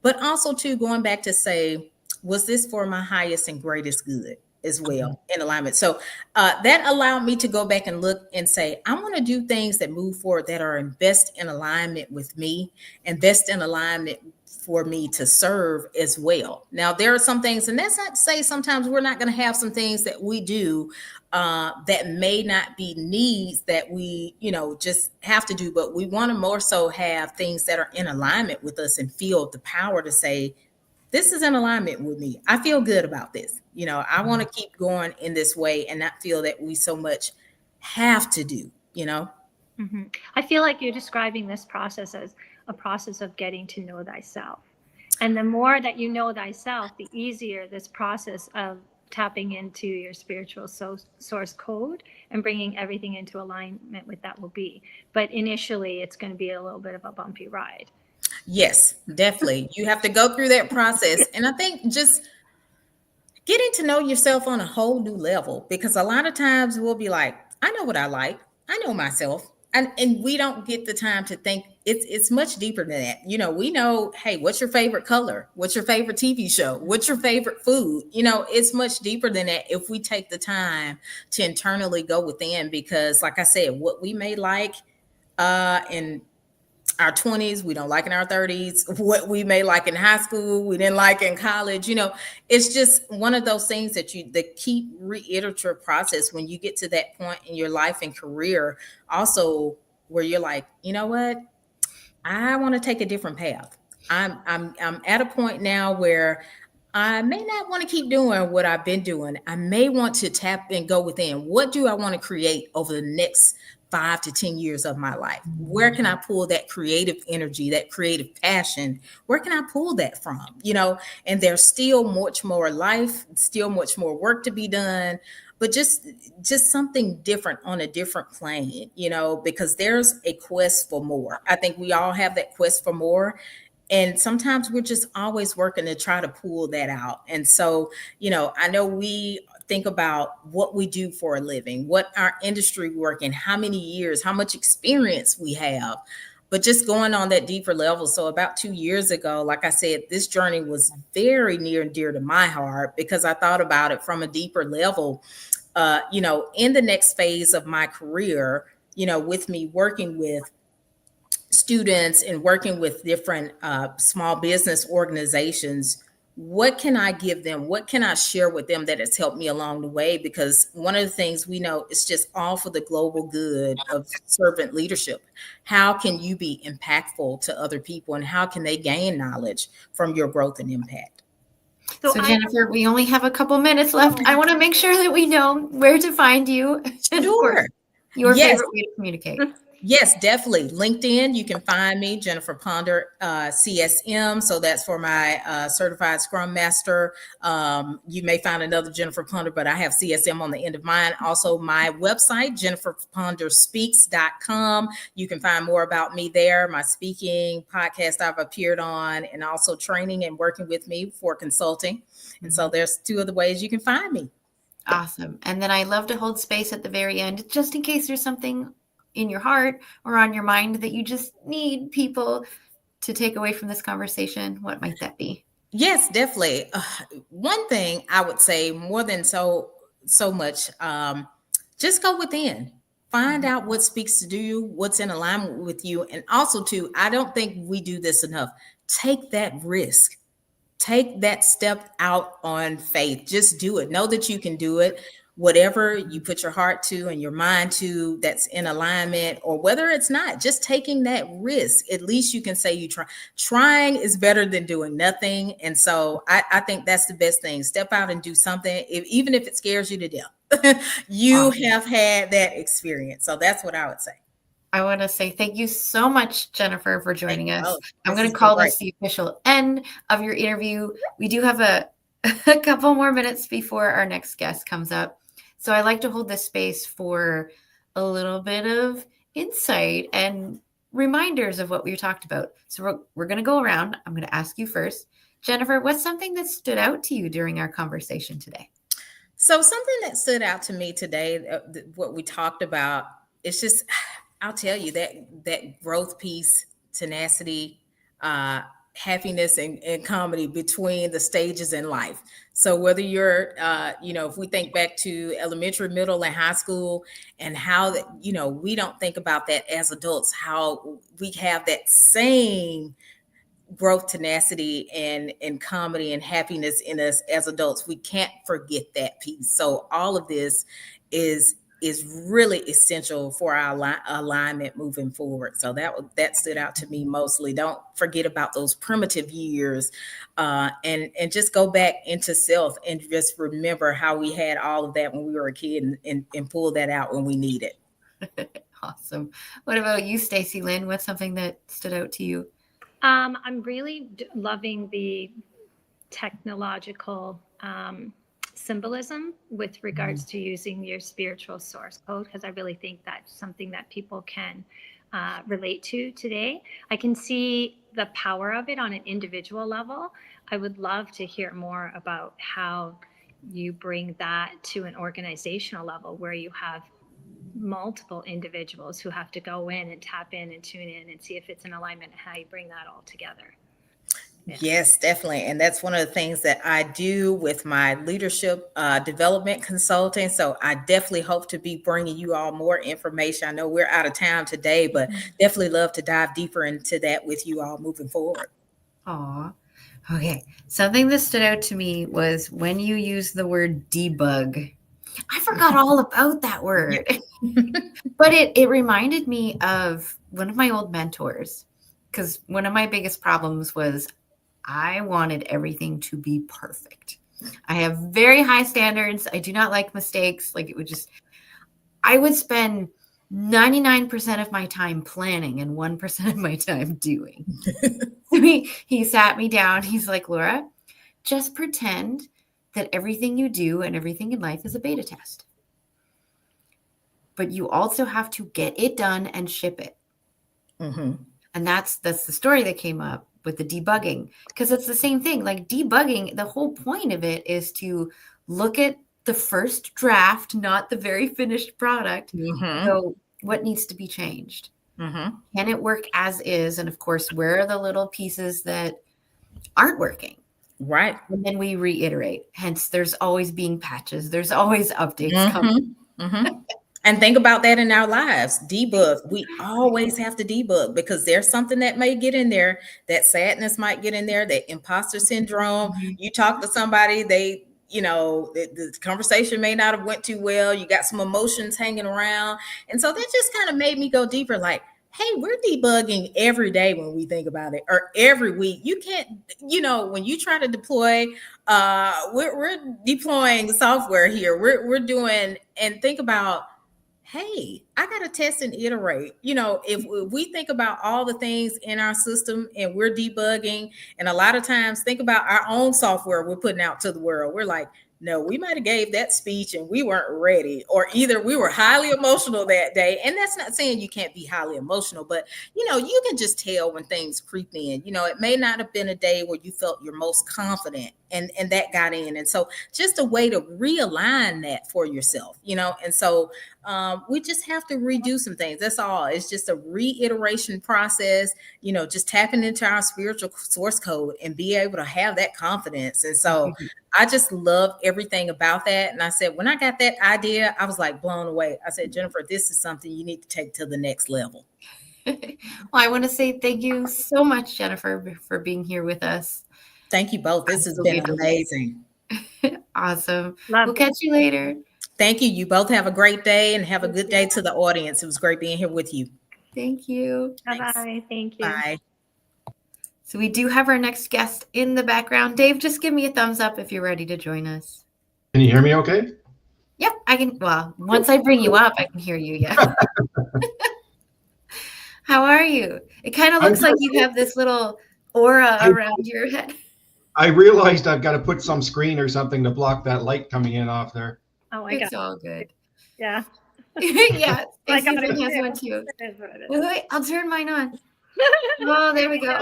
But also too, going back to say, was this for my highest and greatest good? as well, in alignment. So that allowed me to go back and look and say, I want to do things that move forward, that are best in alignment with me and best in alignment for me to serve as well. Now, there are some things, and that's not to say sometimes we're not going to have some things that we do that may not be needs that we, just have to do, but we want to more so have things that are in alignment with us and feel the power to say, this is in alignment with me. I feel good about this. I want to keep going in this way and not feel that we so much have to do. Mm-hmm. I feel like you're describing this process as a process of getting to know thyself. And the more that you know thyself, the easier this process of tapping into your spiritual source code and bringing everything into alignment with that will be. But initially, it's going to be a little bit of a bumpy ride. Yes, definitely. You have to go through that process. And I think just getting to know yourself on a whole new level, because a lot of times we'll be like, I know what I like. I know myself. And we don't get the time to think it's much deeper than that. We know, hey, what's your favorite color? What's your favorite TV show? What's your favorite food? It's much deeper than that if we take the time to internally go within, because like I said, what we may like in our 20s, we don't like in our 30s. What we may like in high school, we didn't like in college. It's just one of those things that the keep reiterative process when you get to that point in your life and career, also where you're like, you know what, I want to take a different path. I'm at a point now where I may not want to keep doing what I've been doing. I may want to tap and go within. What do I want to create over the next 5 to 10 years of my life? Where can I pull that creative energy, that creative passion? Where can I pull that from? And there's still much more life, still much more work to be done, but just something different on a different plane, because there's a quest for more. I think we all have that quest for more. And sometimes we're just always working to try to pull that out. And so, I know we think about what we do for a living, what our industry work in, how many years, how much experience we have, but just going on that deeper level. So about 2 years ago, like I said, this journey was very near and dear to my heart because I thought about it from a deeper level, in the next phase of my career, with me working with students and working with different small business organizations. What can I give them? What can I share with them that has helped me along the way? Because one of the things we know is just all for the global good of servant leadership. How can you be impactful to other people, and how can they gain knowledge from your growth and impact? So Jennifer, we only have a couple minutes left. I want to make sure that we know where to find you. Sure. Your favorite way to communicate. Yes, definitely. LinkedIn, you can find me, Jennifer Ponder, CSM. So that's for my certified Scrum Master. You may find another Jennifer Ponder, but I have CSM on the end of mine. Also, my website, jenniferponderspeaks.com. You can find more about me there, my speaking podcast I've appeared on, and also training and working with me for consulting. And so there's 2 of the ways you can find me. Awesome. And then I love to hold space at the very end, just in case there's something in your heart or on your mind that you just need people to take away from this conversation. What might that be? Yes, definitely. One thing I would say more than so much, just go within, find out what speaks to you, what's in alignment with you. And also too, I don't think we do this enough. Take that risk. Take that step out on faith. Just do it. Know that you can do it. Whatever you put your heart to and your mind to that's in alignment, or whether it's not, just taking that risk, at least you can say you try. Trying is better than doing nothing. And so I think that's the best thing. Step out and do something, even if it scares you to death. You have had that experience. So that's what I would say. I want to say thank you so much, Jennifer, for joining us. I'm going to call this the official end of your interview. We do have a couple more minutes before our next guest comes up. So I like to hold this space for a little bit of insight and reminders of what we talked about. So we're going to go around. I'm going to ask you first. Jennifer, what's something that stood out to you during our conversation today? So something that stood out to me today, what we talked about, it's just, I'll tell you that growth piece, tenacity, happiness and comedy between the stages in life. So whether you're, if we think back to elementary, middle, and high school, and how that, we don't think about that as adults, how we have that same growth, tenacity, and comedy and happiness in us as adults. We can't forget that piece. So all of this is really essential for our alignment moving forward. So that stood out to me mostly. Don't forget about those primitive years, and just go back into self and just remember how we had all of that when we were a kid, and pull that out when we need it. Awesome. What about you, Stacey Lynn? What's something that stood out to you? I'm really loving the technological symbolism with regards to using your spiritual source code, because I really think that's something that people can relate to today. I can see the power of it on an individual level. I would love to hear more about how you bring that to an organizational level where you have multiple individuals who have to go in and tap in and tune in and see if it's in alignment, and how you bring that all together. Yeah. Yes, definitely. And that's one of the things that I do with my leadership development consulting. So I definitely hope to be bringing you all more information. I know we're out of time today, but definitely love to dive deeper into that with you all moving forward. Aw. Okay. Something that stood out to me was when you use the word debug. I forgot all about that word. But it reminded me of one of my old mentors, because one of my biggest problems was I wanted everything to be perfect. I have very high standards. I do not like mistakes. Like, I would spend 99% of my time planning and 1% of my time doing. So he sat me down. He's like, Laura, just pretend that everything you do and everything in life is a beta test. But you also have to get it done and ship it. Mm-hmm. And that's the story that came up with the debugging, because it's the same thing. Like, debugging, the whole point of it is to look at the first draft, not the very finished product. Mm-hmm. So what needs to be changed? Mm-hmm. Can it work as is? And of course, where are the little pieces that aren't working? Right. And then we reiterate. Hence, there's always being patches. There's always updates coming. Mm-hmm. And think about that in our lives. Debug. We always have to debug, because there's something that may get in there. That sadness might get in there. That imposter syndrome. Mm-hmm. You talk to somebody, the conversation may not have went too well. You got some emotions hanging around. And so that just kind of made me go deeper, like, hey, we're debugging every day when we think about it, or every week. You can't, when you try to deploy, we're deploying software here. We're doing, and think about, hey, I got to test and iterate. If we think about all the things in our system and we're debugging, and a lot of times think about our own software we're putting out to the world. We're like, no, we might have gave that speech and we weren't ready, or either we were highly emotional that day. And that's not saying you can't be highly emotional, but you can just tell when things creep in. It may not have been a day where you felt your most confident, and that got in. And so just a way to realign that for yourself, and so we just have to redo some things. That's all. It's just a reiteration process, just tapping into our spiritual source code and be able to have that confidence. And so I just love everything about that. And I said, when I got that idea, I was like blown away. I said, Jennifer, this is something you need to take to the next level. Well, I want to say thank you so much, Jennifer, for being here with us. Thank you both. This has been amazing. Awesome. We'll catch you later. Thank you. You both have a great day, and have a good day to the audience. It was great being here with you. Thank you. Bye-bye. Thank you. Bye. So we do have our next guest in the background. Dave, just give me a thumbs up if you're ready to join us. Can you hear me okay? Yep, I can. Well, once I bring you up, I can hear you. Yeah. How are you? It kind of looks like you have this little aura around your head. I realized I've got to put some screen or something to block that light coming in off there. Oh, it's all good. Yeah. Yeah. Stacey has one too. Wait, I'll turn mine on. Oh, there we go.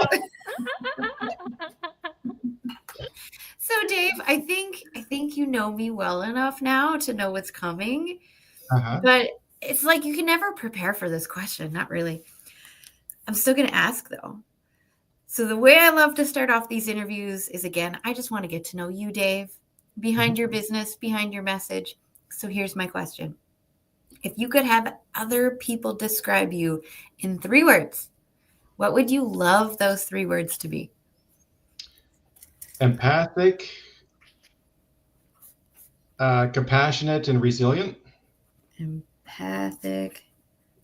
So, Dave, I think you know me well enough now to know what's coming. But it's like you can never prepare for this question. Not really. I'm still going to ask, though. So the way I love to start off these interviews is, again, I just want to get to know you, Dave, behind your business, behind your message. So here's my question. If you could have other people describe you in 3 words, what would you love those 3 words to be? Empathic, compassionate, and resilient. Empathic,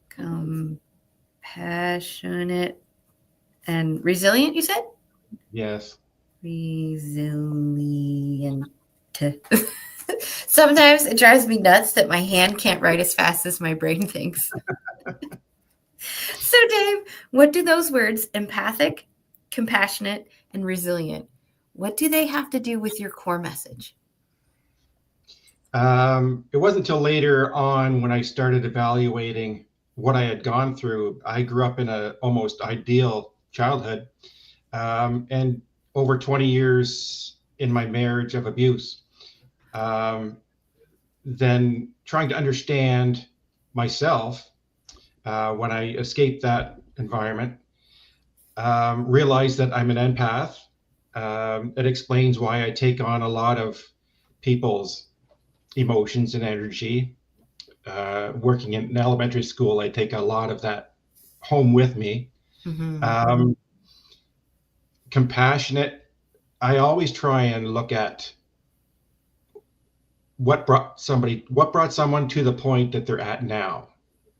compassionate, and resilient, you said? Yes. Resilient. Sometimes it drives me nuts that my hand can't write as fast as my brain thinks. So, Dave, what do those words, empathic, compassionate, and resilient, what do they have to do with your core message? It wasn't until later on when I started evaluating what I had gone through. I grew up in a almost ideal childhood, and over 20 years in my marriage of abuse. Then trying to understand myself when I escaped that environment, realized that I'm an empath. It explains why I take on a lot of people's emotions and energy. Working in elementary school, I take a lot of that home with me. Mm-hmm. Compassionate, I always try and look at what brought someone to the point that they're at now.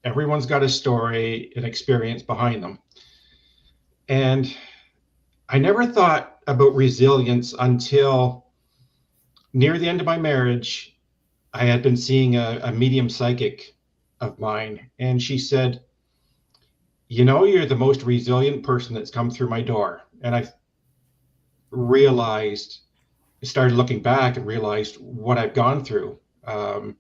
Everyone's got a story, an experience behind them. And I never thought about resilience until near the end of my marriage. I had been seeing a medium psychic of mine, and she said, you know, you're the most resilient person that's come through my door. And I started looking back and realized what I've gone through. And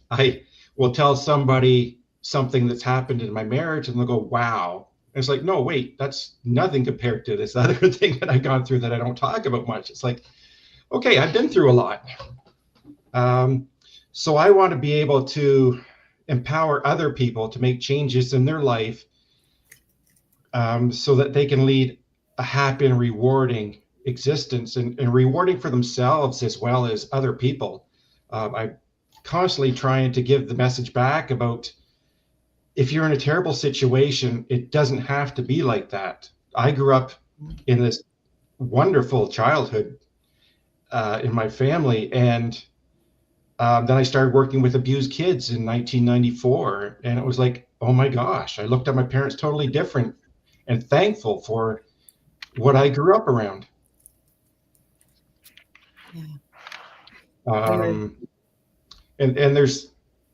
I will tell somebody something that's happened in my marriage and they'll go, wow. And it's like, no, wait, that's nothing compared to this other thing that I've gone through that I don't talk about much. It's like, okay, I've been through a lot. So I want to be able to empower other people to make changes in their life, so that they can lead a happy and rewarding existence, and rewarding for themselves as well as other people. I'm constantly trying to give the message back about, if you're in a terrible situation, it doesn't have to be like that. I grew up in this wonderful childhood in my family, and then I started working with abused kids in 1994, and it was like, oh my gosh, I looked at my parents totally different, and thankful for what I grew up around. And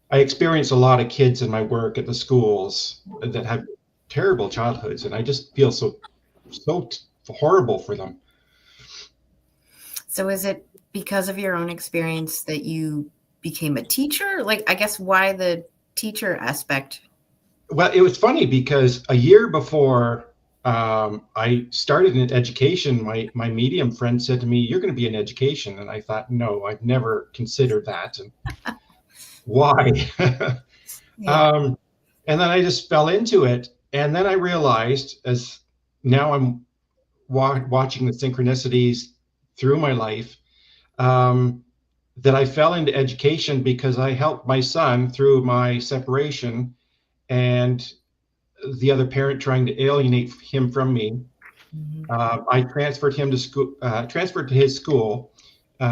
I experience a lot of kids in my work at the schools that have terrible childhoods, and I just feel so horrible for them. So is it because of your own experience that you became a teacher? Like, I guess, why the teacher aspect? Well, it was funny because a year before I started in education, my medium friend said to me, you're going to be in education. And I thought, no, I've never considered that. And why? Yeah. And then I just fell into it. And then I realized, as now I'm watching the synchronicities through my life, that I fell into education because I helped my son through my separation and the other parent trying to alienate him from me. I transferred him to school, transferred to his school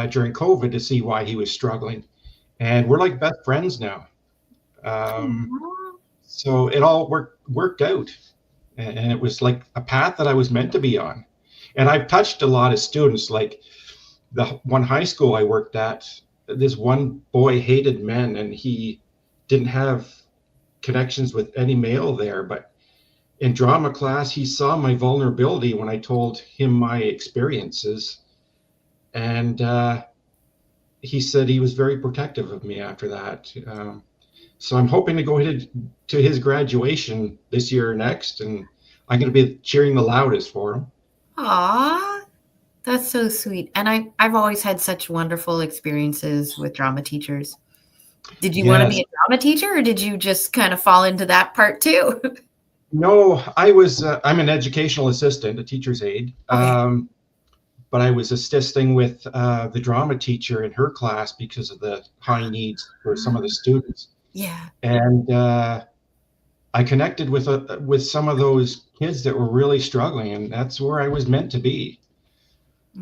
during COVID to see why he was struggling. And we're like best friends now. So it all worked out. And it was like a path that I was meant to be on. And I've touched a lot of students, like the one high school I worked at, this one boy hated men and he didn't have connections with any male there, but in drama class, he saw my vulnerability when I told him my experiences. And he said he was very protective of me after that. So I'm hoping to go to his graduation this year or next, and I'm going to be cheering the loudest for him. Aw, that's so sweet. And I've always had such wonderful experiences with drama teachers. Did you want to be a drama teacher, or did you just kind of fall into that part too? No, I'm an educational assistant, a teacher's aide. Okay. But I was assisting with the drama teacher in her class because of the high needs for some of the students. Yeah. And I connected with some of those kids that were really struggling, and that's where I was meant to be.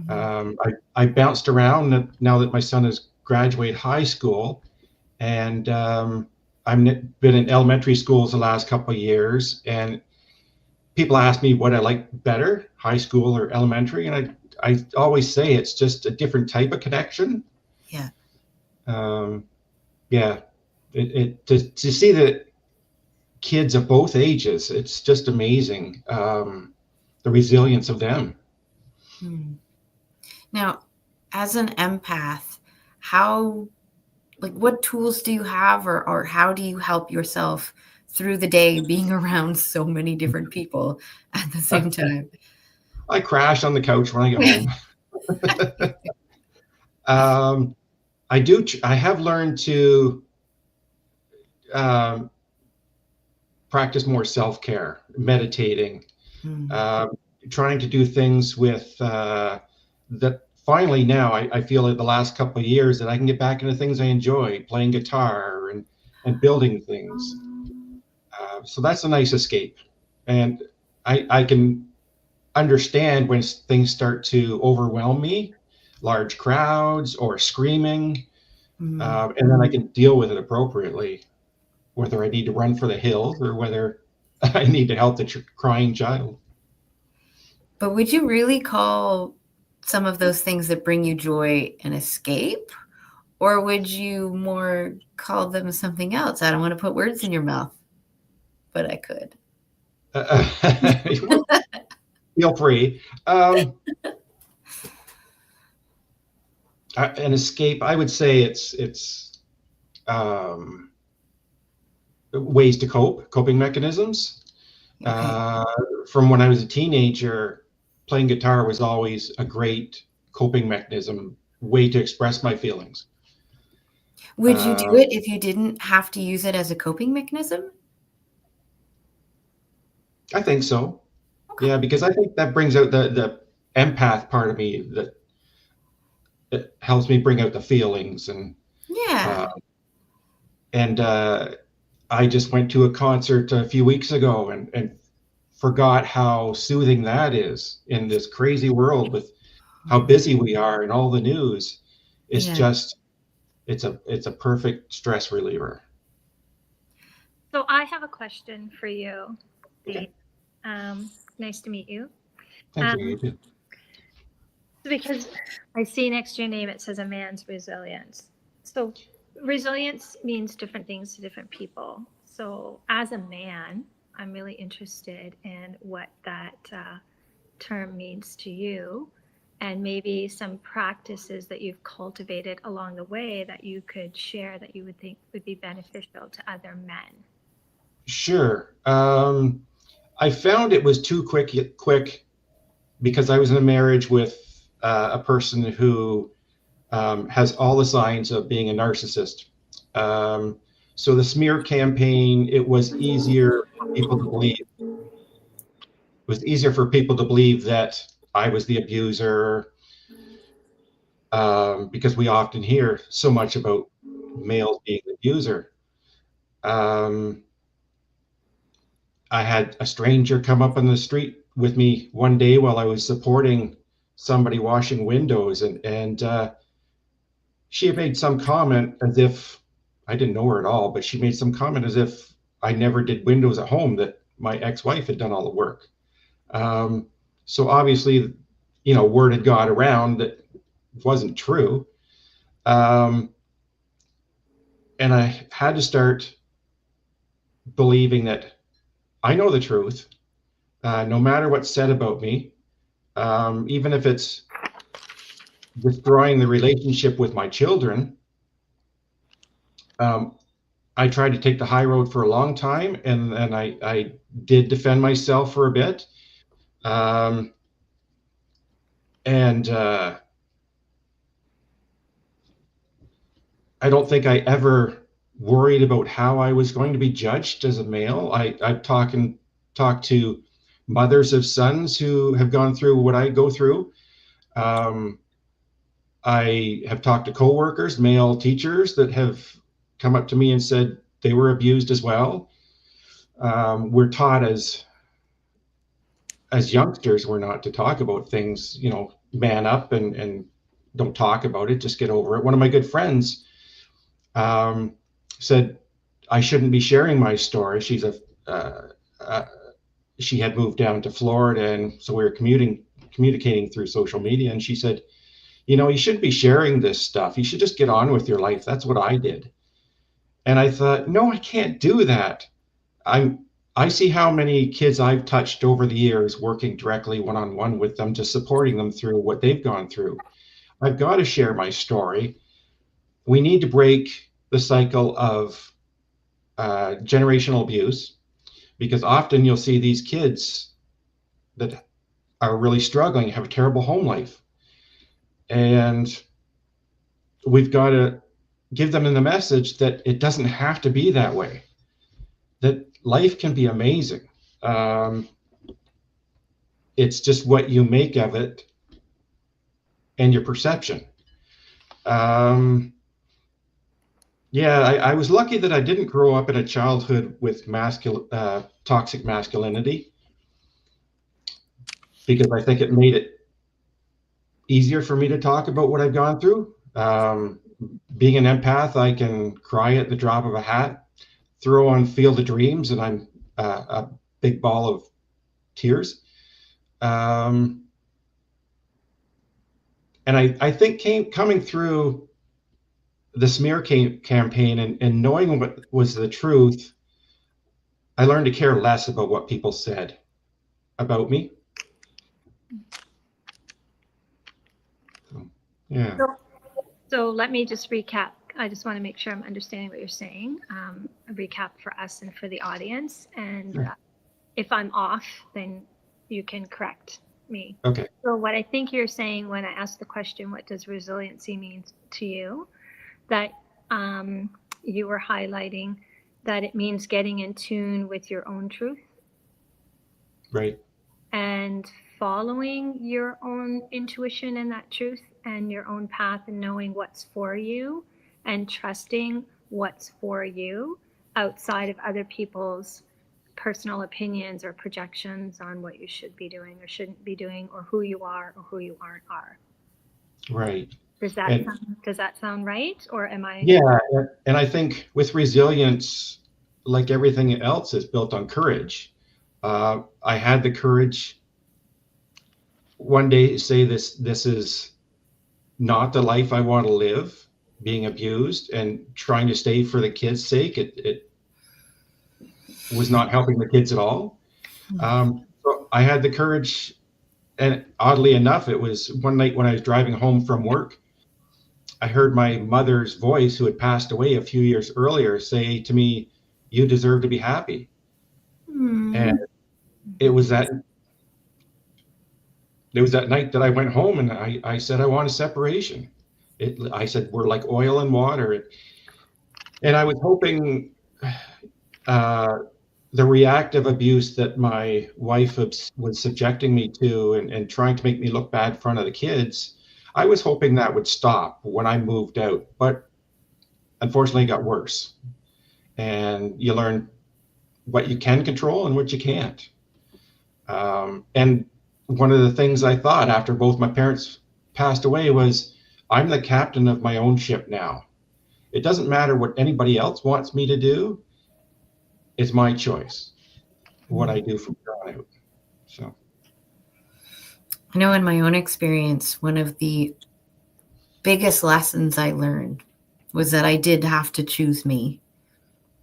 I bounced around now that my son has graduated high school, and I've been in elementary schools the last couple of years, and people ask me what I like better, high school or elementary, and I always say it's just a different type of connection. Yeah. Yeah, to see the kids of both ages, it's just amazing, the resilience of them. Now, as an empath, what tools do you have, or how do you help yourself through the day being around so many different people at the same time? I crash on the couch when I get home. I have learned to practice more self-care, meditating, trying to do things with that. Finally, now I feel like the last couple of years that I can get back into things I enjoy, playing guitar and building things. So that's a nice escape. And I can understand when things start to overwhelm me, large crowds or screaming, and then I can deal with it appropriately, whether I need to run for the hills or whether I need to help the crying child. But would you really call some of those things that bring you joy an escape? Or would you more call them something else? I don't want to put words in your mouth, but I could. Feel free. An escape, I would say it's ways to coping mechanisms. Okay. From when I was a teenager, playing guitar was always a great coping mechanism, way to express my feelings. Would you do it if you didn't have to use it as a coping mechanism? I think so. Okay. Yeah, because I think that brings out the empath part of me that helps me bring out the feelings. And Yeah. I just went to a concert a few weeks ago and forgot how soothing that is in this crazy world with how busy we are and all the news. It's just, it's a perfect stress reliever. So I have a question for you, Dave. Nice to meet you. Thank you. You too. Because I see next to your name, it says a man's resilience. So resilience means different things to different people. So as a man, I'm really interested in what that term means to you, and maybe some practices that you've cultivated along the way that you could share that you would think would be beneficial to other men. Sure. I found it was too quick because I was in a marriage with a person who has all the signs of being a narcissist. So the smear campaign, it was easier for people to believe. It was easier for people to believe that I was the abuser, because we often hear so much about males being the abuser. I had a stranger come up on the street with me one day while I was supporting somebody washing windows, and she had made some comment as if, I didn't know her at all, but she made some comment as if I never did windows at home, that my ex-wife had done all the work. So obviously, word had got around that wasn't true. And I had to start believing that I know the truth, no matter what's said about me, even if it's destroying the relationship with my children. I tried to take the high road for a long time, and I did defend myself for a bit. I don't think I ever worried about how I was going to be judged as a male. I'm talking talked to mothers of sons who have gone through what I go through. I have talked to coworkers, male teachers that have come up to me and said they were abused as well. We're taught as youngsters, we're not to talk about things, man up and don't talk about it, just get over it. One of my good friends said I shouldn't be sharing my story. She had moved down to Florida, and so we were communicating through social media, and she said, you shouldn't be sharing this stuff. You should just get on with your life. That's what I did. And I thought, no, I can't do that. I see how many kids I've touched over the years, working directly one-on-one with them, just supporting them through what they've gone through. I've got to share my story. We need to break the cycle of generational abuse, because often you'll see these kids that are really struggling, have a terrible home life. And we've got to give them the message that it doesn't have to be that way, that life can be amazing. It's just what you make of it and your perception. I was lucky that I didn't grow up in a childhood with toxic masculinity, because I think it made it easier for me to talk about what I've gone through. Being an empath, I can cry at the drop of a hat, throw on Field of Dreams, and I'm a big ball of tears. And I think coming through the smear campaign and knowing what was the truth, I learned to care less about what people said about me. Yeah. So let me just recap. I just want to make sure I'm understanding what you're saying. A recap for us and for the audience. And if I'm off, then you can correct me. Okay. So what I think you're saying when I asked the question, what does resiliency mean to you? That you were highlighting that it means getting in tune with your own truth. Right. And following your own intuition and that truth and your own path, and knowing what's for you and trusting what's for you outside of other people's personal opinions or projections on what you should be doing or shouldn't be doing, or who you are or who you aren't are. Right. Does that sound right? Or am I? Yeah. And I think with resilience, like everything else, is built on courage. I had the courage one day to say this is not the life I want to live, being abused and trying to stay for the kids' sake. It was not helping the kids at all. So I had the courage, and oddly enough, it was one night when I was driving home from work, I heard my mother's voice, who had passed away a few years earlier, say to me, "You deserve to be happy." And it was that night that I went home and I said, I want a separation. I said, we're like oil and water. And I was hoping the reactive abuse that my wife was subjecting me to and trying to make me look bad in front of the kids, I was hoping that would stop when I moved out. But unfortunately, it got worse. And you learn what you can control and what you can't. And one of the things I thought after both my parents passed away was, I'm the captain of my own ship now. It doesn't matter what anybody else wants me to do. It's my choice, what I do from here on out. So, I know in my own experience, one of the biggest lessons I learned was that I did have to choose me.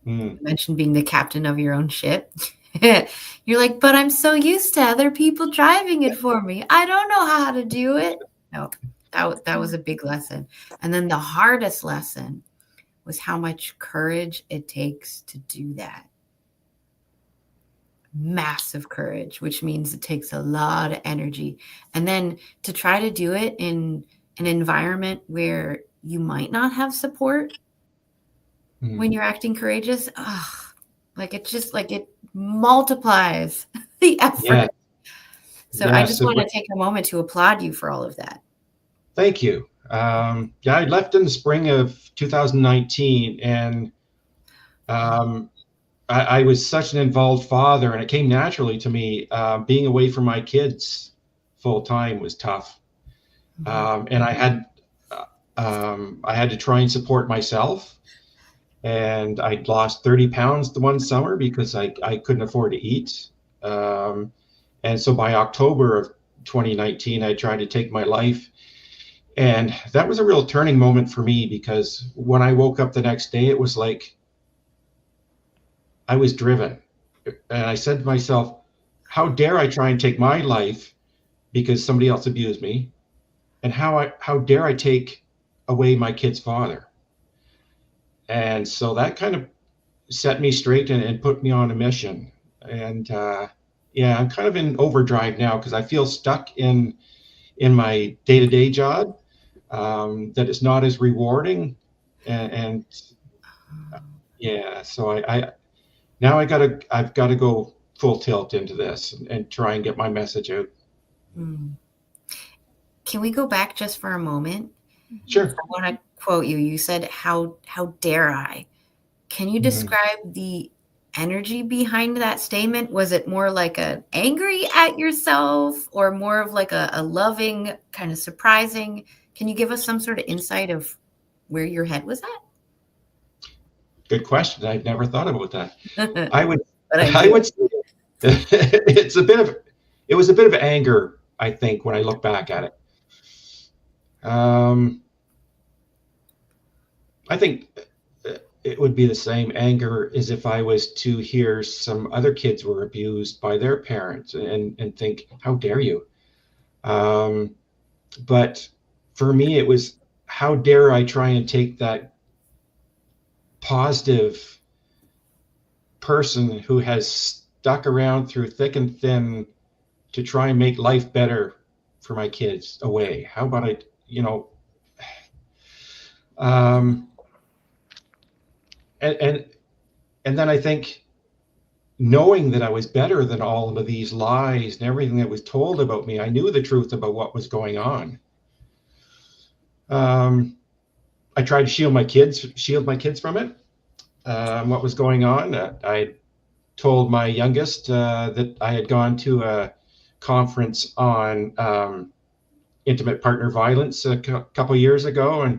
You mentioned being the captain of your own ship. You're like, but I'm so used to other people driving it for me. I don't know how to do it. No, that was a big lesson. And then the hardest lesson was how much courage it takes to do that. Massive courage, which means it takes a lot of energy. And then to try to do it in an environment where you might not have support when you're acting courageous, Like it just like it multiplies the effort. Yeah. So I Yeah. just So want to take a moment to applaud you for all of that. thank you. Yeah, I left in the spring of 2019, and I was such an involved father, and it came naturally to me. Being away from my kids full time was tough, and I had to try and support myself. And I lost 30 pounds the one summer because I couldn't afford to eat. And so by October of 2019, I tried to take my life. And that was a real turning moment for me, because when I woke up the next day, it was like I was driven. And I said to myself, how dare I try and take my life because somebody else abused me? And how dare I take away my kid's father? And so that kind of set me straight and put me on a mission. And yeah, I'm kind of in overdrive now because I feel stuck in my day-to-day job, that it's not as rewarding. And yeah, so I've got to go full tilt into this and try and get my message out. Can we go back just for a moment? Sure. I want to quote you. You said, how dare I? Can you describe the energy behind that statement? Was it more like a angry at yourself, or more of like a loving, kind of surprising? Can you give us some sort of insight of where your head was at? Good question. I've never thought about that. I would say it was a bit of anger, I think, when I look back at it. I think it would be the same anger as if I was to hear some other kids were abused by their parents and think, how dare you? But for me, it was, how dare I try and take that positive person who has stuck around through thick and thin to try and make life better for my kids away? How about and then I think, knowing that I was better than all of these lies and everything that was told about me, I knew the truth about what was going on. I tried to shield my kids from it. What was going on. I told my youngest that I had gone to a conference on intimate partner violence a couple of years ago,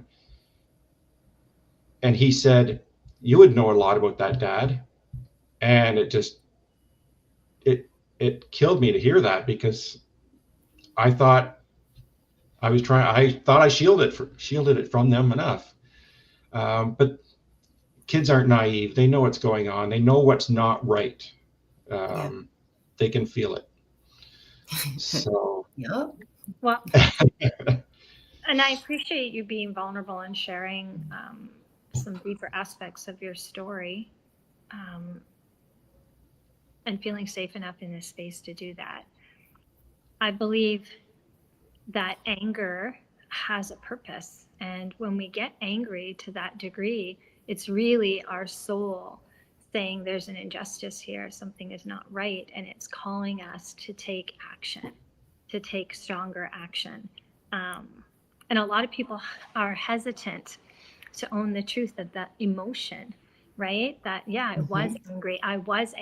and he said, you would know a lot about that, Dad. And it killed me to hear that, because I thought I shielded it from them enough. But kids aren't naive. They know what's going on. They know what's not right. They can feel it. So yeah. Well, and I appreciate you being vulnerable and sharing some deeper aspects of your story, and feeling safe enough in this space to do that. I believe that anger has a purpose. And when we get angry to that degree, it's really our soul saying there's an injustice here, something is not right, and it's calling us to take action, to take stronger action. And a lot of people are hesitant to own the truth of that emotion, right? That, yeah, I was angry. I was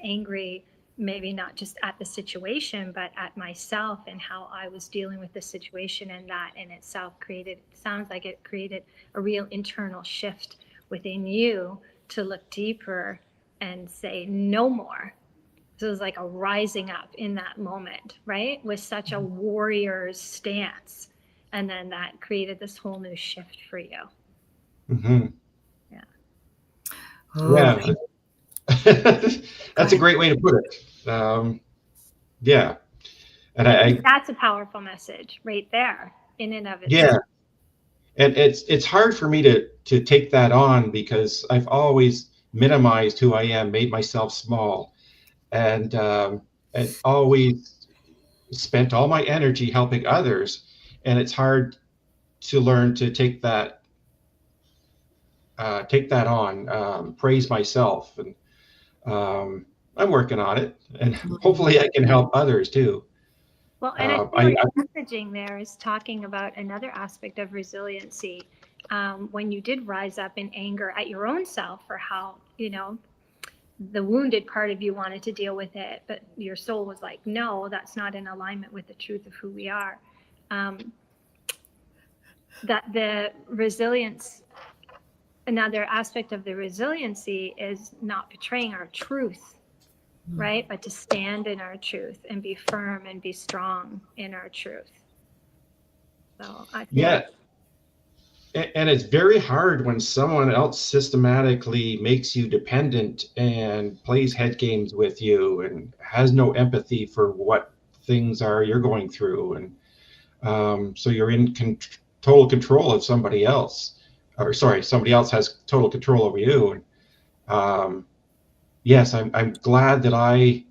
angry, maybe not just at the situation, but at myself and how I was dealing with the situation. And that in itself sounds like it created a real internal shift within you to look deeper and say no more. So it was like a rising up in that moment, right? With such a warrior's stance. And then that created this whole new shift for you. Mm-hmm. Yeah. Yeah. That's a great way to put it. Yeah. And that's a powerful message right there in and of itself. Yeah. And it's hard for me to take that on, because I've always minimized who I am, made myself small, and always spent all my energy helping others. And it's hard to learn to take that on, praise myself. And I'm working on it, and hopefully I can help others too. Well, and I feel I like messaging there is talking about another aspect of resiliency. When you did rise up in anger at your own self for how, the wounded part of you wanted to deal with it, but your soul was like, no, that's not in alignment with the truth of who we are. That the resilience, another aspect of the resiliency is not betraying our truth, right? But to stand in our truth and be firm and be strong in our truth. So I feel yeah. And it's very hard when someone else systematically makes you dependent and plays head games with you and has no empathy for what things are you're going through. And so you're in total control of somebody else, or sorry, somebody else has total control over you. And yes, I'm glad that I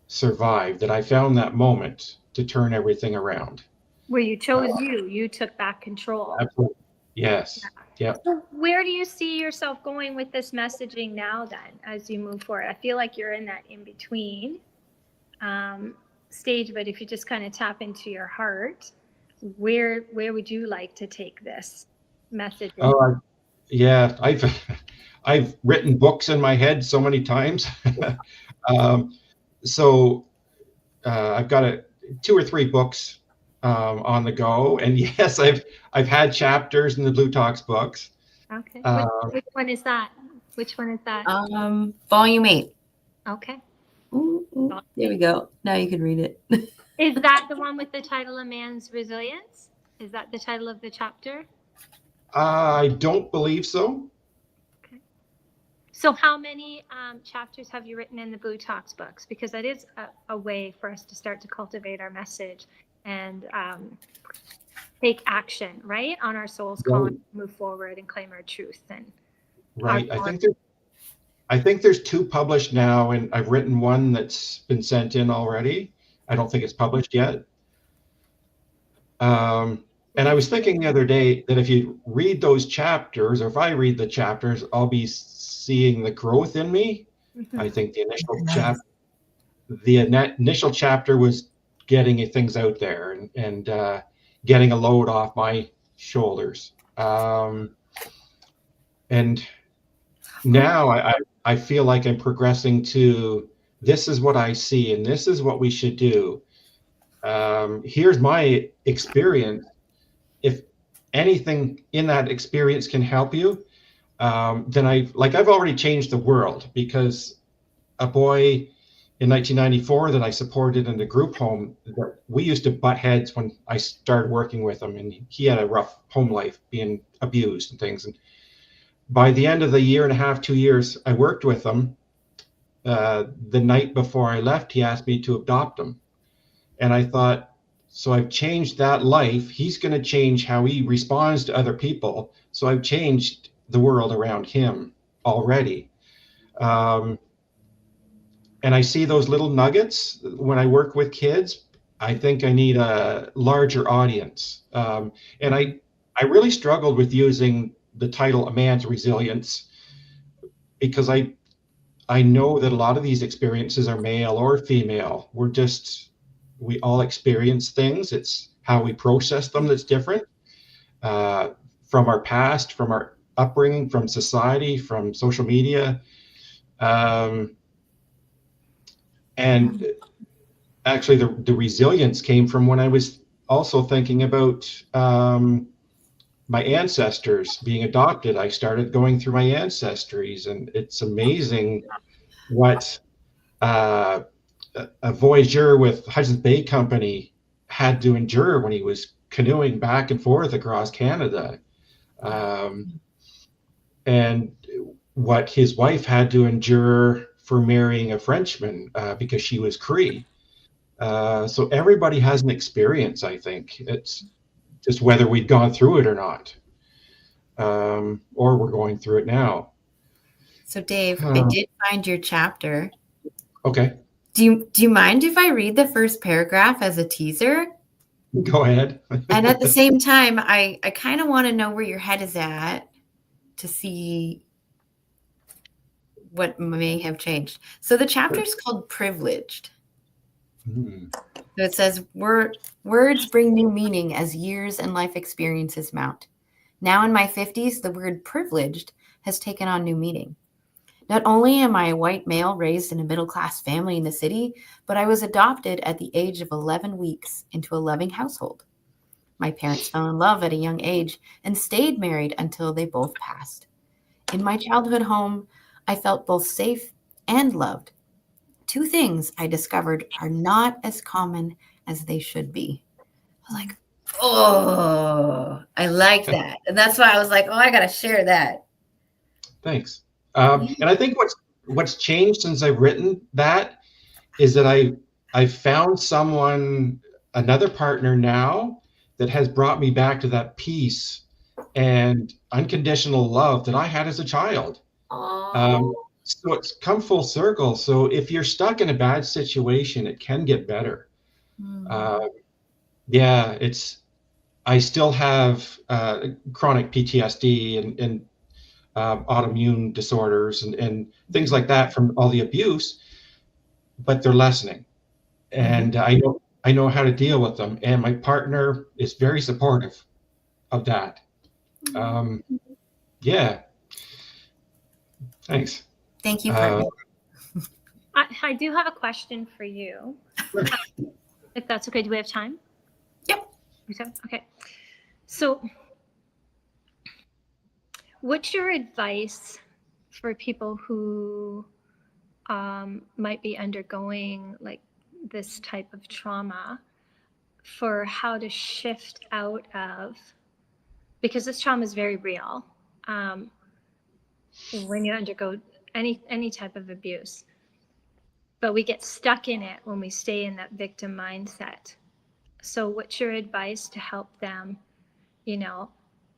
survived, that I found that moment to turn everything around. where you chose you took back control. Absolutely. Yes. Yeah. So where do you see yourself going with this messaging now then, as you move forward? I feel like you're in that in-between stage, but if you just kind of tap into your heart, where would you like to take this message? Yeah, I've written books in my head so many times. So I've got 2 or 3 books on the go, and yes, I've had chapters in the Blue Talks books. Okay. Which one is that? Which one is that? Volume 8. Okay. Ooh, there we go. Now you can read it. Is that the one with the title of Man's Resilience? Is that the title of the chapter? I don't believe so. Okay. So how many chapters have you written in the Blue Talks books? Because that is a way for us to start to cultivate our message and take action, right, on our soul's calling, move forward and claim our truth. And right. I think there's 2 published now, and I've written one that's been sent in already. I don't think it's published yet. And I was thinking the other day that if you read those chapters, or if I read the chapters, I'll be seeing the growth in me. Mm-hmm. I think the initial chapter was getting things out there and getting a load off my shoulders. And now I feel like I'm progressing to, this is what I see and this is what we should do. Here's my experience. If anything in that experience can help you, then I've already changed the world, because a boy in 1994 that I supported in the group home, we used to butt heads when I started working with him, and he had a rough home life, being abused and things. And by the end of the 1.5 years, 2 years I worked with him, the night before I left, he asked me to adopt him. And I thought, so I've changed that life. He's going to change how he responds to other people. So I've changed the world around him already. And I see those little nuggets when I work with kids. I think I need a larger audience. And I really struggled with using the title A Man's Resilience, because I know that a lot of these experiences are male or female. We all experience things. It's how we process them that's different, from our past, from our upbringing, from society, from social media. And actually the resilience came from when I was also thinking about my ancestors being adopted. I started going through my ancestries, and it's amazing what a voyageur with Hudson's Bay Company had to endure when he was canoeing back and forth across Canada, and what his wife had to endure for marrying a Frenchman because she was Cree. So everybody has an experience, I think. It's just whether we've gone through it or not, or we're going through it now. So Dave, I did find your chapter. Okay. Do you mind if I read the first paragraph as a teaser? Go ahead. And at the same time, I kind of want to know where your head is at, to see what may have changed. So the chapter is called Privileged. Mm. So it says, words bring new meaning as years and life experiences mount. Now in my 50s, the word privileged has taken on new meaning. Not only am I a white male raised in a middle-class family in the city, but I was adopted at the age of 11 weeks into a loving household. My parents fell in love at a young age and stayed married until they both passed. In my childhood home, I felt both safe and loved. Two things I discovered are not as common as they should be. I was like, oh, I like that. And that's why I was like, oh, I got to share that. Thanks. And I think what's changed since I've written that is that I found another partner now that has brought me back to that peace and unconditional love that I had as a child. So it's come full circle. So if you're stuck in a bad situation, it can get better. Yeah, I still have chronic PTSD and autoimmune disorders and things like that from all the abuse, but they're lessening. And I know how to deal with them. And my partner is very supportive of that. Yeah. Thanks. Thank you, partner. I do have a question for you. If that's okay. Do we have time? Yep. Okay. So what's your advice for people who might be undergoing like this type of trauma for how to shift out of, because this trauma is very real when you undergo any type of abuse, but we get stuck in it when we stay in that victim mindset. So what's your advice to help them,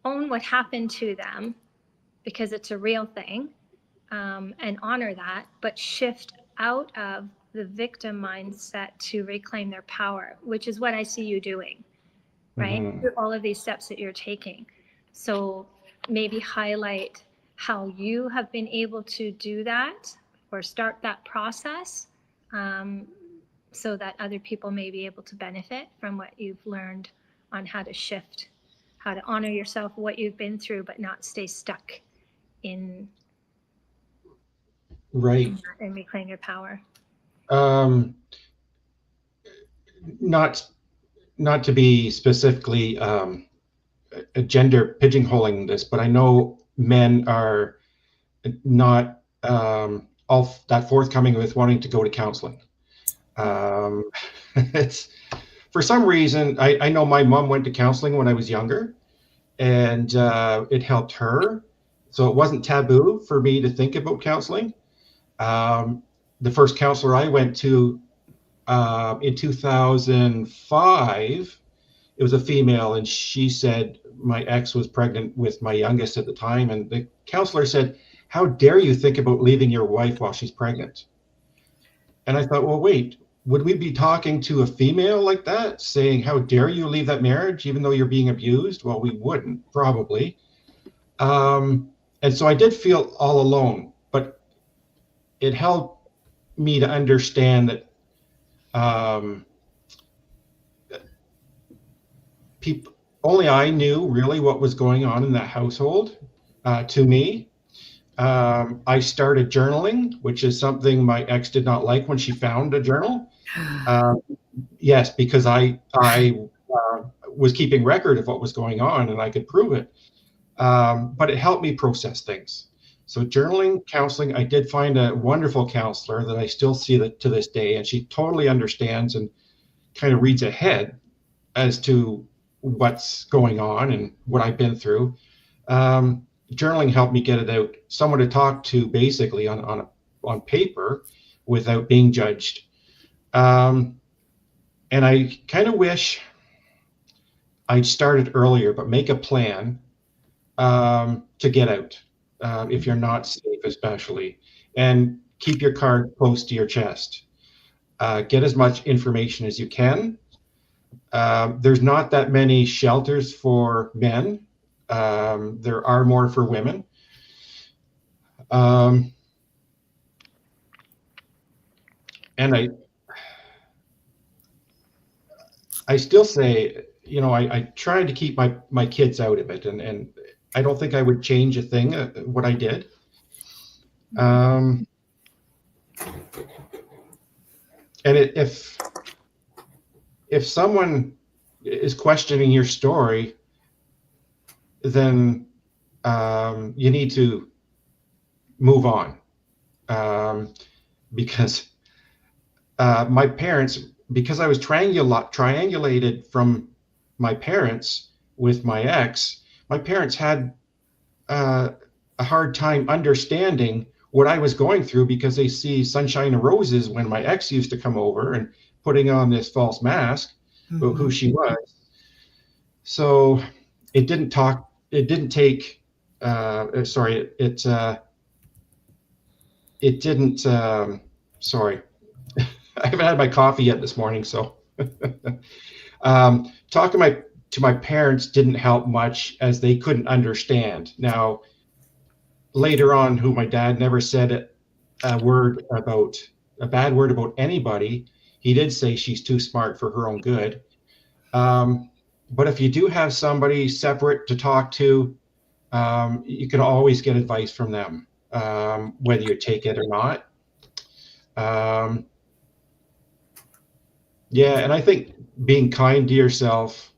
own what happened to them, because it's a real thing, and honor that, but shift out of the victim mindset to reclaim their power, which is what I see you doing, right? Through all of these steps that you're taking. So maybe highlight how you have been able to do that or start that process, so that other people may be able to benefit from what you've learned on how to shift, how to honor yourself, what you've been through, but not stay stuck in Right. And reclaim your power. Not to be specifically a gender pigeonholing this, but I know men are not all that forthcoming with wanting to go to counseling. It's for some reason, I know my mom went to counseling when I was younger, and it helped her. So it wasn't taboo for me to think about counseling. The first counselor I went to in 2005, it was a female, and she said my ex was pregnant with my youngest at the time, and the counselor said, "How dare you think about leaving your wife while she's pregnant?" And I thought, well, wait, would we be talking to a female like that, saying, "How dare you leave that marriage even though you're being abused?" Well, we wouldn't, probably. And so I did feel all alone, but it helped me to understand that people, only I knew really what was going on in that household. To me, I started journaling, which is something my ex did not like when she found a journal. Yes, because I was keeping record of what was going on, and I could prove it. But it helped me process things. So journaling, counseling, I did find a wonderful counselor that I still see to this day, and she totally understands and kind of reads ahead as to what's going on and what I've been through. Journaling helped me get it out, someone to talk to basically on paper without being judged. And I kind of wish I'd started earlier, but make a plan to get out if you're not safe, especially, and keep your card close to your chest. Get as much information as you can. There's not that many shelters for men. There are more for women. and I still say, I tried to keep my kids out of it, and I don't think I would change a thing what I did. And if someone is questioning your story, then you need to move on, because my parents, because I was triangulated from my parents with my ex, my parents had a hard time understanding what I was going through, because they see sunshine and roses when my ex used to come over and putting on this false mask about who she was. So it didn't take, sorry, it didn't, sorry, I haven't had my coffee yet this morning, so talking to my parents didn't help much, as they couldn't understand. Now, later on, who my dad never said a bad word about anybody. He did say she's too smart for her own good. But if you do have somebody separate to talk to, you can always get advice from them, whether you take it or not. Yeah, and I think being kind to yourself,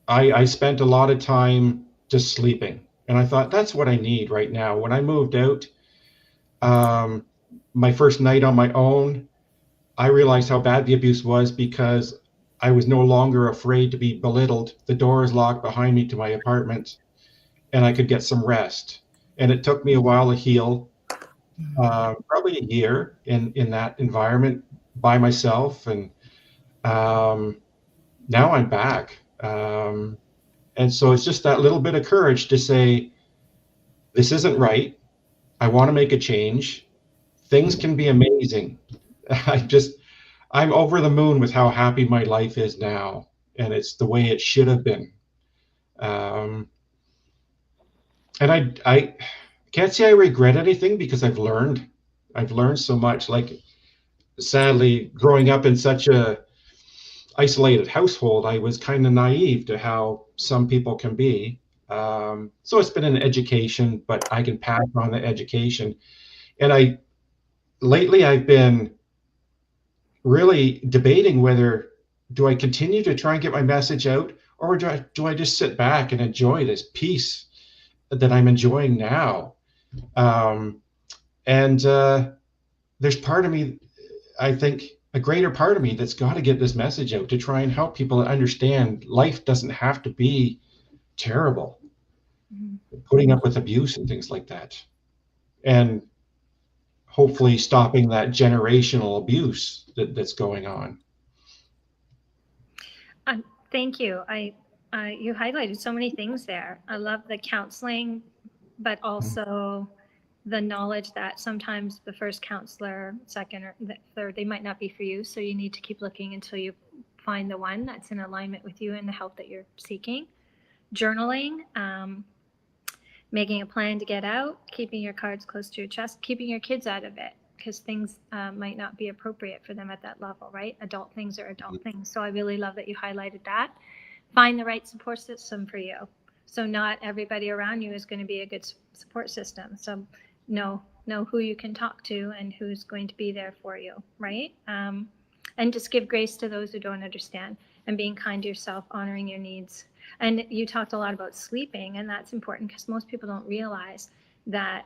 I spent a lot of time just sleeping, and I thought that's what I need right now. When I moved out, my first night on my own, I realized how bad the abuse was, because I was no longer afraid to be belittled. The door is locked behind me to my apartment, and I could get some rest. And it took me a while to heal, probably a year in that environment by myself. And now I'm back. And so it's just that little bit of courage to say, this isn't right. I want to make a change. Things can be amazing. I'm over the moon with how happy my life is now, and it's the way it should have been. And I can't say I regret anything, because I've learned so much. Like, sadly, growing up in such a isolated household, I was kind of naive to how some people can be. So it's been an education, but I can pass on the education. And lately I've been really debating whether do I continue to try and get my message out, or do I just sit back and enjoy this peace that I'm enjoying now. And there's part of me, I think, a greater part of me that's got to get this message out to try and help people understand life doesn't have to be terrible. Putting up with abuse and things like that, and hopefully stopping that generational abuse that's going on. Thank you. You highlighted so many things there. I love the counseling, but also the knowledge that sometimes the first counselor, second or the third, they might not be for you. So you need to keep looking until you find the one that's in alignment with you and the help that you're seeking. Journaling, making a plan to get out, keeping your cards close to your chest, keeping your kids out of it, because things might not be appropriate for them at that level, right? Adult things are adult things. So I really love that you highlighted that. Find the right support system for you. So not everybody around you is going to be a good support system. So know who you can talk to and who's going to be there for you, right? And just give grace to those who don't understand, and being kind to yourself, honoring your needs. And you talked a lot about sleeping, and that's important, because most people don't realize that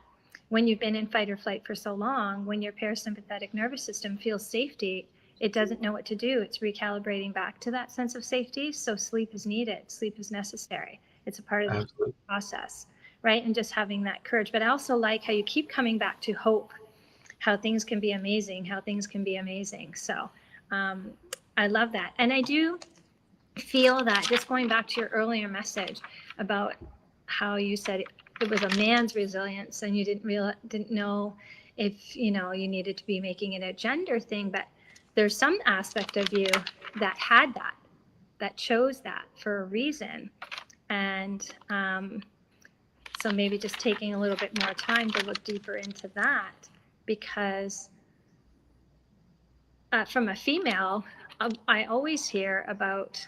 when you've been in fight or flight for so long, when your parasympathetic nervous system feels safety, it doesn't know what to do. It's recalibrating back to that sense of safety. So sleep is needed. Sleep is necessary. It's a part of the process, right? And just having that courage. But I also like how you keep coming back to hope, how things can be amazing, So I love that. And I do feel that, just going back to your earlier message about how you said it was a man's resilience, and you didn't know if you needed to be making it a gender thing, but there's some aspect of you that had that chose that for a reason. And So maybe just taking a little bit more time to look deeper into that, because from a female, I always hear about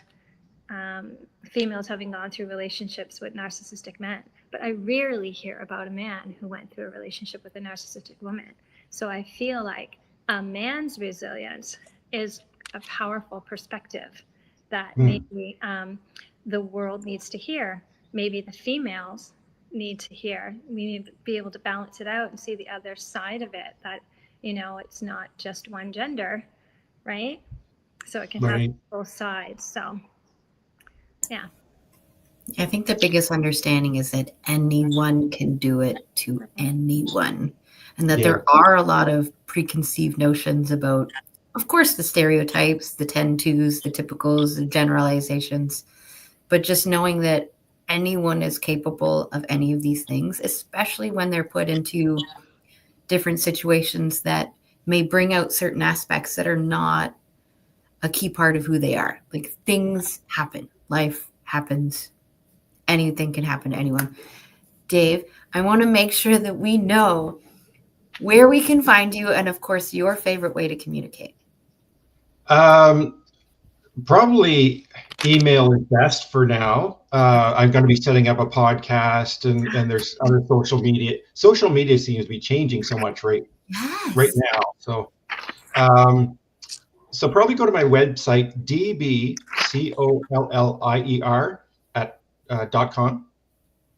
females having gone through relationships with narcissistic men, but I rarely hear about a man who went through a relationship with a narcissistic woman. So I feel like a man's resilience is a powerful perspective that maybe the world needs to hear. Maybe the females need to hear. We need to be able to balance it out and see the other side of it, that, you know, it's not just one gender, right? So it can have both sides. So yeah. I think the biggest understanding is that anyone can do it to anyone, and that there are a lot of preconceived notions about, of course, the stereotypes, the 10-2s, the typicals, the generalizations, but just knowing that anyone is capable of any of these things, especially when they're put into different situations that may bring out certain aspects that are not a key part of who they are. Like, things happen. Life happens. Anything can happen to anyone. Dave, I want to make sure that we know where we can find you, and of course, your favorite way to communicate. Probably email is best for now. I'm going to be setting up a podcast, and there's other social media. Social media seems to be changing so much right now. So so probably go to my website, dbcollier.com.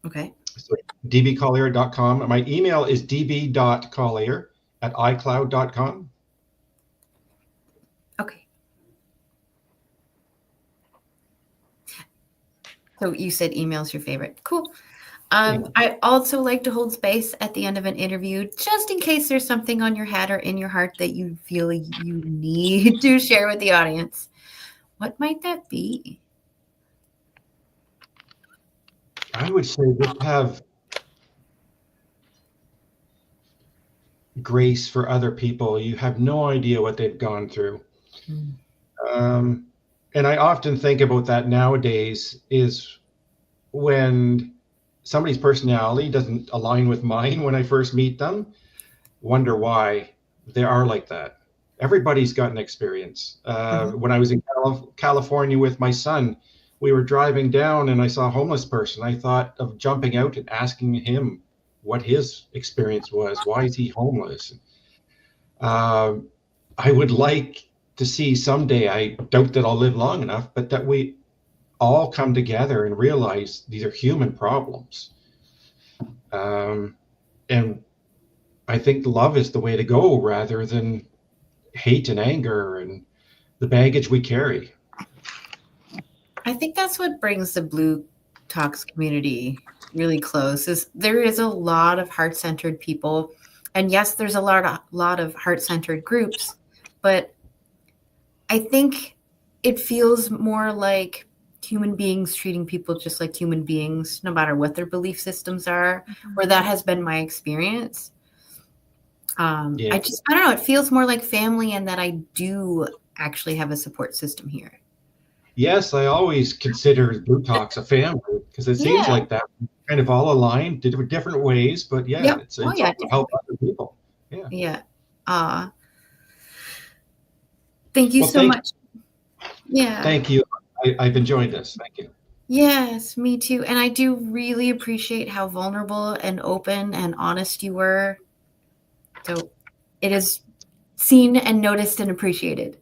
Okay. So dbcollier.com. My email is db.collier@icloud.com. Okay. So you said email's your favorite. Cool. I also like to hold space at the end of an interview, just in case there's something on your head or in your heart that you feel you need to share with the audience. What might that be? I would say just have grace for other people. You have no idea what they've gone through. And I often think about that nowadays, is when somebody's personality doesn't align with mine when I first meet them, wonder why they are like that. Everybody's got an experience. When I was in California with my son, we were driving down and I saw a homeless person. I thought of jumping out and asking him what his experience was. Why is he homeless? I would like to see someday, I doubt that I'll live long enough, but that we all come together and realize these are human problems. And I think love is the way to go, rather than hate and anger and the baggage we carry. I think that's what brings the bLU Talks community really close, is there is a lot of heart-centered people. And yes, there's a lot of heart-centered groups, but I think it feels more like human beings treating people just like human beings, no matter what their belief systems are, or that has been my experience. I don't know, it feels more like family, and that I do actually have a support system here. Yes, I always consider bLU Talks a family, because it seems like that, kind of all aligned different ways, but it's all to help other people. Thank you so much. Thank you. I've enjoyed this. Thank you. Yes, me too. And I do really appreciate how vulnerable and open and honest you were. So it is seen and noticed and appreciated.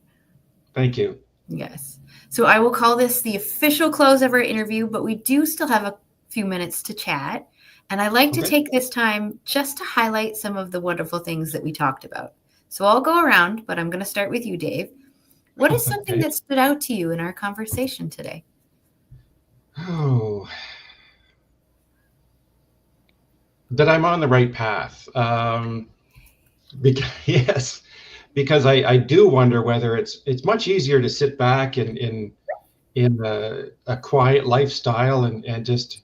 Thank you. Yes. So I will call this the official close of our interview, but we do still have a few minutes to chat. And I like to take this time just to highlight some of the wonderful things that we talked about. So I'll go around, but I'm going to start with you, Dave. What is something that stood out to you in our conversation today? Oh, that I'm on the right path. Because I do wonder whether it's much easier to sit back in a quiet lifestyle and just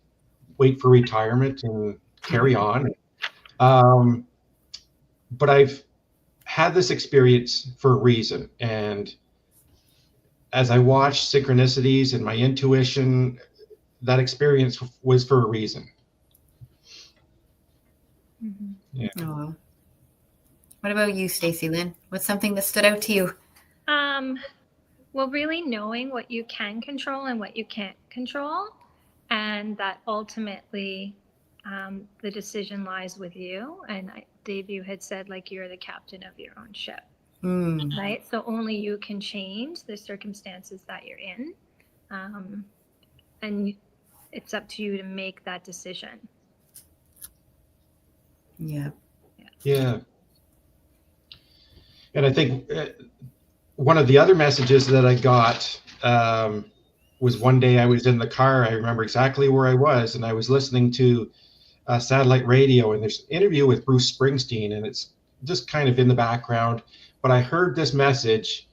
wait for retirement and carry on. But I've had this experience for a reason, and as I watched synchronicities and my intuition, that experience was for a reason. Yeah. Aw. What about you, Stacey Lynn? What's something that stood out to you? Well, really knowing what you can control and what you can't control, and that ultimately the decision lies with you. And Dave, you had said like you're the captain of your own ship, right? So only you can change the circumstances that you're in, and it's up to you to make that decision. Yeah. Yeah. And I think one of the other messages that I got was one day I was in the car. I remember exactly where I was, and I was listening to satellite radio, and there's an interview with Bruce Springsteen, and it's just kind of in the background. But I heard this message,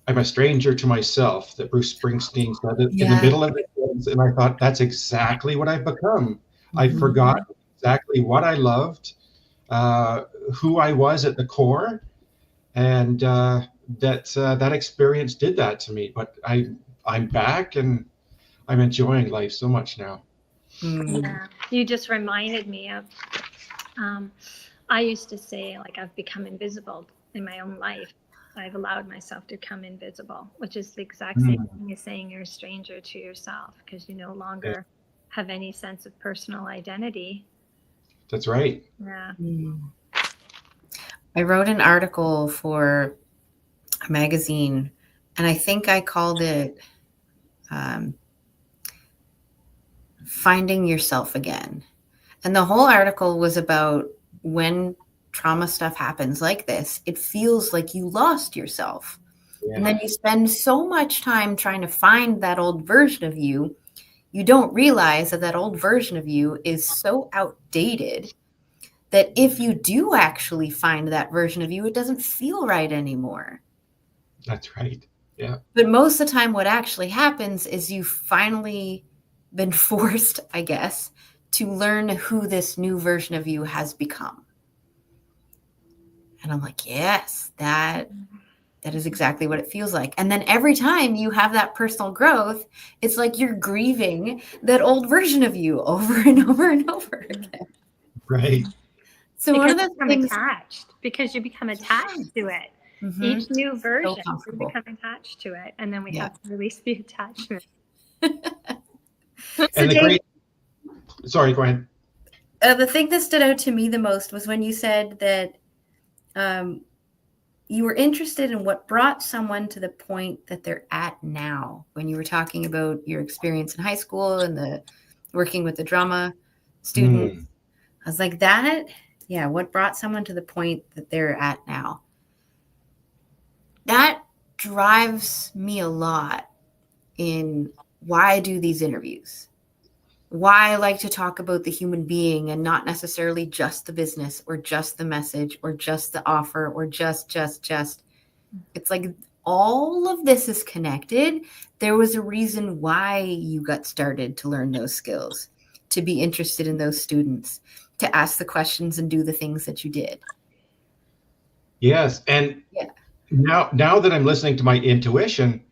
I'm a stranger to myself, that Bruce Springsteen said it in the middle of it. And I thought, that's exactly what I've become. I forgot exactly what I loved, who I was at the core. And that experience did that to me. But I'm back, and I'm enjoying life so much now. Yeah, you just reminded me of, I used to say, like, I've become invisible in my own life. I've allowed myself to become invisible, which is the exact same thing as saying you're a stranger to yourself, because you no longer have any sense of personal identity. That's right. Yeah. I wrote an article for a magazine, and I think I called it Finding Yourself Again. And the whole article was about when trauma stuff happens like this, it feels like you lost yourself. Yeah. And then you spend so much time trying to find that old version of you, you don't realize that that old version of you is so outdated that if you do actually find that version of you, it doesn't feel right anymore. That's right. Yeah. But most of the time, what actually happens is you've finally been forced, I guess, to learn who this new version of you has become. And I'm like, yes, that is exactly what it feels like. And then every time you have that personal growth, it's like you're grieving that old version of you over and over and over again. Right. So because one of the things attached, because you become attached to it. Each new version, so you become attached to it, and then we have to release the attachment. And the great, sorry, go ahead. The thing that stood out to me the most was when you said that you were interested in what brought someone to the point that they're at now. When you were talking about your experience in high school and the working with the drama students, I was like, what brought someone to the point that they're at now? That drives me a lot in why I do these interviews, why I like to talk about the human being and not necessarily just the business or just the message or just the offer or just. It's like all of this is connected. There was a reason why you got started to learn those skills, to be interested in those students, to ask the questions and do the things that you did. Yes. And now that I'm listening to my intuition,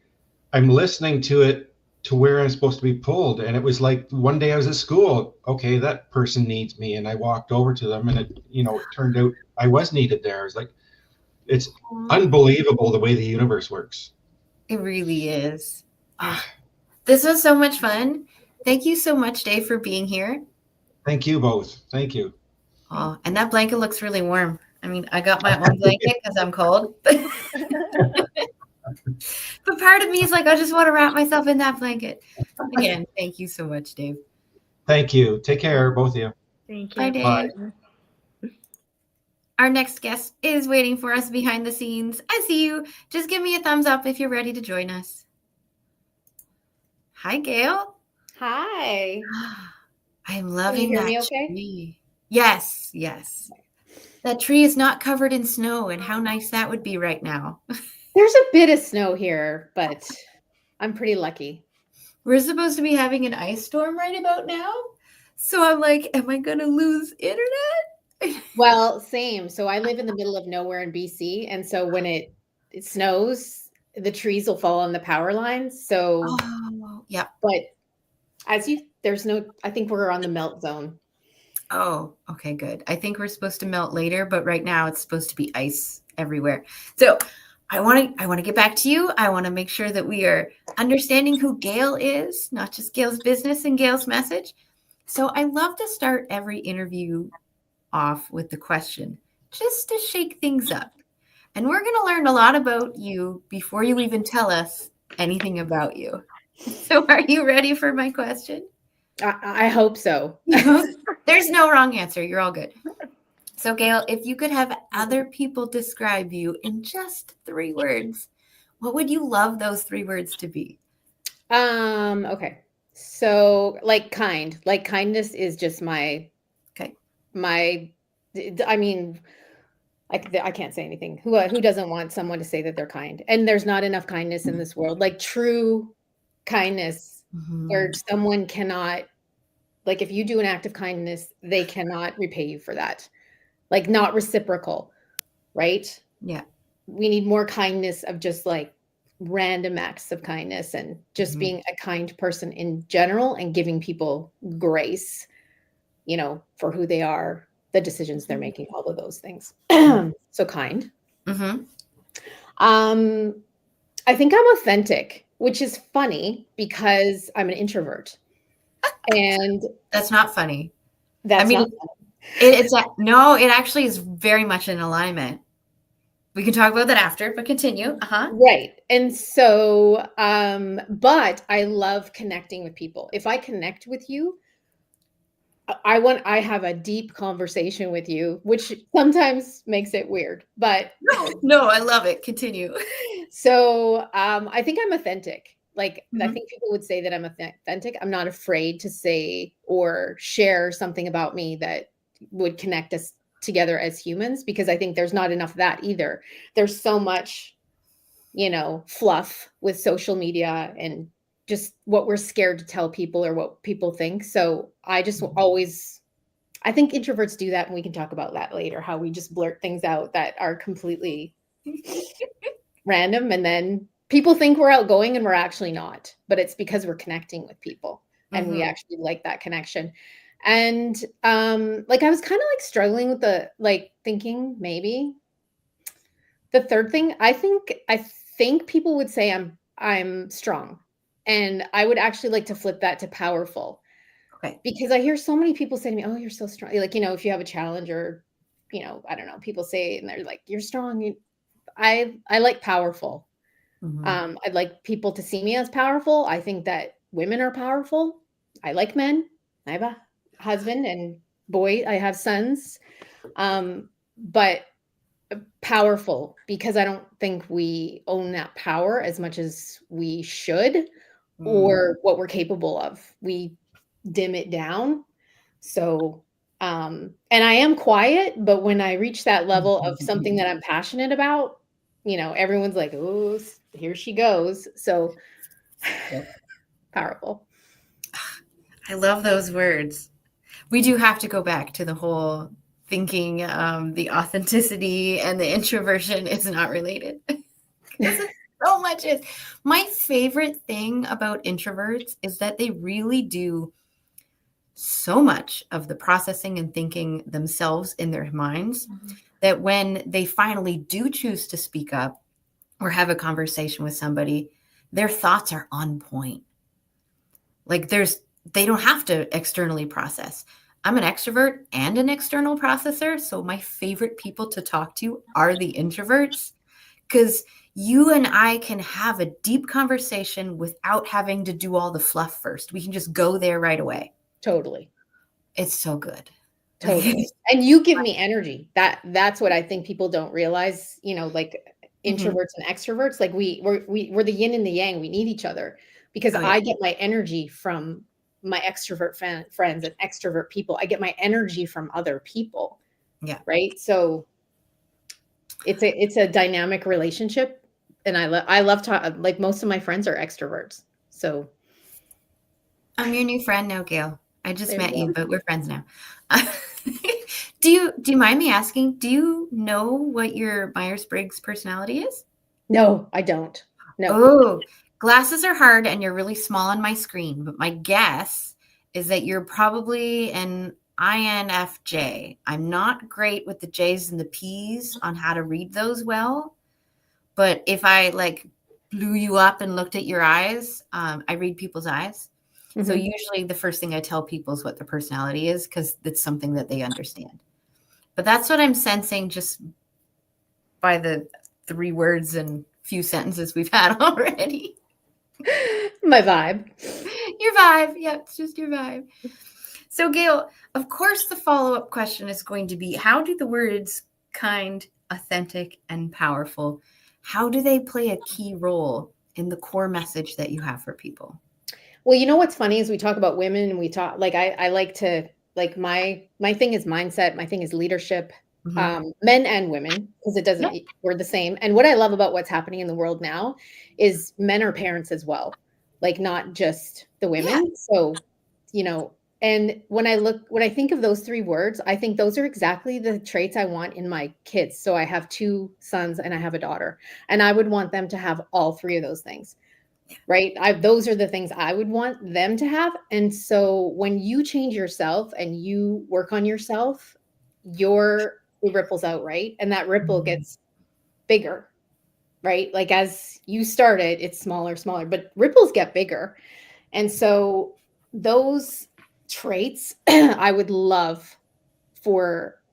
I'm listening to it to where I'm supposed to be pulled. And it was like one day I was at school, okay, that person needs me. And I walked over to them, and it turned out I was needed there. It's like, it's unbelievable the way the universe works. It really is. This was so much fun. Thank you so much, Dave, for being here. Thank you both. Thank you. Oh, and that blanket looks really warm. I mean, I got my own blanket because I'm cold. But part of me is like, I just want to wrap myself in that blanket. Again, thank you so much, Dave. Thank you. Take care, both of you. Thank you. Bye, Dave. Bye. Our next guest is waiting for us behind the scenes. I see you. Just give me a thumbs up if you're ready to join us. Hi, Gayle. Hi. I'm loving that me okay? tree. Yes. That tree is not covered in snow, and how nice that would be right now. There's a bit of snow here, but I'm pretty lucky. We're supposed to be having an ice storm right about now. So I'm like, am I going to lose internet? Well, same. So I live in the middle of nowhere in BC. And so when it snows, the trees will fall on the power lines. So, yeah. But I think we're on the melt zone. Oh, okay, good. I think we're supposed to melt later, but right now it's supposed to be ice everywhere. So I want to get back to you. I want to make sure that we are understanding who Gayle is, not just Gayle's business and Gayle's message. So I love to start every interview off with the question, just to shake things up. And we're going to learn a lot about you before you even tell us anything about you. So are you ready for my question? I hope so. There's no wrong answer. You're all good. So, Gayle, if you could have other people describe you in just 3 words, what would you love those 3 words to be? Okay. So like kindness is just my I mean, I can't say anything. Who doesn't want someone to say that they're kind? And there's not enough kindness in this world. Like true kindness, where someone cannot, like if you do an act of kindness, they cannot repay you for that. Like not reciprocal, right? Yeah. We need more kindness of just like random acts of kindness and just being a kind person in general and giving people grace, you know, for who they are, the decisions they're making, all of those things. So kind. I think I'm authentic, which is funny because I'm an introvert. And that's not funny. That's I mean, not funny. It actually is very much in alignment. We can talk about that after, but continue. Right. And so, but I love connecting with people. If I connect with you, I have a deep conversation with you, which sometimes makes it weird, but no, I love it. Continue. So, I think I'm authentic. Like, I think people would say that I'm authentic. I'm not afraid to say or share something about me that would connect us together as humans, because I think there's not enough of that either. There's so much, you know, fluff with social media and just what we're scared to tell people or what people think. So I just always, I think introverts do that, and we can talk about that later, how we just blurt things out that are completely random, and then people think we're outgoing and we're actually not, but it's because we're connecting with people and we actually like that connection. And like I was kind of like struggling with the like thinking maybe the third thing. I think people would say I'm strong, and I would actually like to flip that to powerful. Okay. Because I hear so many people say to me, "Oh, you're so strong." Like, you know, if you have a challenge or, you know, I don't know, people say and they're like, "You're strong." I like powerful. I'd like people to see me as powerful. I think that women are powerful. I like men. I have a husband and boy. I have sons. But powerful, because I don't think we own that power as much as we should, or what we're capable of. We dim it down. So, and I am quiet, but when I reach that level of something that I'm passionate about, you know, everyone's like, "Oh, here she goes." So powerful. I love those words. We do have to go back to the whole thinking the authenticity and the introversion is not related. So much is. My favorite thing about introverts is that they really do so much of the processing and thinking themselves in their minds that when they finally do choose to speak up or have a conversation with somebody, their thoughts are on point. Like they don't have to externally process. I'm an extrovert and an external processor. So my favorite people to talk to are the introverts, because you and I can have a deep conversation without having to do all the fluff first. We can just go there right away. Totally. It's so good. Totally. And you give me energy. That's what I think people don't realize, you know, like introverts and extroverts, like we're the yin and the yang. We need each other, because I get my energy from my extrovert friends and extrovert people. I get my energy from other people. Yeah. Right. So it's a dynamic relationship. And I love to, like, most of my friends are extroverts. So I'm your new friend now, Gayle. I just met you, but we're friends now. Do you mind me asking, do you know what your Myers-Briggs personality is? No, I don't. No. Oh, glasses are hard and you're really small on my screen, but my guess is that you're probably an INFJ. I'm not great with the J's and the P's on how to read those well. But if I like blew you up and looked at your eyes, I read people's eyes. So usually the first thing I tell people is what their personality is, because it's something that they understand. But that's what I'm sensing just by the 3 words and few sentences we've had already. My vibe. Your vibe. Yeah, it's just your vibe. So Gayle, of course, the follow-up question is going to be, how do the words kind, authentic, and powerful, how do they play a key role in the core message that you have for people? Well, you know what's funny is we talk about women and we talk, like, I like to, like, my thing is mindset. My thing is leadership, men and women, because it doesn't, we're the same. And what I love about what's happening in the world now is men are parents as well, like not just the women. Yeah. So, you know, and when I think of those 3 words, I think those are exactly the traits I want in my kids. So I have 2 sons and I have a daughter, and I would want them to have all 3 of those things. Right. Those are the things I would want them to have. And so when you change yourself and you work on yourself, it ripples out, right? And that ripple gets bigger, right? Like as you start it, it's smaller, but ripples get bigger. And so those traits I would love for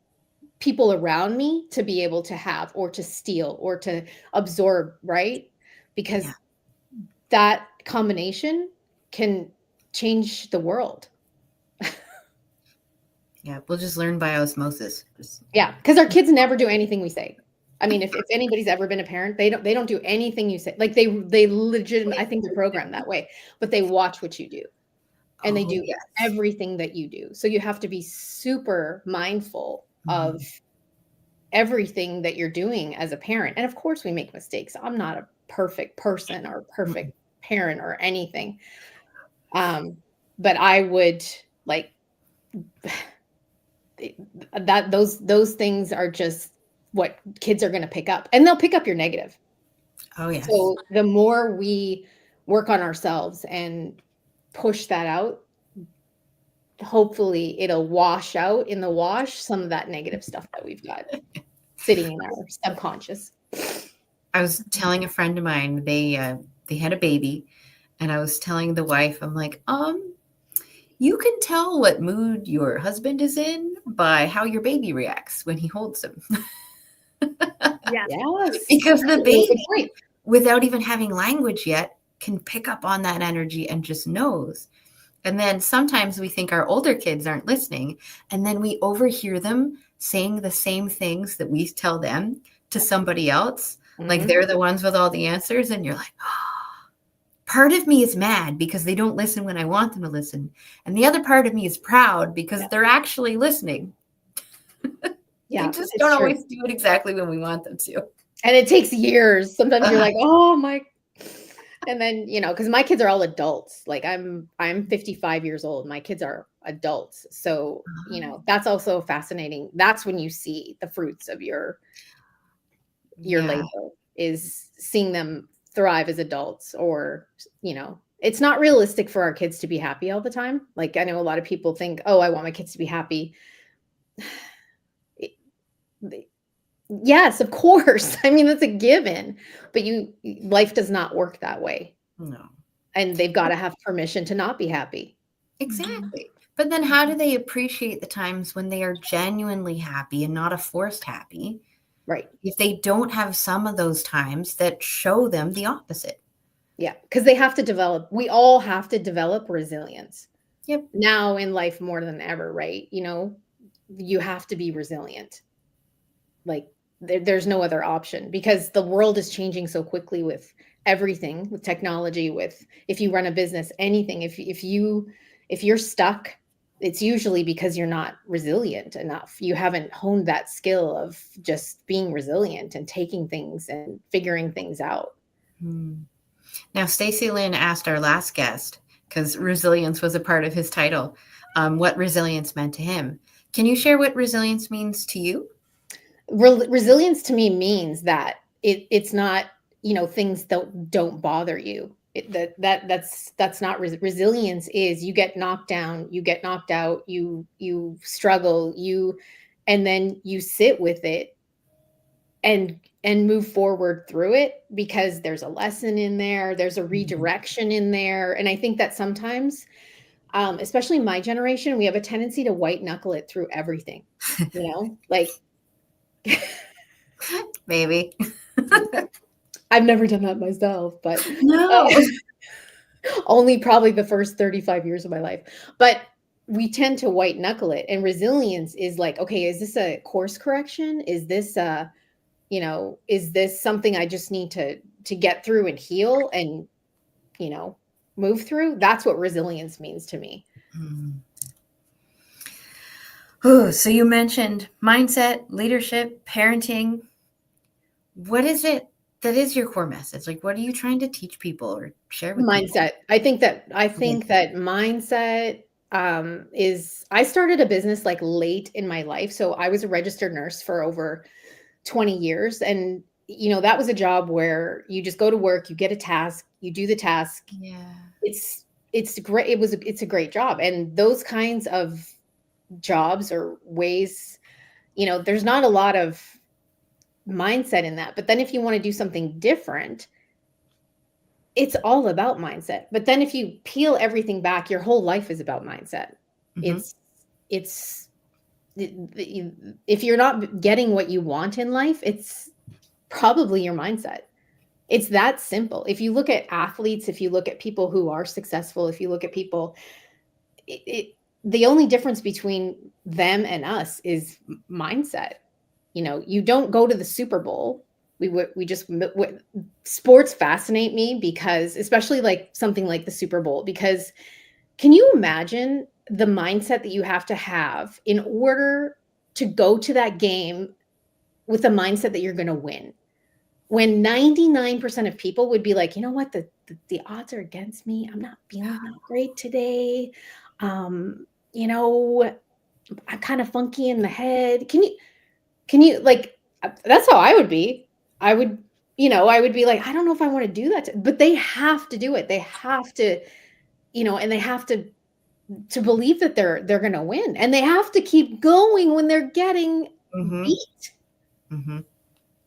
people around me to be able to have, or to steal, or to absorb, right? Because that combination can change the world. Yeah, we'll just learn by osmosis. Yeah, because our kids never do anything we say. I mean, if anybody's ever been a parent, they don't do anything you say. Like they legitimately, I think they're programmed that way, but they watch what you do, and they do everything that you do. So you have to be super mindful of everything that you're doing as a parent. And of course, we make mistakes. I'm not a perfect person or perfect parent or anything. But I would like that those things are just what kids are going to pick up, and they'll pick up your negative. Oh yes. So the more we work on ourselves and push that out, hopefully it'll wash out in the wash some of that negative stuff that we've got sitting in our subconscious. I was telling a friend of mine, they had a baby, and I was telling the wife, I'm like, you can tell what mood your husband is in by how your baby reacts when he holds him. Yes. Because the baby, without even having language yet, can pick up on that energy and just knows. And then sometimes we think our older kids aren't listening, and then we overhear them saying the same things that we tell them to somebody else. Like they're the ones with all the answers, and you're like, oh, part of me is mad because they don't listen when I want them to listen. And the other part of me is proud because they're actually listening. Yeah, they just don't always do it exactly when we want them to. And it takes years. Sometimes you're like, oh my. And then, you know, because my kids are all adults. Like I'm 55 years old. My kids are adults. So, you know, that's also fascinating. That's when you see the fruits of your labor, is seeing them thrive as adults. Or, you know, it's not realistic for our kids to be happy all the time. Like I know a lot of people think, oh, I want my kids to be happy. Yes, of course. I mean, that's a given, but life does not work that way. No. And they've got to have permission to not be happy. Exactly. But then how do they appreciate the times when they are genuinely happy and not a forced happy? Right. If they don't have some of those times that show them the opposite. Yeah. Because we all have to develop resilience. Yep. Now in life more than ever, right? You know, you have to be resilient. Like there's no other option, because the world is changing so quickly with everything, with technology, with if you run a business, anything. If you're stuck, it's usually because you're not resilient enough. You haven't honed that skill of just being resilient and taking things and figuring things out. Now, Stacy Lynn asked our last guest, because resilience was a part of his title, what resilience meant to him. Can you share what resilience means to you? Resilience to me means that it's not, you know, things that don't bother you. That's not resilience. Is you get knocked down, you get knocked out, you struggle, and then you sit with it and move forward through it, because there's a lesson in there, there's a redirection in there. And I think that sometimes, especially my generation, we have a tendency to white knuckle it through everything, like Maybe. I've never done that myself, but No. only probably the first 35 years of my life. But we tend to white knuckle it. And resilience is like, okay, is this a course correction? Is this is this something I just need to get through and heal and, move through? That's what resilience means to me. Oh, so you mentioned mindset, leadership, parenting. What is it that is your core message? Like, what are you trying to teach people or share with Mindset. people? I think that mindset is, I started a business like late in my life. So I was a registered nurse for over 20 years. And, that was a job where you just go to work, you get a task, you do the task. Yeah. It's great. It's a great job. And those kinds of jobs or ways, there's not a lot of mindset in that. But then if you want to do something different, it's all about mindset. But then if you peel everything back, your whole life is about mindset. It's if you're not getting what you want in life, it's probably your mindset. It's that simple. If you look at athletes, if you look at people who are successful, if you look at people, the only difference between them and us is mindset. You don't go to the Super Bowl. Sports fascinate me, because especially like something like the Super Bowl, because can you imagine the mindset that you have to have in order to go to that game with the mindset that you're going to win? When 99% of people would be like, you know what, the odds are against me. I'm not feeling that great today. I'm kind of funky in the head. Can you like, that's how I would be. I would be like, I don't know if I want to do that. But they have to do it. They have to, and they have to believe that they're going to win, and they have to keep going when they're getting beat.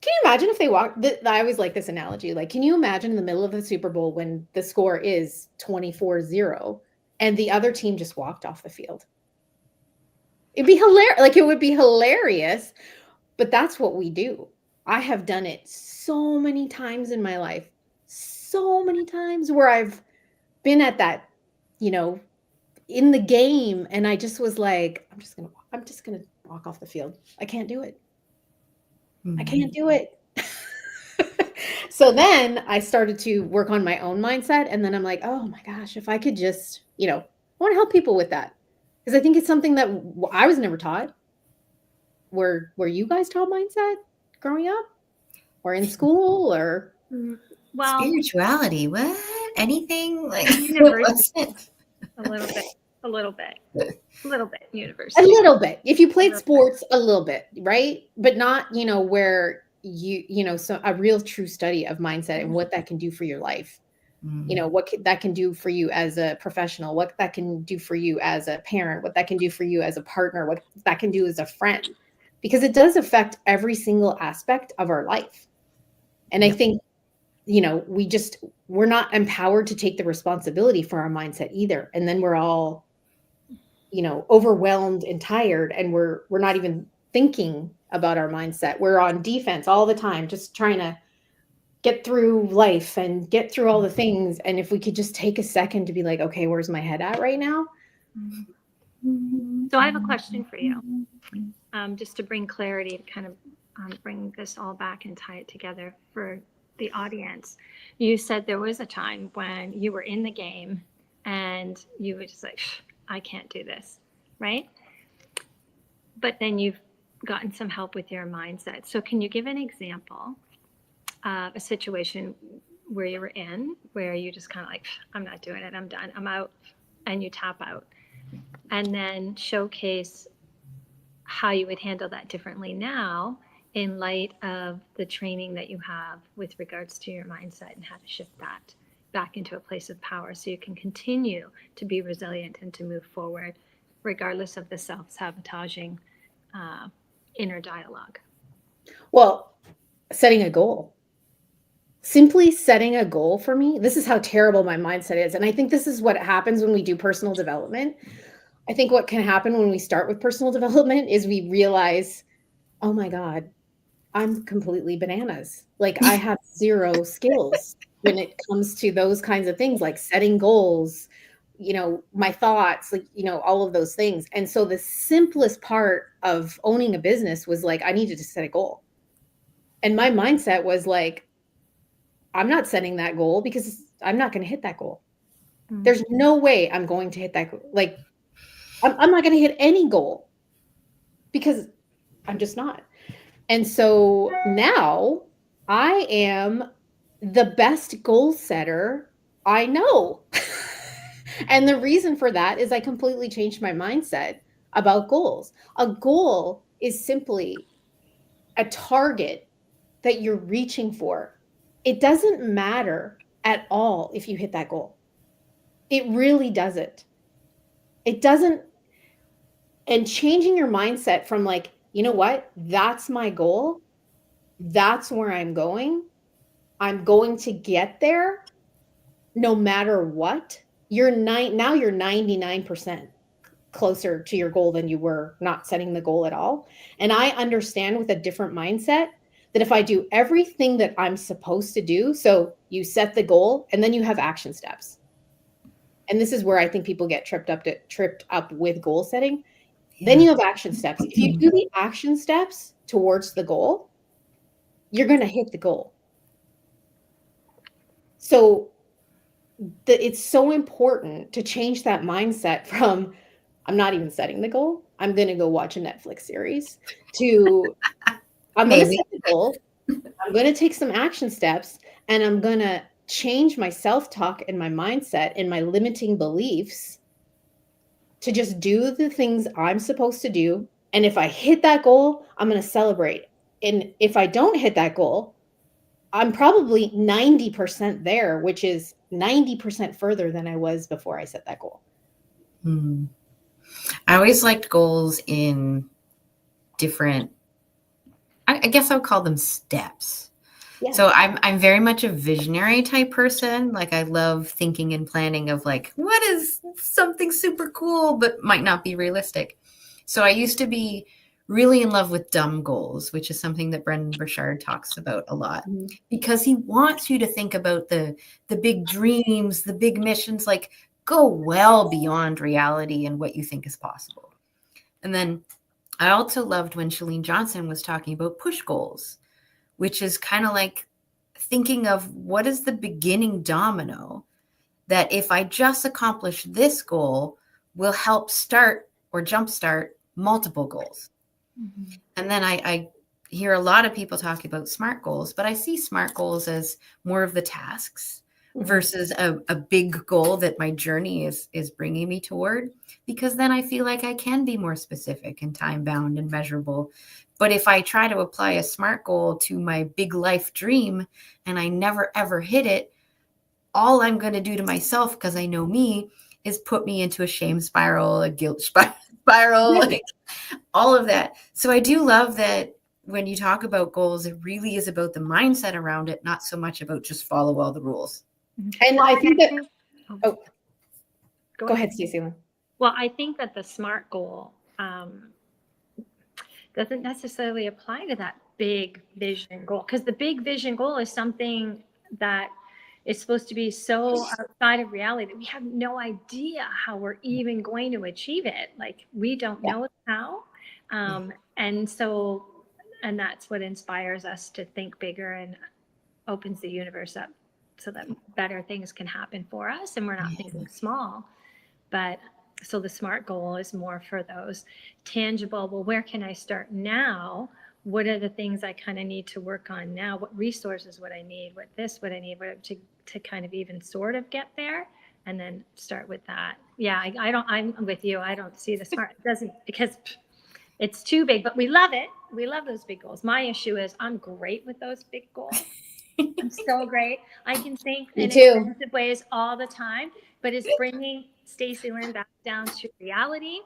Can you imagine if they walked? I always like this analogy. Like, can you imagine in the middle of the Super Bowl when the score is 24-0 and the other team just walked off the field? It'd be hilarious. Like, it would be hilarious, but that's what we do. I have done it so many times in my life, so many times where I've been at that, in the game, and I just was like, I'm just gonna walk off the field. I can't do it. I can't do it. So then I started to work on my own mindset. And then I'm like, oh my gosh, if I could just, I want to help people with that. Because I think it's something that I was never taught. Were you guys taught mindset growing up or in school or? Well, Spirituality, what? Anything like university? A little bit university. A little bit. If you played sports, a little bit, right? But not, where so a real true study of mindset and what that can do for your life. What that can do for you as a professional, what that can do for you as a parent, what that can do for you as a partner, what that can do as a friend, because it does affect every single aspect of our life. And I think, we're not empowered to take the responsibility for our mindset either. And then we're all, overwhelmed and tired, and we're not even thinking about our mindset. We're on defense all the time, just trying to get through life and get through all the things. And if we could just take a second to be like, okay, where's my head at right now? So I have a question for you, just to bring clarity, to kind of bring this all back and tie it together for the audience. You said there was a time when you were in the game and you were just like, I can't do this, right? But then you've gotten some help with your mindset. So can you give an example of a situation where you were in, where you just kind of like, I'm not doing it, I'm done, I'm out, and you tap out, and then showcase how you would handle that differently now in light of the training that you have with regards to your mindset and how to shift that back into a place of power so you can continue to be resilient and to move forward regardless of the self-sabotaging inner dialogue. Well, setting a goal. Simply setting a goal for me, this is how terrible my mindset is. And I think this is what happens when we do personal development. I think what can happen when we start with personal development is we realize, oh my God, I'm completely bananas. Like I have zero skills when it comes to those kinds of things, like setting goals, you know, my thoughts, like, you know, all of those things. And so the simplest part of owning a business was like, I needed to set a goal. And my mindset was like, I'm not setting that goal because I'm not going to hit that goal. Mm. There's no way I'm going to hit that goal. Like, I'm not going to hit any goal because I'm just not. And so now I am the best goal setter I know. And the reason for that is I completely changed my mindset about goals. A goal is simply a target that you're reaching for. It doesn't matter at all if you hit that goal. It really doesn't. It doesn't. And changing your mindset from like, you know what? That's my goal. That's where I'm going. I'm going to get there no matter what. Now you're 99% closer to your goal than you were not setting the goal at all. And I understand with a different mindset that if I do everything that I'm supposed to do, so you set the goal and then you have action steps. And this is where I think people get tripped up with goal setting. Then you have action steps. If you do the action steps towards the goal, you're going to hit the goal. So it's so important to change that mindset from I'm not even setting the goal, I'm going to go watch a Netflix series, to I'm going to set the goal, I'm going to take some action steps, and I'm going to change my self-talk and my mindset and my limiting beliefs to just do the things I'm supposed to do. And if I hit that goal, I'm going to celebrate. And if I don't hit that goal, I'm probably 90% there, which is 90% further than I was before I set that goal. Hmm. I always liked goals in different, I guess I would call them steps. Yeah. So I'm very much a visionary type person. Like I love thinking and planning of like, what is something super cool, but might not be realistic. So I used to be really in love with dumb goals, which is something that Brendan Burchard talks about a lot, because he wants you to think about the big dreams, the big missions, like go well beyond reality and what you think is possible. And then I also loved when Chalene Johnson was talking about push goals, which is kind of like thinking of what is the beginning domino that if I just accomplish this goal will help start or jumpstart multiple goals. Mm-hmm. And then I hear a lot of people talking about SMART goals, but I see SMART goals as more of the tasks versus a big goal that my journey is bringing me toward, because then I feel like I can be more specific and time bound and measurable. But if I try to apply a SMART goal to my big life dream and I never, ever hit it, all I'm going to do to myself, because I know me, is put me into a shame spiral, a guilt spiral, like all of that. So I do love that when you talk about goals, it really is about the mindset around it, not so much about just follow all the rules. And I think that, go ahead, Stacey. Well, I think that the SMART goal doesn't necessarily apply to that big vision goal, because the big vision goal is something that is supposed to be so outside of reality that we have no idea how we're even going to achieve it. Like we don't know how. And that's what inspires us to think bigger and opens the universe up so that better things can happen for us. And we're not thinking small, but so the SMART goal is more for those tangible, well, where can I start now? What are the things I kind of need to work on now? What resources would I need? What I need to kind of even sort of get there, and then start with that. Yeah, I'm with you. I don't see the SMART. It doesn't, because it's too big, but we love it. We love those big goals. My issue is I'm great with those big goals. I'm so great. I can think Me in too. expensive ways all the time, but it's bringing Stacy Lynn back down to reality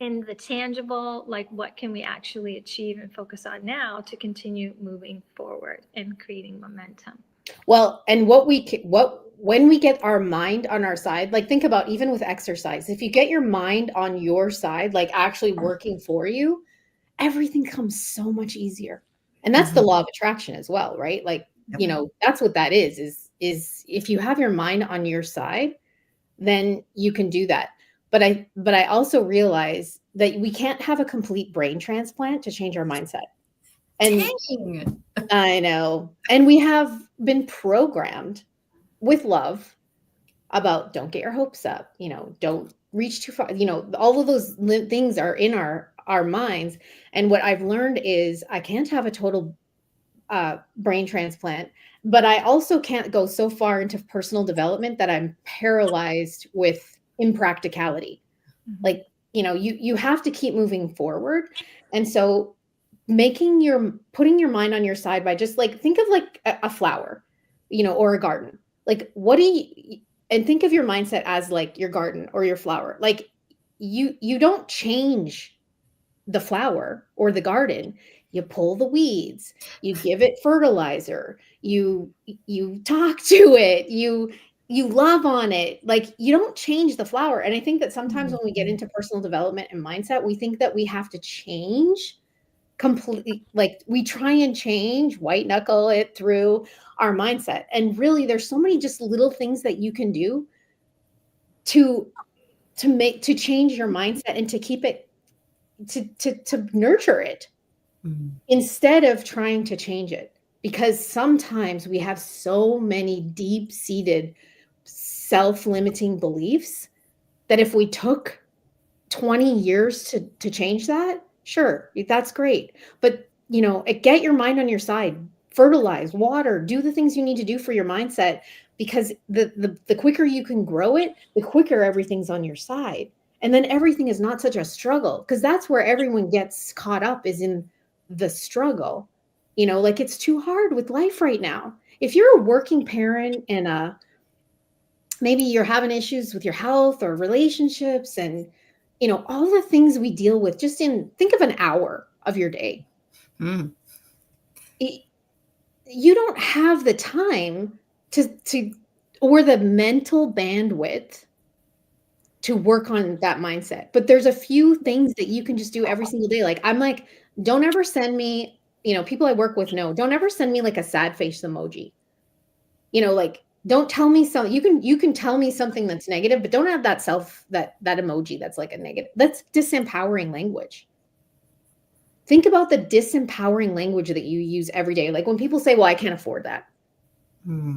and the tangible, like what can we actually achieve and focus on now to continue moving forward and creating momentum. Well, and when we get our mind on our side, like think about even with exercise, if you get your mind on your side, like actually working for you, everything comes so much easier. And that's the law of attraction as well, right? Like, you know, that's what that is if you have your mind on your side, then you can do that. But I also realize that we can't have a complete brain transplant to change our mindset. And Dang. I know. And we have been programmed with love about don't get your hopes up, you know, don't reach too far, you know, all of those things are in our minds. And what I've learned is I can't have a total brain transplant, but I also can't go so far into personal development that I'm paralyzed with impracticality. Like, you know, you have to keep moving forward. And so putting your mind on your side by just like think of like a flower, you know, or a garden. Like and think of your mindset as like your garden or your flower. Like you don't change the flower or the garden. You pull the weeds, you give it fertilizer, you talk to it, you love on it. Like you don't change the flower. And I think that sometimes when we get into personal development and mindset, we think that we have to change completely, like we try and change, white knuckle it through our mindset. And really there's so many just little things that you can do to change your mindset and to keep it to nurture it instead of trying to change it. Because sometimes we have so many deep-seated self-limiting beliefs that if we took 20 years to change that, sure, that's great. But, you know, get your mind on your side, fertilize, water, do the things you need to do for your mindset, because the quicker you can grow it, the quicker everything's on your side. And then everything is not such a struggle, because that's where everyone gets caught up, is in the struggle. You know, like it's too hard with life right now. If you're a working parent and maybe you're having issues with your health or relationships and, you know, all the things we deal with just think of an hour of your day. You don't have the time or the mental bandwidth to work on that mindset. But there's a few things that you can just do every single day. Like I'm like, don't ever send me, you know, people I work with know, don't ever send me like a sad face emoji. You know, like don't tell me something. You can tell me something that's negative, but don't have that emoji that's like a negative. That's disempowering language. Think about the disempowering language that you use every day. Like when people say, well, I can't afford that.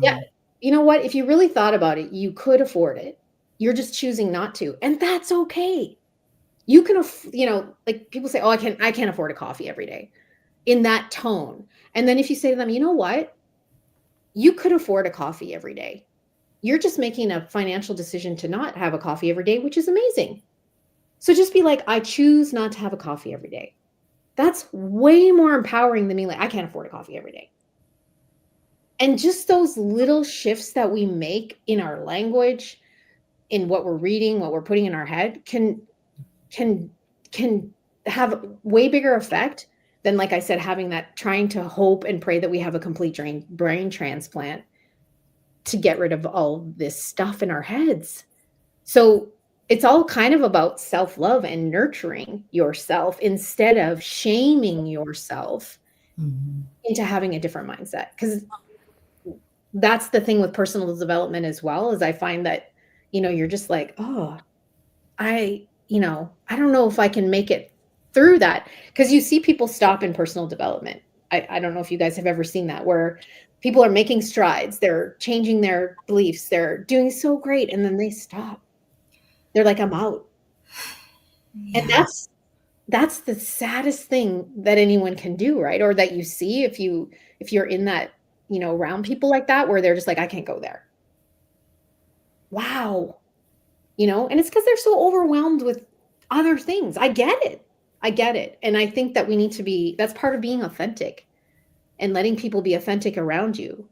Yeah. You know what? If you really thought about it, you could afford it. You're just choosing not to. And that's okay. You can, you know, like people say, oh, I can't afford a coffee every day, in that tone. And then if you say to them, you know what? You could afford a coffee every day. You're just making a financial decision to not have a coffee every day, which is amazing. So just be like, I choose not to have a coffee every day. That's way more empowering than me like, I can't afford a coffee every day. And just those little shifts that we make in our language, in what we're reading, what we're putting in our head, can have way bigger effect than, like I said, having that, trying to hope and pray that we have a complete brain transplant to get rid of all this stuff in our heads. So it's all kind of about self-love and nurturing yourself instead of shaming yourself into having a different mindset. Because that's the thing with personal development as well, is I find that, you know, you're just like, oh, I don't know if I can make it through that. Because you see people stop in personal development. I don't know if you guys have ever seen that, where people are making strides, they're changing their beliefs, they're doing so great, and then they stop. They're like, I'm out. Yeah. And that's the saddest thing that anyone can do, right? Or that you see if you're in that, you know, around people like that, where they're just like, I can't go there. Wow. You know, and it's because they're so overwhelmed with other things. I get it. And I think that we need to that's part of being authentic. and letting people be authentic around you,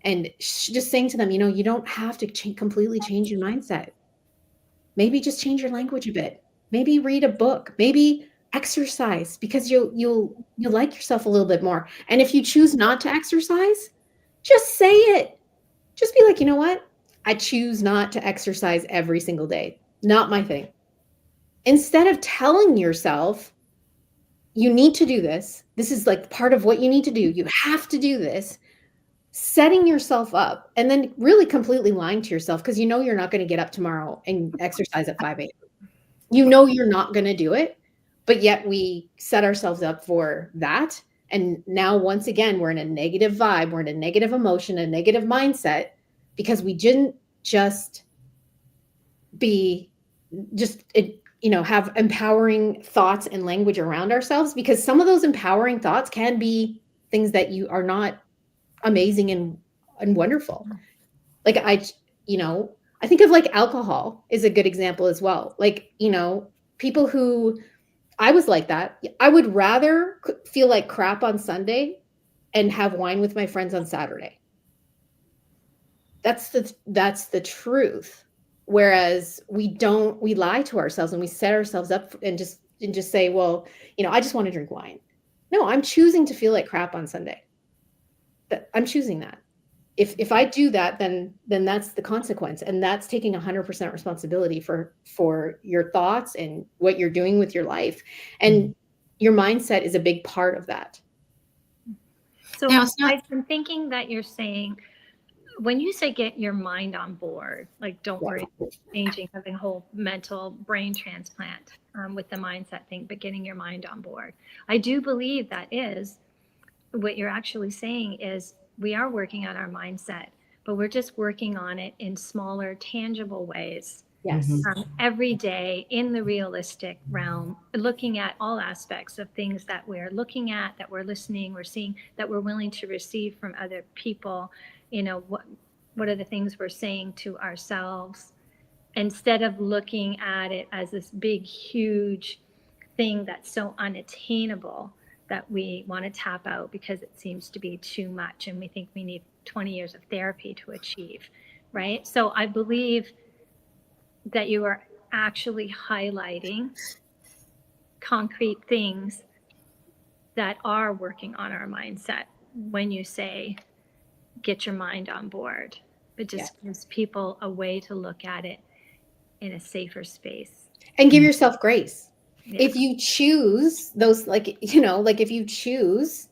and just saying to them, you know, you don't have to completely change your mindset. Maybe just change your language a bit. Maybe read a book. Maybe exercise, because you'll like yourself a little bit more. And if you choose not to exercise, just say it. Just be like, you know what? I choose not to exercise every single day. Not my thing. Instead of telling yourself, you need to do this. This is like part of what you need to do. You have to do this. Setting yourself up and then really completely lying to yourself, because you know you're not going to get up tomorrow and exercise at 5 a.m. You know you're not going to do it, but yet we set ourselves up for that. And now, once again, we're in a negative vibe. We're in a negative emotion, a negative mindset, because we didn't just have empowering thoughts and language around ourselves, because some of those empowering thoughts can be things that you are not amazing and wonderful. Like I think of like alcohol is a good example as well. Like, you know, people who, I was like that. I would rather feel like crap on Sunday and have wine with my friends on Saturday. That's the truth. Whereas we lie to ourselves and we set ourselves up and just say, well, you know, I just want to drink wine. No, I'm choosing to feel like crap on Sunday. I'm choosing that. If I do that, then that's the consequence, and that's taking 100% responsibility for your thoughts and what you're doing with your life, and your mindset is a big part of that. So now, I've been thinking that you're saying, when you say get your mind on board, like don't worry about changing, having a whole mental brain transplant with the mindset thing, but getting your mind on board. I do believe that is what you're actually saying is we are working on our mindset, but we're just working on it in smaller, tangible ways. Yes. Every day in the realistic realm, looking at all aspects of things that we're looking at, that we're listening, we're seeing, that we're willing to receive from other people. You know, what are the things we're saying to ourselves, instead of looking at it as this big, huge thing that's so unattainable that we want to tap out because it seems to be too much and we think we need 20 years of therapy to achieve, right? So I believe that you are actually highlighting concrete things that are working on our mindset when you say, get your mind on board. It just gives people a way to look at it in a safer space. And give yourself grace. Yeah. If you choose those, like, you know, like if you choose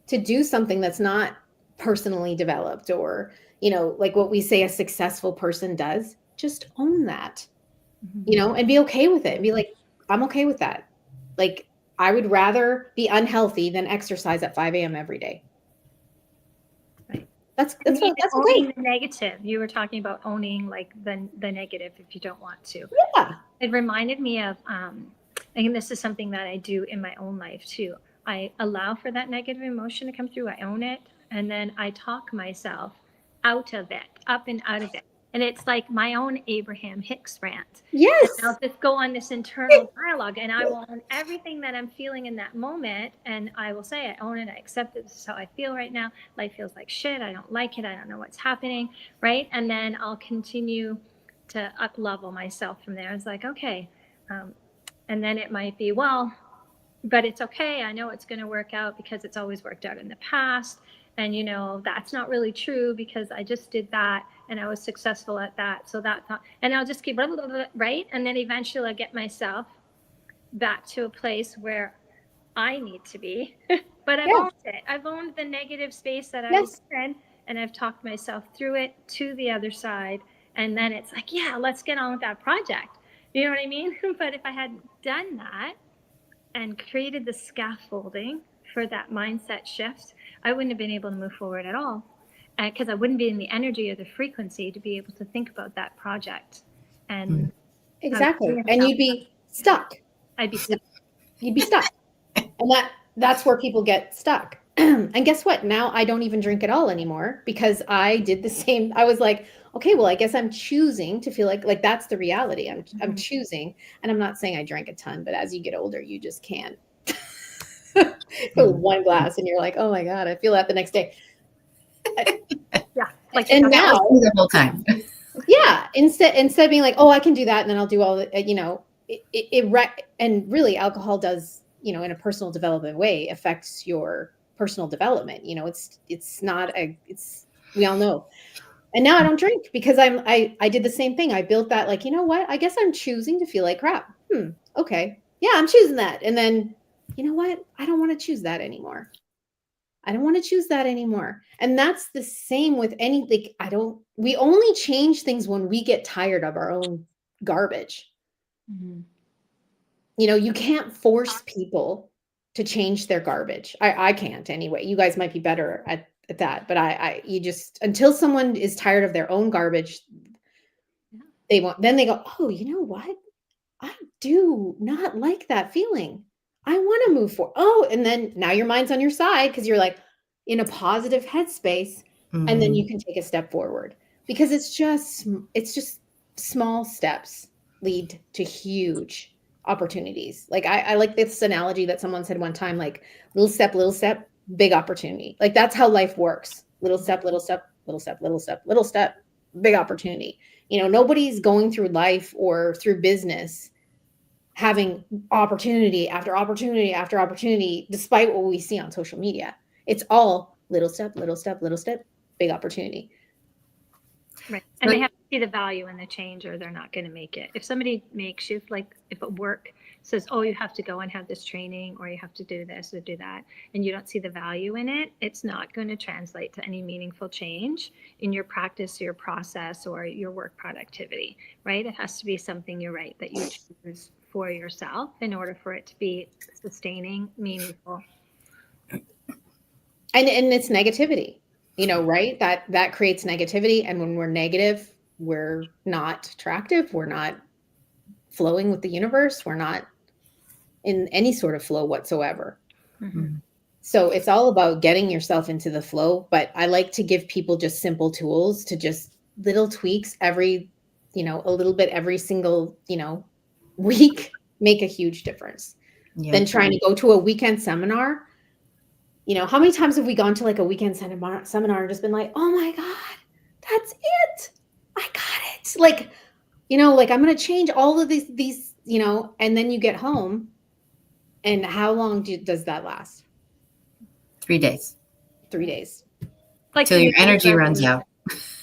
to do something that's not personally developed, or, you know, like what we say a successful person does, just own that, you know, and be okay with it and be like, I'm okay with that. Like, I would rather be unhealthy than exercise at 5 a.m. every day. Right. That's owning okay. The negative. You were talking about owning like the negative if you don't want to. Yeah. It reminded me of, and this is something that I do in my own life too. I allow for that negative emotion to come through. I own it. And then I talk myself out of it, up and out of it. And it's like my own Abraham Hicks rant. Yes. And I'll just go on this internal dialogue, and I will own everything that I'm feeling in that moment. And I will say, I own it. I accept it. This is how I feel right now. Life feels like shit. I don't like it. I don't know what's happening. Right. And then I'll continue to up level myself from there. It's like, okay. And then it might be, well, but it's okay. I know it's going to work out because it's always worked out in the past. And, you know, that's not really true because I just did that and I was successful at that. So that's not, and I'll just keep, blah, blah, blah, right? And then eventually I get myself back to a place where I need to be. But I've owned it. I've owned the negative space that I was in, and I've talked myself through it to the other side. And then it's like, yeah, let's get on with that project. You know what I mean? But if I had done that and created the scaffolding for that mindset shift, I wouldn't have been able to move forward at all, because I wouldn't be in the energy or the frequency to be able to think about that project. And exactly. And you'd be stuck. I'd be stuck. You'd be stuck. And that's where people get stuck. And guess what? Now I don't even drink at all anymore because I did the same. I was like, okay, well, I guess I'm choosing to feel like that's the reality. I'm choosing. And I'm not saying I drank a ton, but as you get older, you just can't. one glass, and you're like, oh my God, I feel that the next day. Yeah. Like, And That now, was the whole time. yeah, instead of being like, oh, I can do that, and then I'll do all the, and really alcohol does, in a personal development way, affects your personal development. We all know. And now I don't drink because I did the same thing. I built that, like, you know what? I guess I'm choosing to feel like crap. Okay. Yeah, I'm choosing that. And then, you know what? I don't want to choose that anymore. And that's the same with anything. We only change things when we get tired of our own garbage. Mm-hmm. You can't force people to change their garbage. I can't anyway. You guys might be better at that, but you just, until someone is tired of their own garbage, then they go, oh, you know what? I do not like that feeling. I want to move forward. Oh, and then now your mind's on your side because you're like in a positive headspace, and then you can take a step forward, because it's just small steps lead to huge opportunities. Like I like this analogy that someone said one time, like little step, big opportunity. Like that's how life works. Little step, little step, little step, little step, little step, big opportunity. Nobody's going through life or through business having opportunity after opportunity after opportunity, despite what we see on social media. It's all little step, little step, little step, big opportunity. Right. And they have to see the value in the change, or they're not going to make it. If somebody makes you, like if at work says, oh, you have to go and have this training, or you have to do this or do that, and you don't see the value in it, it's not going to translate to any meaningful change in your practice, your process, or your work productivity, right? It has to be something, you're right, that you choose for yourself in order for it to be sustaining, meaningful. And it's negativity, right? That creates negativity. And when we're negative, we're not attractive. We're not flowing with the universe. We're not in any sort of flow whatsoever. Mm-hmm. So it's all about getting yourself into the flow. But I like to give people just simple tools to just little tweaks every, a little bit every single, week, make a huge difference. Than trying to go to a weekend seminar. How many times have we gone to like a weekend seminar and just been like, oh my God, that's it. I got it. Like, like I'm going to change all of these, and then you get home, and how long does that last? 3 days. 3 days. Like till your energy runs out.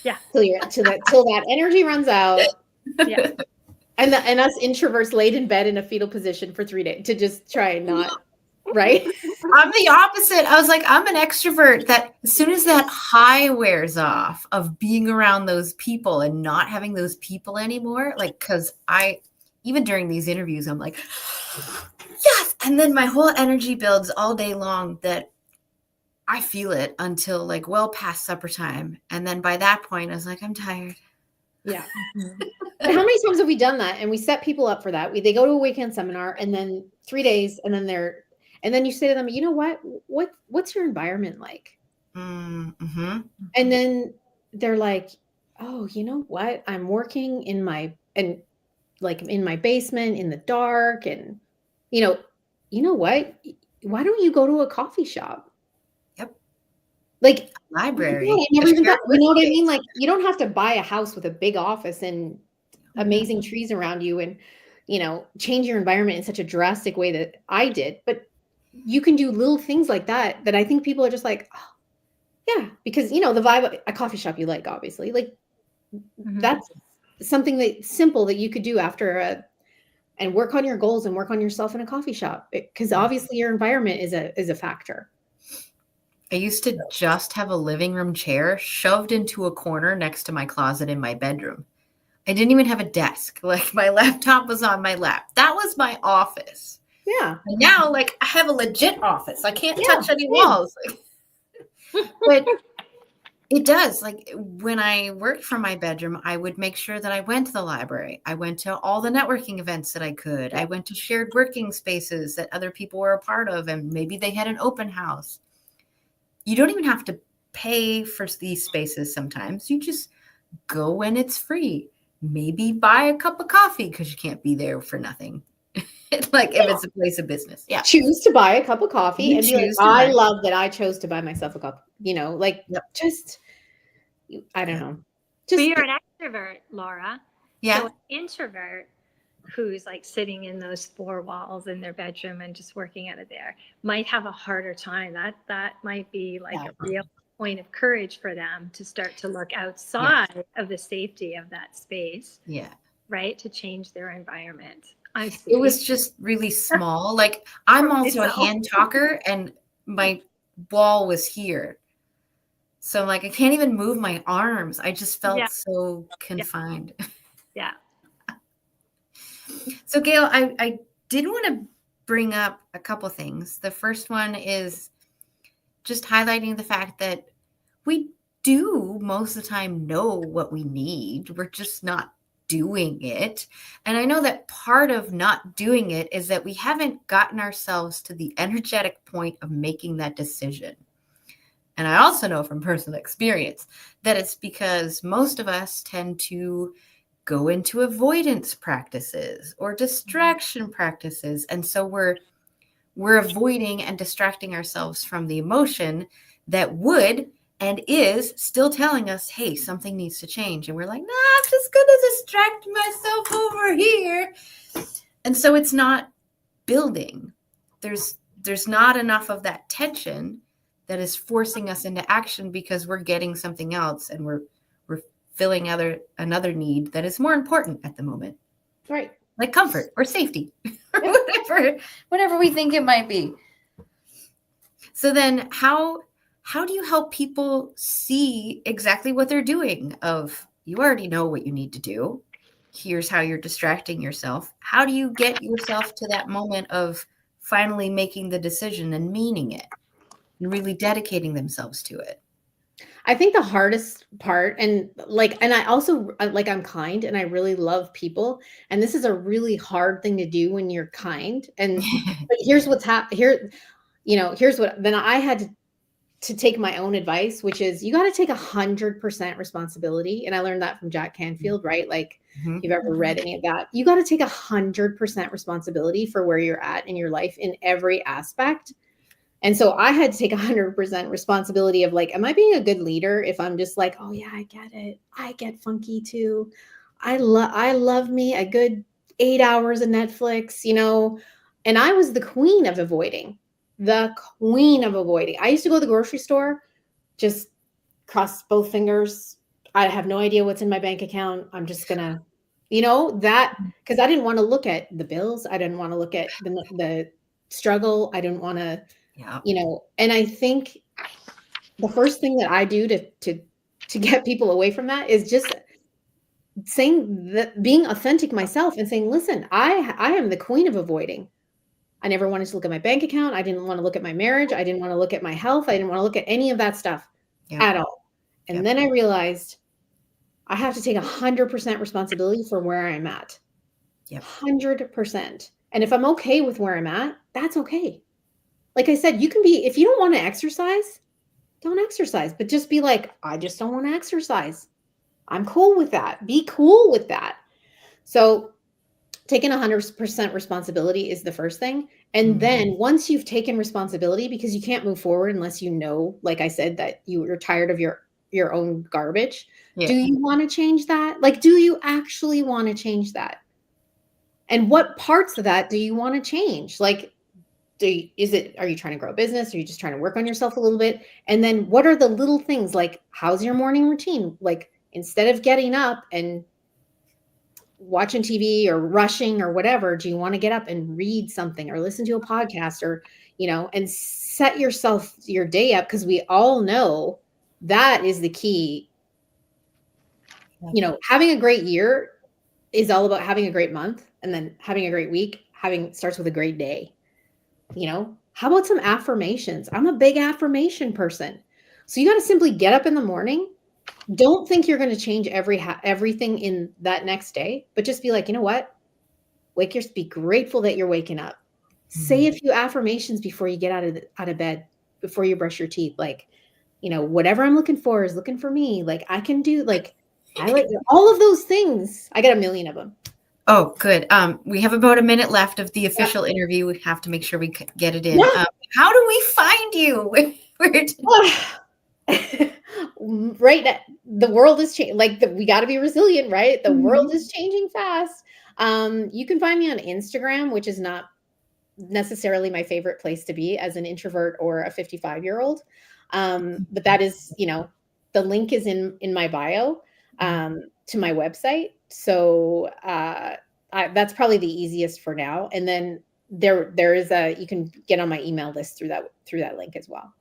Yeah. Till that energy runs out. Yeah. And us introverts laid in bed in a fetal position for 3 days to just try and not, right? I'm the opposite. I was like, I'm an extrovert that as soon as that high wears off of being around those people and not having those people anymore, like, because even during these interviews, I'm like, yes. And then my whole energy builds all day long that I feel it until like well past supper time. And then by that point, I was like, I'm tired. Yeah. But how many times have we done that? And we set people up for that. They go to a weekend seminar, and then 3 days, and then you say to them, you know what's your environment like? Mm-hmm. And then they're like, oh, you know what? I'm working in my basement in the dark. And you know what? Why don't you go to a coffee shop? Yep. Like library. I never even thought, you know what I mean? Like, you don't have to buy a house with a big office and amazing trees around you and, change your environment in such a drastic way that I did. But you can do little things like that I think people are just like, oh, yeah, because, the vibe of a coffee shop you like, obviously. Like, that's something that simple that you could do after and work on your goals and work on yourself in a coffee shop, because obviously your environment is a factor. I used to just have a living room chair shoved into a corner next to my closet in my bedroom. I didn't even have a desk. Like, my laptop was on my lap. That was my office. Yeah. And now, like, I have a legit office. I can't touch any walls. But it does. Like, when I worked from my bedroom, I would make sure that I went to the library. I went to all the networking events that I could. I went to shared working spaces that other people were a part of, and maybe they had an open house. You don't even have to pay for these spaces sometimes. You just go when it's free. Maybe buy a cup of coffee because you can't be there for nothing. Like if it's a place of business. Yeah. Choose to buy a cup of coffee You and be like, choose to I buy. love that I chose to buy myself a cup, like Yep. just, I don't know. But Just, you're an extrovert, Laura. Yeah. So an introvert who's like sitting in those four walls in their bedroom and just working out of there might have a harder time. That might be like Yeah. a real point of courage for them to start to look outside of the safety of that space, Yeah. right? To change their environment. It was just really small. Like I'm For also a myself. hand talker and my wall was here. So like I can't even move my arms. I just felt Yeah. so confined. Yeah. So Gayle, I did want to bring up a couple things. The first one is just highlighting the fact that we do most of the time know what we need. We're just not doing it. And I know that part of not doing it is that we haven't gotten ourselves to the energetic point of making that decision. And I also know from personal experience that it's because most of us tend to go into avoidance practices or distraction practices. And so we're avoiding and distracting ourselves from the emotion that would and is still telling us, hey, something needs to change. And we're like, nah, I'm just going to distract myself over here. And so it's not building. There's not enough of that tension that is forcing us into action because we're getting something else and we're filling another need that is more important at the moment. right. Like comfort or safety or whatever we think it might be. So then how do you help people see exactly what they're doing? Of you already know what you need to do. Here's how you're distracting yourself. How do you get yourself to that moment of finally making the decision and meaning it and really dedicating themselves to it? I think the hardest part, and I also I'm kind and I really love people. And this is a really hard thing to do when you're kind. And but here's what's here's what, then I had to take my own advice, which is you got to take 100% responsibility. And I learned that from Jack Canfield, right? Like if you've ever read any of that, you got to take 100% responsibility for where you're at in your life in every aspect. And so I had to take 100% responsibility of like, am I being a good leader if I'm just like, oh yeah, I get it. I get funky too. I love me a good 8 hours of Netflix, and I was the queen of avoiding. I used to go to the grocery store, just cross both fingers. I have no idea what's in my bank account. I'm just gonna, that, because I didn't want to look at the bills. I didn't want to look at the struggle. I didn't want to, and I think the first thing that I do to get people away from that is just saying that, being authentic myself and saying, listen, I am the queen of avoiding. I never wanted to look at my bank account. I didn't want to look at my marriage. I didn't want to look at my health. I didn't want to look at any of that stuff at all. And then I realized I have to take 100% responsibility for where I'm at. 100%. And if I'm okay with where I'm at, that's okay. Like I said, you can be, if you don't want to exercise, don't exercise, but just be like, I just don't want to exercise. I'm cool with that. Be cool with that. So taking 100% responsibility is the first thing. And then once you've taken responsibility, because you can't move forward unless you know, like I said, that you're tired of your own garbage. Yeah. Do you want to change that? Like, do you actually want to change that? And what parts of that do you want to change? Like, are you trying to grow a business? Are you just trying to work on yourself a little bit? And then what are the little things, like, how's your morning routine? Like, instead of getting up and watching TV or rushing or whatever, do you want to get up and read something or listen to a podcast or, and set your day up? Because we all know that is the key. Having a great year is all about having a great month, and then having a great week, starts with a great day. How about some affirmations? I'm a big affirmation person. So you got to simply get up in the morning. Don't think you're going to change everything in that next day, but just be like, you know what? Be grateful that you're waking up. Say a few affirmations before you get out of bed, before you brush your teeth. Like, whatever I'm looking for is looking for me. Like, I can do, like, I like all of those things. I got a million of them. Oh, good. We have about a minute left of the official interview. We have to make sure we get it in. Yeah. How do we find you? Right now, the world is changing. Like we got to be resilient, right? The world is changing fast. You can find me on Instagram, which is not necessarily my favorite place to be as an introvert or a 55-year-old. But that is, the link is in my bio to my website. So that's probably the easiest for now. And then there is you can get on my email list through that link as well.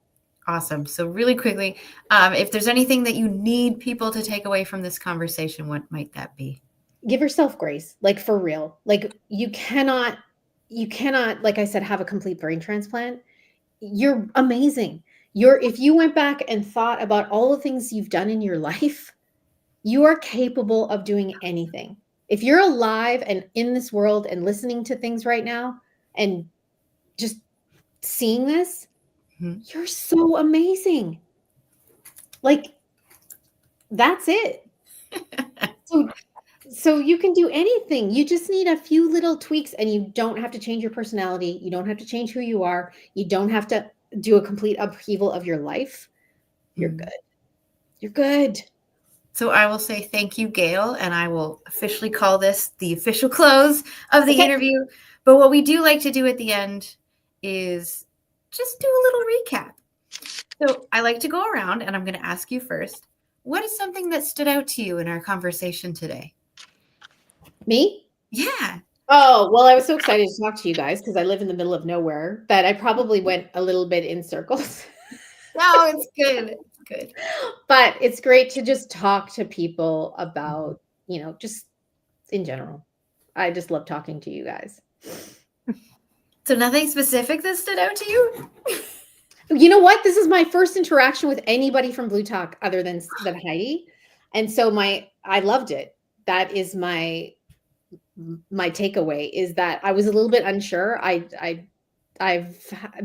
Awesome. So really quickly, if there's anything that you need people to take away from this conversation, what might that be? Give yourself grace, like for real. Like you cannot, like I said, have a complete brain transplant. You're amazing. If you went back and thought about all the things you've done in your life, you are capable of doing anything. If you're alive and in this world and listening to things right now and just seeing this, you're so amazing. Like, that's it. So you can do anything. You just need a few little tweaks, and you don't have to change your personality. You don't have to change who you are. You don't have to do a complete upheaval of your life. You're good. You're good. So I will say thank you, Gayle, and I will officially call this the official close of the interview. But what we do like to do at the end is just do a little recap. So I like to go around, and I'm going to ask you first, what is something that stood out to you in our conversation today? Me? Yeah. Oh, well, I was so excited to talk to you guys because I live in the middle of nowhere that I probably went a little bit in circles. No, it's good. It's good. But it's great to just talk to people about, just in general. I just love talking to you guys. So nothing specific that stood out to you? You know what? This is my first interaction with anybody from Blue Talk other than Heidi. And so I loved it. That is my takeaway, is that I was a little bit unsure. I've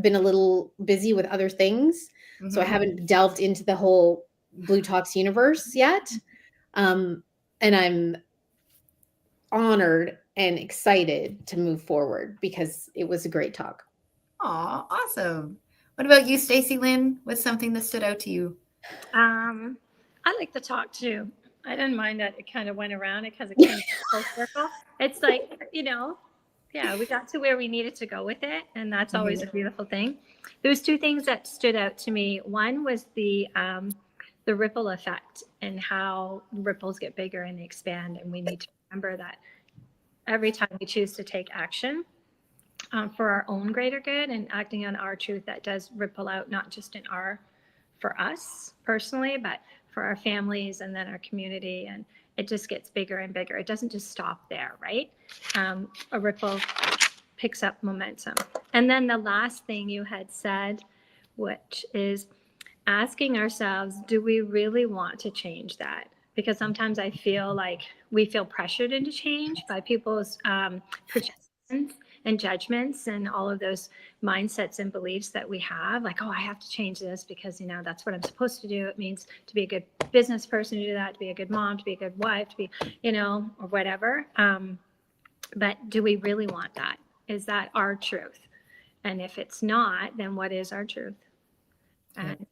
been a little busy with other things. So I haven't delved into the whole Blue Talks universe yet. And I'm honored and excited to move forward because it was a great talk. Aw, awesome. What about you, Stacey Lynn? What's something that stood out to you? I like the talk too. I didn't mind that it kind of went around because it came full circle. It's like, yeah, we got to where we needed to go with it. And that's always a beautiful thing. There was two things that stood out to me. One was the ripple effect and how ripples get bigger and they expand. And we need to remember that every time we choose to take action for our own greater good and acting on our truth, that does ripple out, not just for us personally, but for our families and then our community. And it just gets bigger and bigger. It doesn't just stop there, right? A ripple picks up momentum. And then the last thing you had said, which is asking ourselves, do we really want to change that? Because sometimes I feel like we feel pressured into change by people's projections and judgments and all of those mindsets and beliefs that we have, like, oh, I have to change this because, that's what I'm supposed to do. It means to be a good business person to do that, to be a good mom, to be a good wife, to be, or whatever. But do we really want that? Is that our truth? And if it's not, then what is our truth? And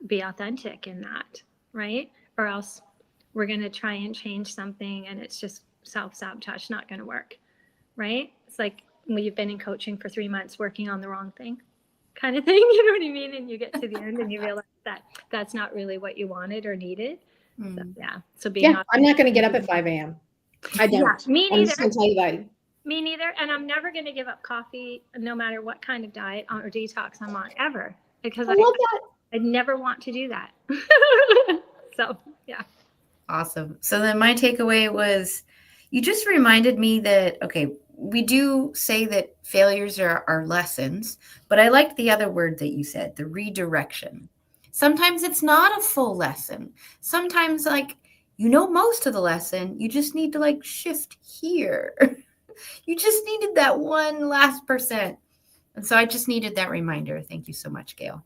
be authentic in that, right? Or else we're going to try and change something and it's just self-sabotage, not going to work, right? It's like when you've been in coaching for 3 months working on the wrong thing kind of thing, you know what I mean? And you get to the end and you realize that that's not really what you wanted or needed. So, So being I'm not going to get up at 5 a.m. I don't. Yeah, me neither. I'm just going to tell you that. Me neither. And I'm never going to give up coffee, no matter what kind of diet or detox I'm on, ever. Because I love that. I never want to do that. So, yeah. Awesome. So then my takeaway was, you just reminded me that, okay, we do say that failures are lessons, but I liked the other word that you said, the redirection. Sometimes it's not a full lesson. Sometimes most of the lesson, you just need to shift here. You just needed that one last %. And so I just needed that reminder. Thank you so much, Gayle.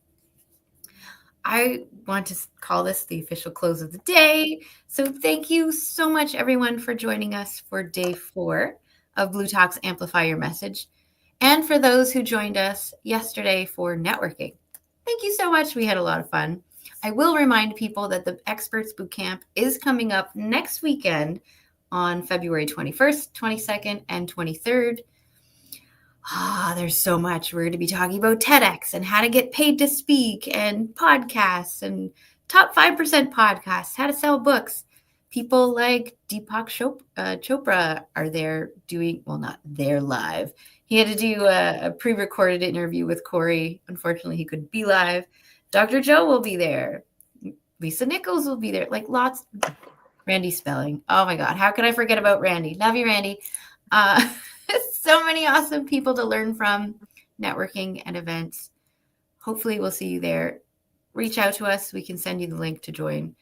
I want to call this the official close of the day. So thank you so much, everyone, for joining us for day 4 of bLU Talks Amplify Your Message. And for those who joined us yesterday for networking, thank you so much. We had a lot of fun. I will remind people that the Experts Bootcamp is coming up next weekend on February 21st, 22nd, and 23rd. There's so much. We're going to be talking about TEDx and how to get paid to speak and podcasts and top 5% podcasts, how to sell books. People like Deepak Chopra are there doing, well, not there live. He had to do a pre-recorded interview with Corey. Unfortunately, he couldn't be live. Dr. Joe will be there. Lisa Nichols will be there. Like lots. Randy Spelling. Oh my God. How could I forget about Randy? Love you, Randy. So many awesome people to learn from, networking and events. Hopefully we'll see you there. Reach out to us. We can send you the link to join.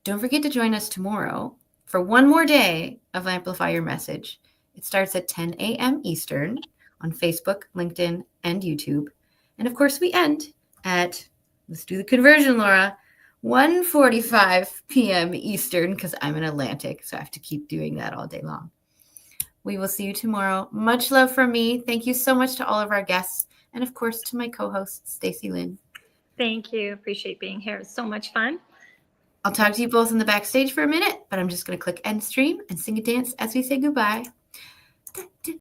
Don't forget to join us tomorrow for one more day of Amplify Your Message. It starts at 10 a.m. Eastern on Facebook, LinkedIn, and YouTube. And of course, we end at, let's do the conversion, Laura, 1:45 p.m. Eastern, because I'm in Atlantic, so I have to keep doing that all day long. We will see you tomorrow. Much love from me. Thank you so much to all of our guests, and of course to my co-host, Stacey Lynn. Thank you. Appreciate being here. It's so much fun. I'll talk to you both in the backstage for a minute, but I'm just going to click end stream and sing a dance as we say goodbye.